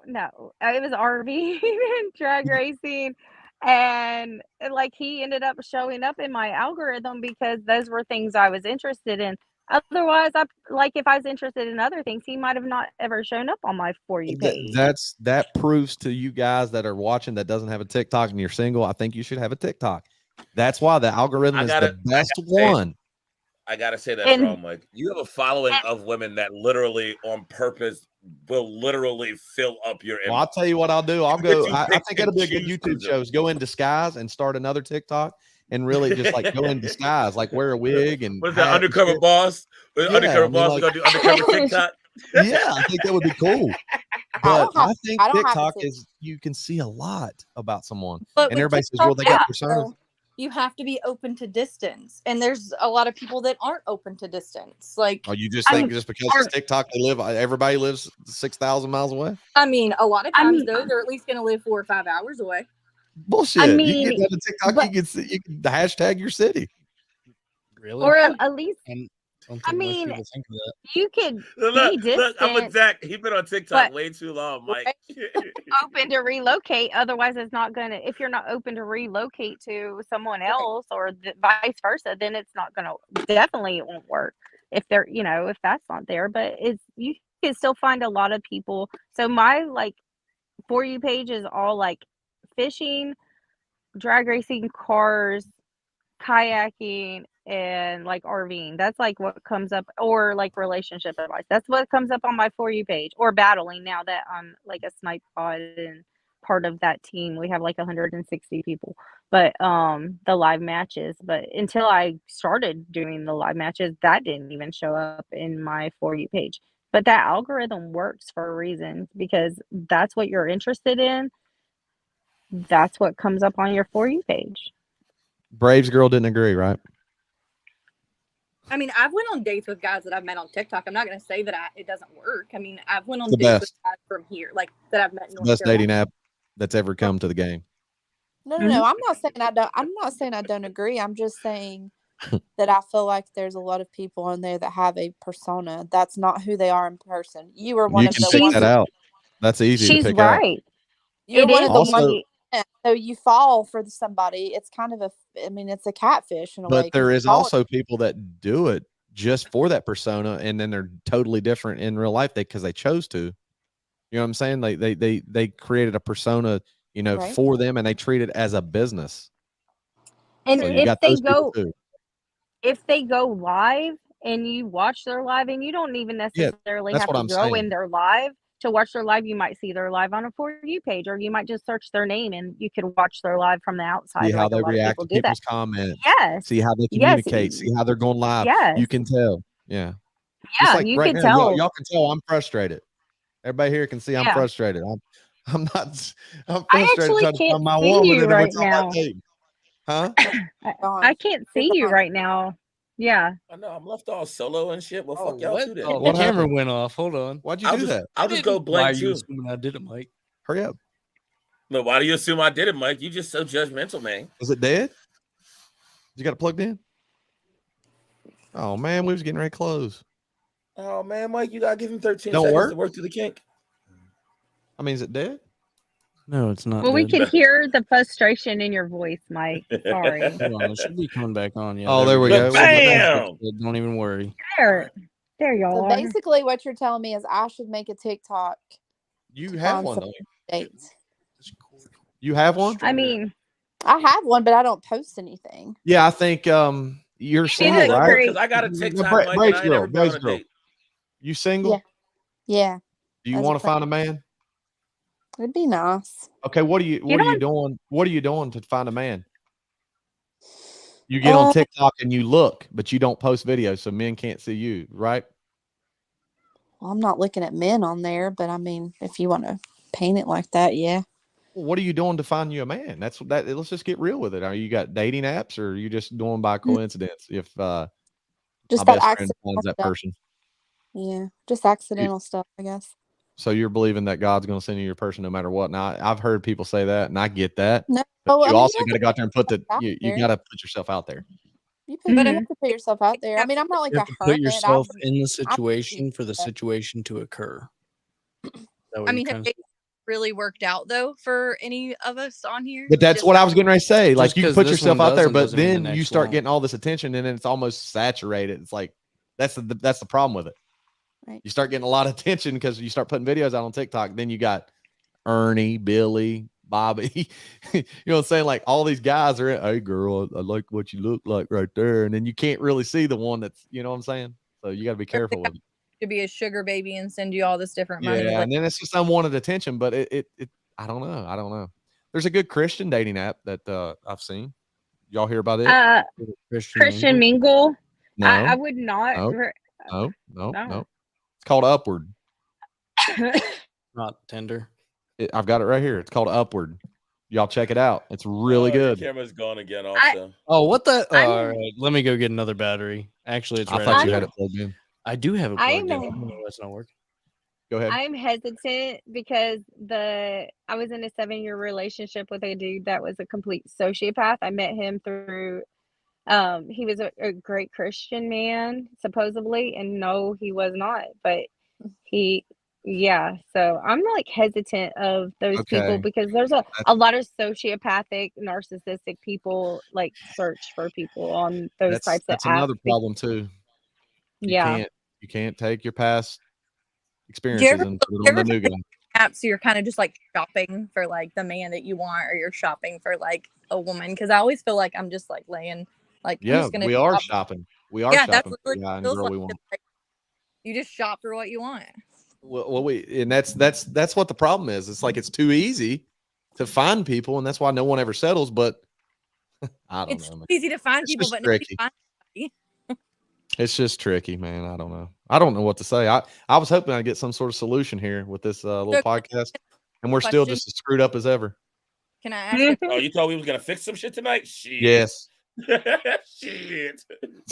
No, it was RV and drag racing, and like he ended up showing up in my algorithm because those were things I was interested in. Otherwise, if I was interested in other things, he might have not ever shown up on my For You page. That proves to you guys that are watching that doesn't have a TikTok and you're single. I think you should have a TikTok. That's why the algorithm is the best one. I gotta say that's wrong, Mike. You have a following of women that literally, on purpose, will literally fill up your image. Well, I'll tell you what I'll do. I'll go. I think it'll be a good YouTube show. Go in disguise and start another TikTok and really just like go in disguise, like wear a wig and. What's that, undercover boss? Undercover boss. We're gonna do undercover TikTok. Yeah, I think that would be cool. But I think TikTok is you can see a lot about someone, and everybody says, "Well, they got personas." You have to be open to distance, and there's a lot of people that aren't open to distance. Like, oh, you just think just because it's TikTok, everybody lives 6,000 miles away? I mean, a lot of times though, they're at least going to live 4 or 5 hours away. Bullshit. I mean, you can get on TikTok, you can hashtag your city. Really? Or at least. I mean, most people think of that. You could look, I'm with Zach. He's been on TikTok way too long, Mike. Open to relocate. Otherwise, it's not going to. If you're not open to relocate to someone else or vice versa, then it's not going to. Definitely, it won't work. If they're, if that's not there. But you can still find a lot of people. So my For You page is all like fishing, drag racing, cars, kayaking, and like RVing. That's like what comes up, or like relationship advice. That's what comes up on my For You page. Or battling, now that I'm like a snipe pod and part of that team. We have like 160 people. But the live matches. But until I started doing the live matches, that didn't even show up in my For You page. But that algorithm works for a reason, because that's what you're interested in. That's what comes up on your For You page. Braves girl didn't agree, right? I mean, I've went on dates with guys that I've met on TikTok. I'm not going to say that it doesn't work. I mean, I've went on The dates best. with guys from here, like that I've met in The North best dating Carolina. app that's ever come to the game. No. I'm not saying I don't agree. I'm just saying that I feel like there's a lot of people on there that have a persona that's not who they are in person. You were one You of can the pick ones. that out. That's easy to She's pick out. right. You're It one is of the Also- ones. So you fall for somebody. It's kind of it's a catfish in a way. But there is also people that do it just for that persona, and then they're totally different in real life because they chose to. You know what I'm saying? They created a persona, Right. for them, and they treat it as a business. And So you got those people too. if they go live and you watch their live, and you don't even necessarily that's have what to I'm go in saying. their live to watch their live, you might see their live on a For You page, or you might just search their name and you can watch their live from the outside. See how like a they lot of react people to do that. people's comments. Yes. See how they Yes. communicate. See how they're going live. Yes. You can tell. Yeah. Yeah, Just like you right can now, tell. y'all can tell I'm frustrated. Everybody here can see I'm Yeah. frustrated. I'm not. I'm I frustrated actually trying to can't find my see woman you and we're right talking about now. dating. Huh? I can't see you right now. Yeah. I know I'm left all solo and shit. Well, Oh, fuck y'all what? too then. Oh, What the camera happened? went off. Hold on. Why'd you do that? I'll just go Why are blank you too. assuming I did it, Mike? Hurry up. No, why do you assume I did it, Mike? You just so judgmental, man. Is it dead? You got it plugged in? Oh man, we was getting ready to close. Oh man, Mike, you gotta give him 13 Don't seconds work? to work through the kink. I mean, is it dead? No, it's not. Well, we dead. can hear the frustration in your voice, Mike. Sorry. Hold on, it should be coming back on. Yeah. Oh, there we go. Bam! Don't even worry. There y'all So are. basically, what you're telling me is I should make a TikTok. You to have find one, some don't you? dates. You have one? I mean, I have one, but I don't post anything. Yeah, I think you're single, look right? great. Because I got a TikTok, Mike, and I Braid's ain't never been on a girl. date. You single? Yeah. Do you As a want to plan. find a man? It'd be nice. Okay, what are you doing? What are you doing to find a man? You get on Uh, TikTok and you look, but you don't post videos, so men can't see you, right? Well, I'm not looking at men on there, but I mean, if you want to paint it like that, yeah. Well, what are you doing to find you a man? That's that. Let's just get real with it. Are you got dating apps, or are you just doing by coincidence? If Just my that best friend accidental finds that stuff. person, Yeah, just accidental stuff, I guess. so you're believing that God's going to send you your person no matter what. Now, I've heard people say that, and I get that. No, But I you mean, also you got to go out there and put the out you there. got to put yourself out there. You have to put yourself out there. I mean, I'm not like You a have to hermit. put yourself in the situation for the that. situation to occur. I mean, have dates really worked out though for any of us on here? But that's Just what I was getting ready to say. Like, Just you can 'cause put this yourself one out there, doesn't but doesn't mean the then you next start won't. getting all this attention, and then it's almost saturated. It's like that's the problem with it. Right. You start getting a lot of attention because you start putting videos out on TikTok. Then you got Ernie, Billy, Bobby. You know what I'm saying? Like, all these guys are, hey girl, I like what you look like right there. And then you can't really see the one that's, you know what I'm saying? So you got to be careful with it. to be a sugar baby and send you all this different money. Yeah, Like, and then it's just unwanted attention. But it I don't know. There's a good Christian dating app that I've seen. Y'all hear about it? Christian Mingle. No, I would not. no. It's called Upward. Not Tinder. I've got it right here. It's called Upward. Y'all check it out. It's really good. Your camera's gone again also. Oh, what the? All right, let me go get another battery. Actually, it's I right. thought you had it plugged in. I do have it plugged in. I'm- I don't know why it's not working. Go ahead. I'm hesitant because I was in a 7-year relationship with a dude that was a complete sociopath. I met him through he was a great Christian man, supposedly, and no, he was not. But so I'm like hesitant of those people Okay. because there's a lot of sociopathic, narcissistic people like search for people on those types of That's apps. another problem too. Yeah. You can't take your past do you experiences ever, and put you it on ever the new guy. apps you're kind of just like shopping for like the man that you want, or you're shopping for like a woman? Because I always feel like I'm just like laying like I'm Yeah, just gonna we are shop. shopping. We are Yeah, that's shopping for the literally guy what it and feels girl like. we want. It's like you just shop for what you want. Well, and that's what the problem is. It's like it's too easy to find people, and that's why no one ever settles. But I don't It's know, man. easy to find It's people, just but nobody tricky. finds anybody. It's just tricky, man. I don't know. I don't know what to say. I was hoping I'd get some sort of solution here with this little So, podcast, and we're still question. just as screwed up as ever. Can I ask you Oh, you thought we was gonna fix some shit tonight? Shit. Yes. Shit.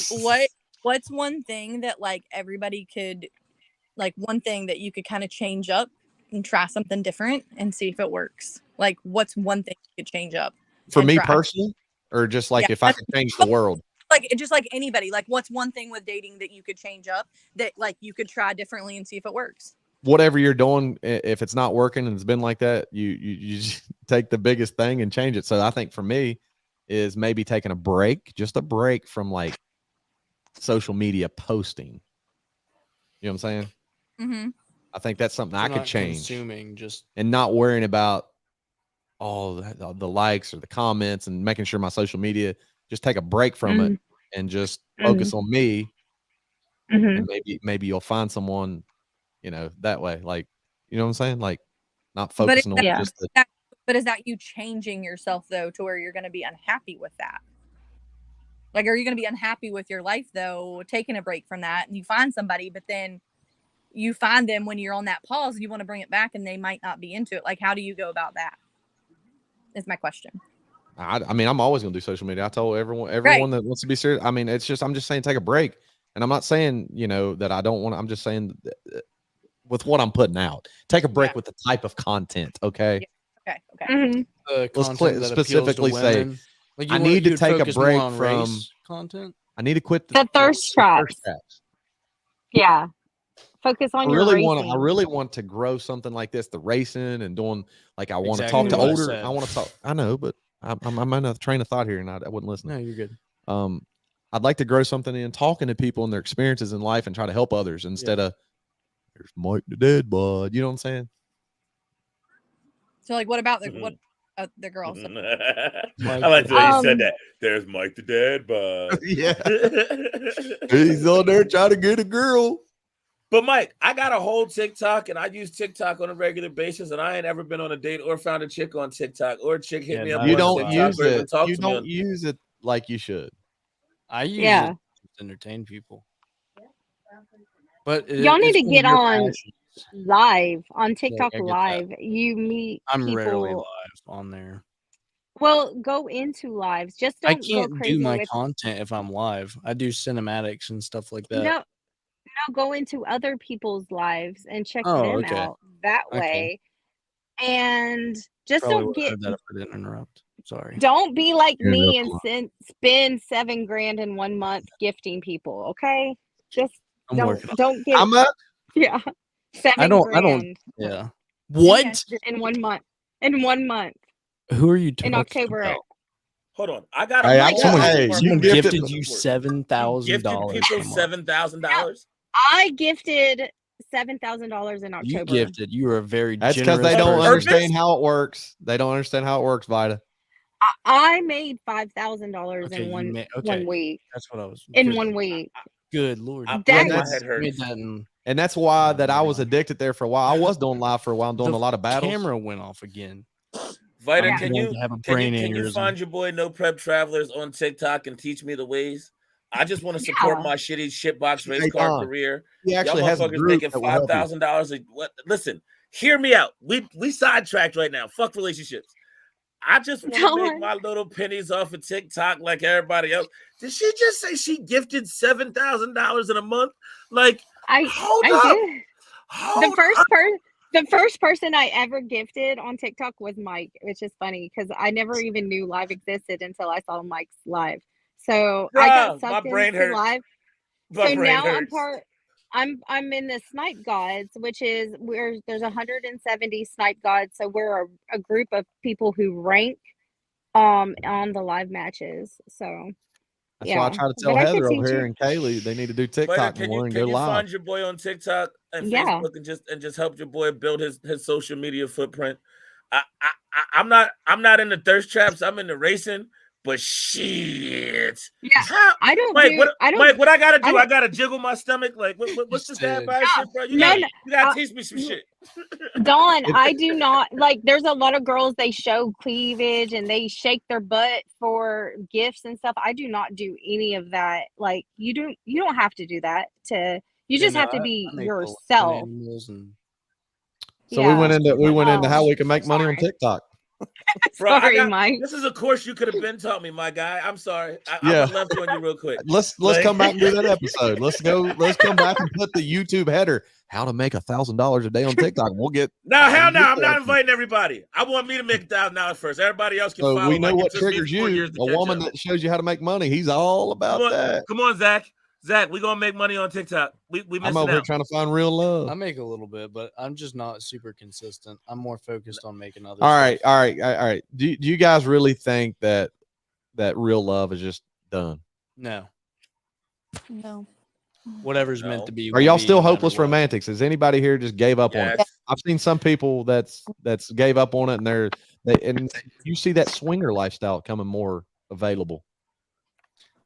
what what's one thing that like everybody could, like one thing that you could kind of change up and try something different and see if it works? Like, what's one thing you could change up For and me try? personally, or just like if I could change the world? Like, just like anybody, like what's one thing with dating that you could change up that like you could try differently and see if it works? Whatever you're doing, if it's not working and it's been like that, you just take the biggest thing and change it. So I think for me is maybe taking a break, just a break from like social media posting. You know what I'm saying? Mm-hmm. I think that's something I could change. Consuming just and not worrying about all the likes or the comments and making sure my social media, just take a break from it and just focus on me. And maybe you'll find someone, you know, that way. Like, you know what I'm saying? Like not focusing on just the. But is that you changing yourself though to where you're going to be unhappy with that? Like, are you going to be unhappy with your life though, taking a break from that, and you find somebody, but then you find them when you're on that pause, you want to bring it back and they might not be into it. Like, how do you go about that? Is my question. I mean, I'm always going to do social media. I told everyone that wants to be serious. I mean, I'm just saying, take a break. And I'm not saying, you know, that I don't want to, I'm just saying with what I'm putting out, take a break with the type of content. Okay. Yeah. Okay. Let's specifically say, like I need to take a break from content. I need to quit the thirst traps. Yeah. Focus on your racing. I really want to grow something like this, the racing and doing like I want to talk to older. I want to talk. I know, but I'm on a train of thought here and I wouldn't listen. No, you're good. I'd like to grow something in talking to people and their experiences in life and try to help others instead of there's Mike the dead bud. You know what I'm saying? So like, what about the girls? I like the way you said that. There's Mike the dead bud. Yeah. He's on there trying to get a girl. But Mike, I got a whole TikTok and I use TikTok on a regular basis, and I ain't ever been on a date or found a chick on TikTok or a chick hit me up. You don't use it. You don't use it like you should. I use it to entertain people. But y'all need to get on live on TikTok live. You meet I'm rarely live on there. Well, go into lives. Just don't I can't go crazy do my content if I'm live. I do cinematics and stuff like that. No, go into other people's lives and check them out that way. And just Probably don't get that if I didn't interrupt. Sorry. Don't be like me and spend $7,000 in 1 month gifting people. Okay, just don't get. How much? Yeah, $7,000. I don't. Yeah. What? In 1 month. In 1 month. Who are you talking in October? About? Hold on, I got a someone gifted you $7,000. People $7,000. I gifted $7,000 in October. You gifted. You were a very. That's because they don't understand how it works. They don't understand how it works, Vida. I made $5,000 in one week. That's what I was in 1 week. Good Lord, and that's why that I was addicted there for a while. I was doing live for a while, doing a lot of battles. Camera went off again. Vida, can you find your boy No Prep Travelers on TikTok and teach me the ways? I just want to support my shitty shitbox race car career. He actually has a group making $5,000. What? Listen, hear me out. We sidetracked right now. Fuck relationships. I just want to make my little pennies off of TikTok like everybody else. Did she just say she gifted $7,000 in a month? Like, hold up. The first person I ever gifted on TikTok was Mike, which is funny because I never even knew live existed until I saw Mike's live. So I got sucked into live. So now I'm in the Snipe Gods, which is there's 170 Snipe Gods. So we're a group of people who rank on the live matches. So that's why I try to tell Heather over here and Kaylee they need to do TikTok more and go live. Find your boy on TikTok and Facebook and just help your boy build his social media footprint. I'm not in the thirst traps. I'm in the racing. But shit, I don't. Mike, what I gotta do? I gotta jiggle my stomach. Like, what's this bad shit, bro? You gotta teach me some shit. Dawn, I do not like. There's a lot of girls they show cleavage and they shake their butt for gifts and stuff. I do not do any of that. Like, you don't have to do that. You just have to be yourself. So we went into how we can make money on TikTok. Bro, Sorry, Mike. this is a course you could have been taught me, my guy. I'm sorry. I Yeah. went left on you real quick. Let's come back and do that episode. Let's come back and put the YouTube header, how to make $1,000 a day on TikTok. We'll get hell no. I'm not inviting everybody. I want me to make $1,000 first. Everybody else can so follow. we know like what triggers you. A woman that shows you how to make money. He's all about that. Come on, Zach. Zach, we're gonna make money on TikTok. We I'm over here trying to find real love. I make a little bit, but I'm just not super consistent. I'm more focused on making others. All right. Do you guys really think that real love is just done? No. No. Whatever's meant to be. Are y'all still hopeless romantics? Has anybody here just gave up on it? I've seen some people that's gave up on it, and you see that swinger lifestyle coming more available.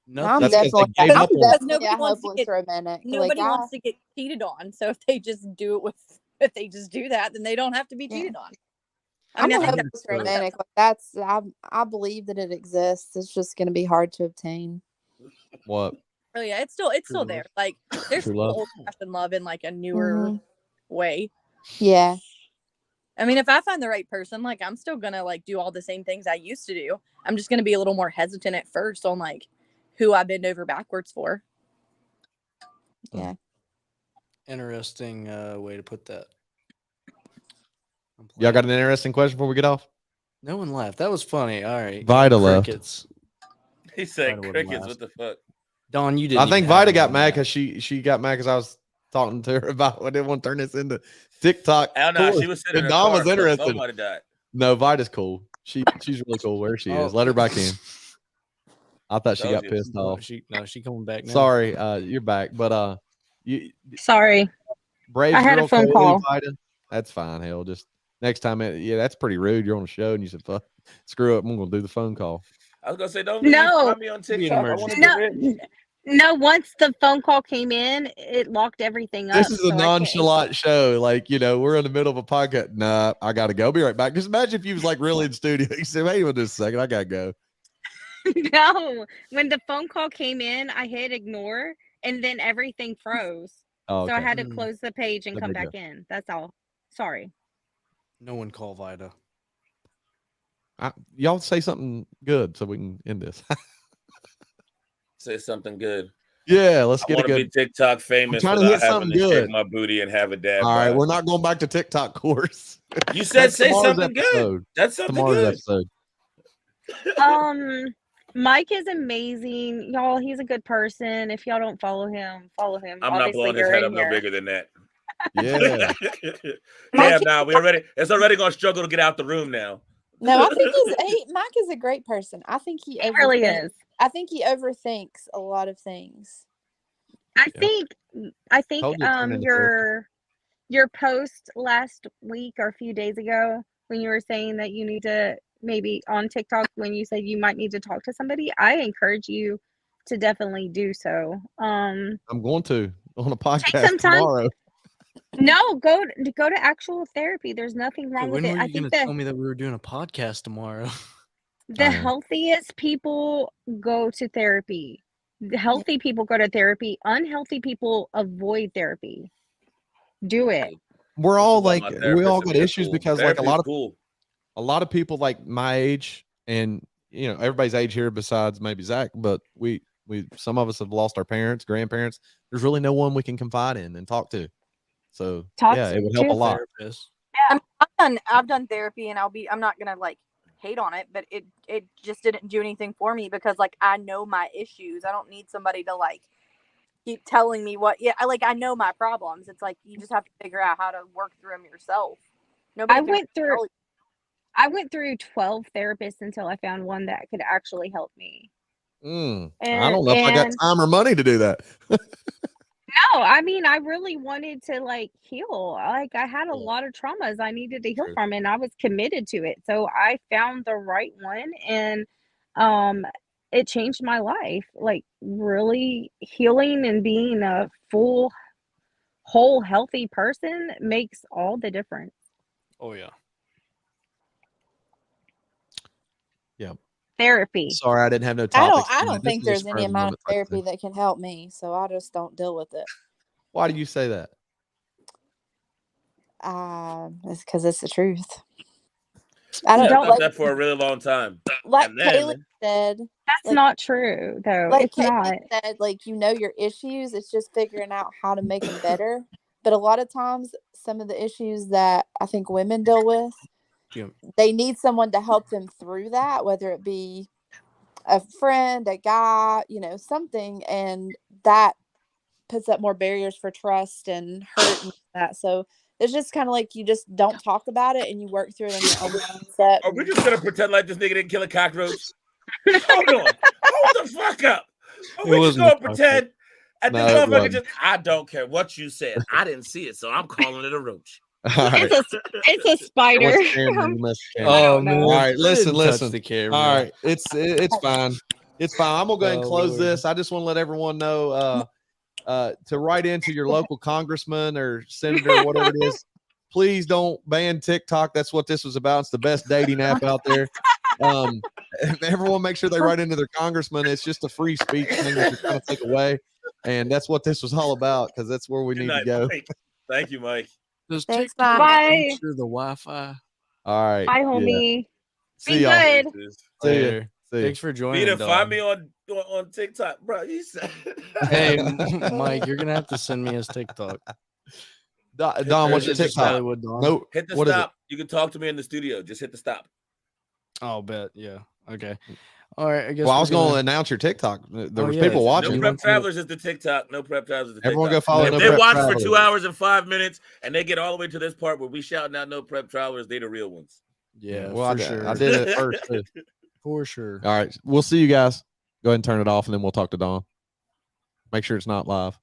No, I'm definitely because nobody wants to get romantic. Nobody wants to get cheated on. So if they just do that, then they don't have to be cheated on. I'm a hopeless romantic. I believe that it exists. It's just going to be hard to obtain. What? Oh yeah, it's still there. Like there's still old-fashioned love in like a newer way. Yeah. I mean, if I find the right person, like I'm still gonna like do all the same things I used to do. I'm just gonna be a little more hesitant at first on like who I bend over backwards for. Yeah. Interesting way to put that. Y'all got an interesting question before we get off? No one laughed. That was funny. All right. Vida left. Crickets. He said crickets. What the fuck? Don, you didn't. I think Vida got mad because she got mad because I was talking to her about I didn't want to turn this into TikTok. I don't know. She was sitting in her Don car, was interested. Somebody died. No, Vida's cool. She's really cool where she is. Let her back in. I thought she got pissed off. She coming back now. Sorry, you're back. But Sorry. Brave I had girl a phone Kaylee call. Vida. That's fine. Hell, just next time. That's pretty rude. You're on a show and you said, "Fuck, screw up. I'm gonna do the phone call." I was gonna say, don't find me on Be an TikTok. I want emergency. to get rich. No, once the phone call came in, it locked everything up. This is a so I can't- nonchalant show. Like, we're in the middle of a podcast. Nah, I gotta go. I'll be right back. Just imagine if you was like really in studio. You said, "Wait just a second, I gotta go." No, when the phone call came in, I hit ignore and then everything froze. Oh, So I okay. had to close the page and There come we back go. in. That's all. Sorry. No one call Vida. Y'all say something good so we can end this. Say something good. Yeah, let's get I a want to be good. TikTok famous trying to without hit having something to shake good. my booty and have a dad. All right, bod. we're not going back to TikTok course. You said That's say tomorrow's something episode. good. That's something Tomorrow's good. episode. Mike is amazing. Y'all, he's a good person. If y'all don't follow him, follow him. I'm not Obviously, blowing his you're head in up no here. bigger than that. Yeah. Damn, now we already. It's already gonna struggle to get out the room now. No, I think Mike is a great person. I think he really is. I think he overthinks a lot of things. I think Told you to turn into your post last week or a few days ago when you were saying that you need to maybe on TikTok when you said you might need to talk to somebody, I encourage you to definitely do so. I'm going to on a some podcast time. tomorrow. No, go to actual therapy. There's nothing wrong with When it. were I you think going to tell me that we were doing a podcast tomorrow? the healthiest people go to therapy. The healthy people go to therapy. Unhealthy people avoid therapy. Do it. We're all This is like why my we therapist all is got so issues cool. because like Therapy is a lot of people like my age and everybody's age here besides maybe Zach, but we some of us have lost our parents, grandparents. There's really no one we can confide in and talk to. So it would help a lot. Yeah. I've done therapy and I'm not gonna like hate on it, but it just didn't do anything for me because like I know my issues. I don't need somebody to like keep telling me I know my problems. It's like you just have to figure out how to work through them yourself. I went through 12 therapists until I found one that could actually help me. I don't know if I got time or money to do that. No, I mean, I really wanted to like heal. Like I had a lot of traumas I needed to heal from, and I was committed to it. So I found the right one, and it changed my life. Like really healing and being a full, whole, healthy person makes all the difference. Oh yeah. Yeah. Therapy. Sorry, I didn't have no topics. I don't think there's any amount of therapy that can help me, so I just don't deal with it. Why do you say that? It's because it's the truth. I You don't I don't thought like that for a really long time. like And then Kaylee said. That's Like not true, though. like It's not. Kaylee said, like you know your issues. It's just figuring out how to make them better. But a lot of times, some of the issues that I think women deal with, Yeah. they need someone to help them through that, whether it be a friend, a guy, you know, something, and that puts up more barriers for trust and hurt and that. So it's just kind of like you just don't talk about it and you work through it on your own mindset. are we just gonna pretend like this nigga didn't kill a cockroach? Hold on. Hold the fuck up. Are It we just wasn't gonna a cockroach. pretend? And No, this it motherfucker wasn't. just, I don't care what you said. I didn't see it, so I'm calling it a roach. All right. It's a spider. What's Cameron? You messed with I Cameron. don't know. All right, listen. Touch the camera. All right, it's fine. It's fine. I'm gonna go ahead and Oh, close Lord. this. I just want to let everyone know to write into your local congressman or senator or whatever it is. Please don't ban TikTok. That's what this was about. It's the best dating app out there. Everyone make sure they write into their congressman. It's just a free speech thing that you're trying to take away. And that's what this was all about, because that's where we Good need night, to go. Mike. Thank you, Mike. Does Thanks, TikTok Bye. feature the Wi-Fi? All right. Bye, Yeah. homie. See Be y'all. good. See ya. Later. See ya. Thanks for joining. Vita, find dog. me on TikTok, bro. You said Hey, Mike, you're gonna have to send me his TikTok. Don, what's your Is it TikTok? Hollywood Don? No, hit the what is it? stop. You can talk to me in the studio. Just hit the stop. I'll bet. Yeah. Okay. All right. I guess. Well, I we're was going to announce your TikTok. There was people No watching. You Prep want to- Travelers is the TikTok. No Prep Travelers is the Everyone TikTok. go follow If No they Prep watch Travelers. for 2 hours and 5 minutes and they get all the way to this part where we shouting out No Prep Travelers, they the real ones. Yeah. Well, for I sure. did it first too. For sure. All right, we'll see you guys. Go ahead and turn it off, and then we'll talk to Don. Make sure it's not live.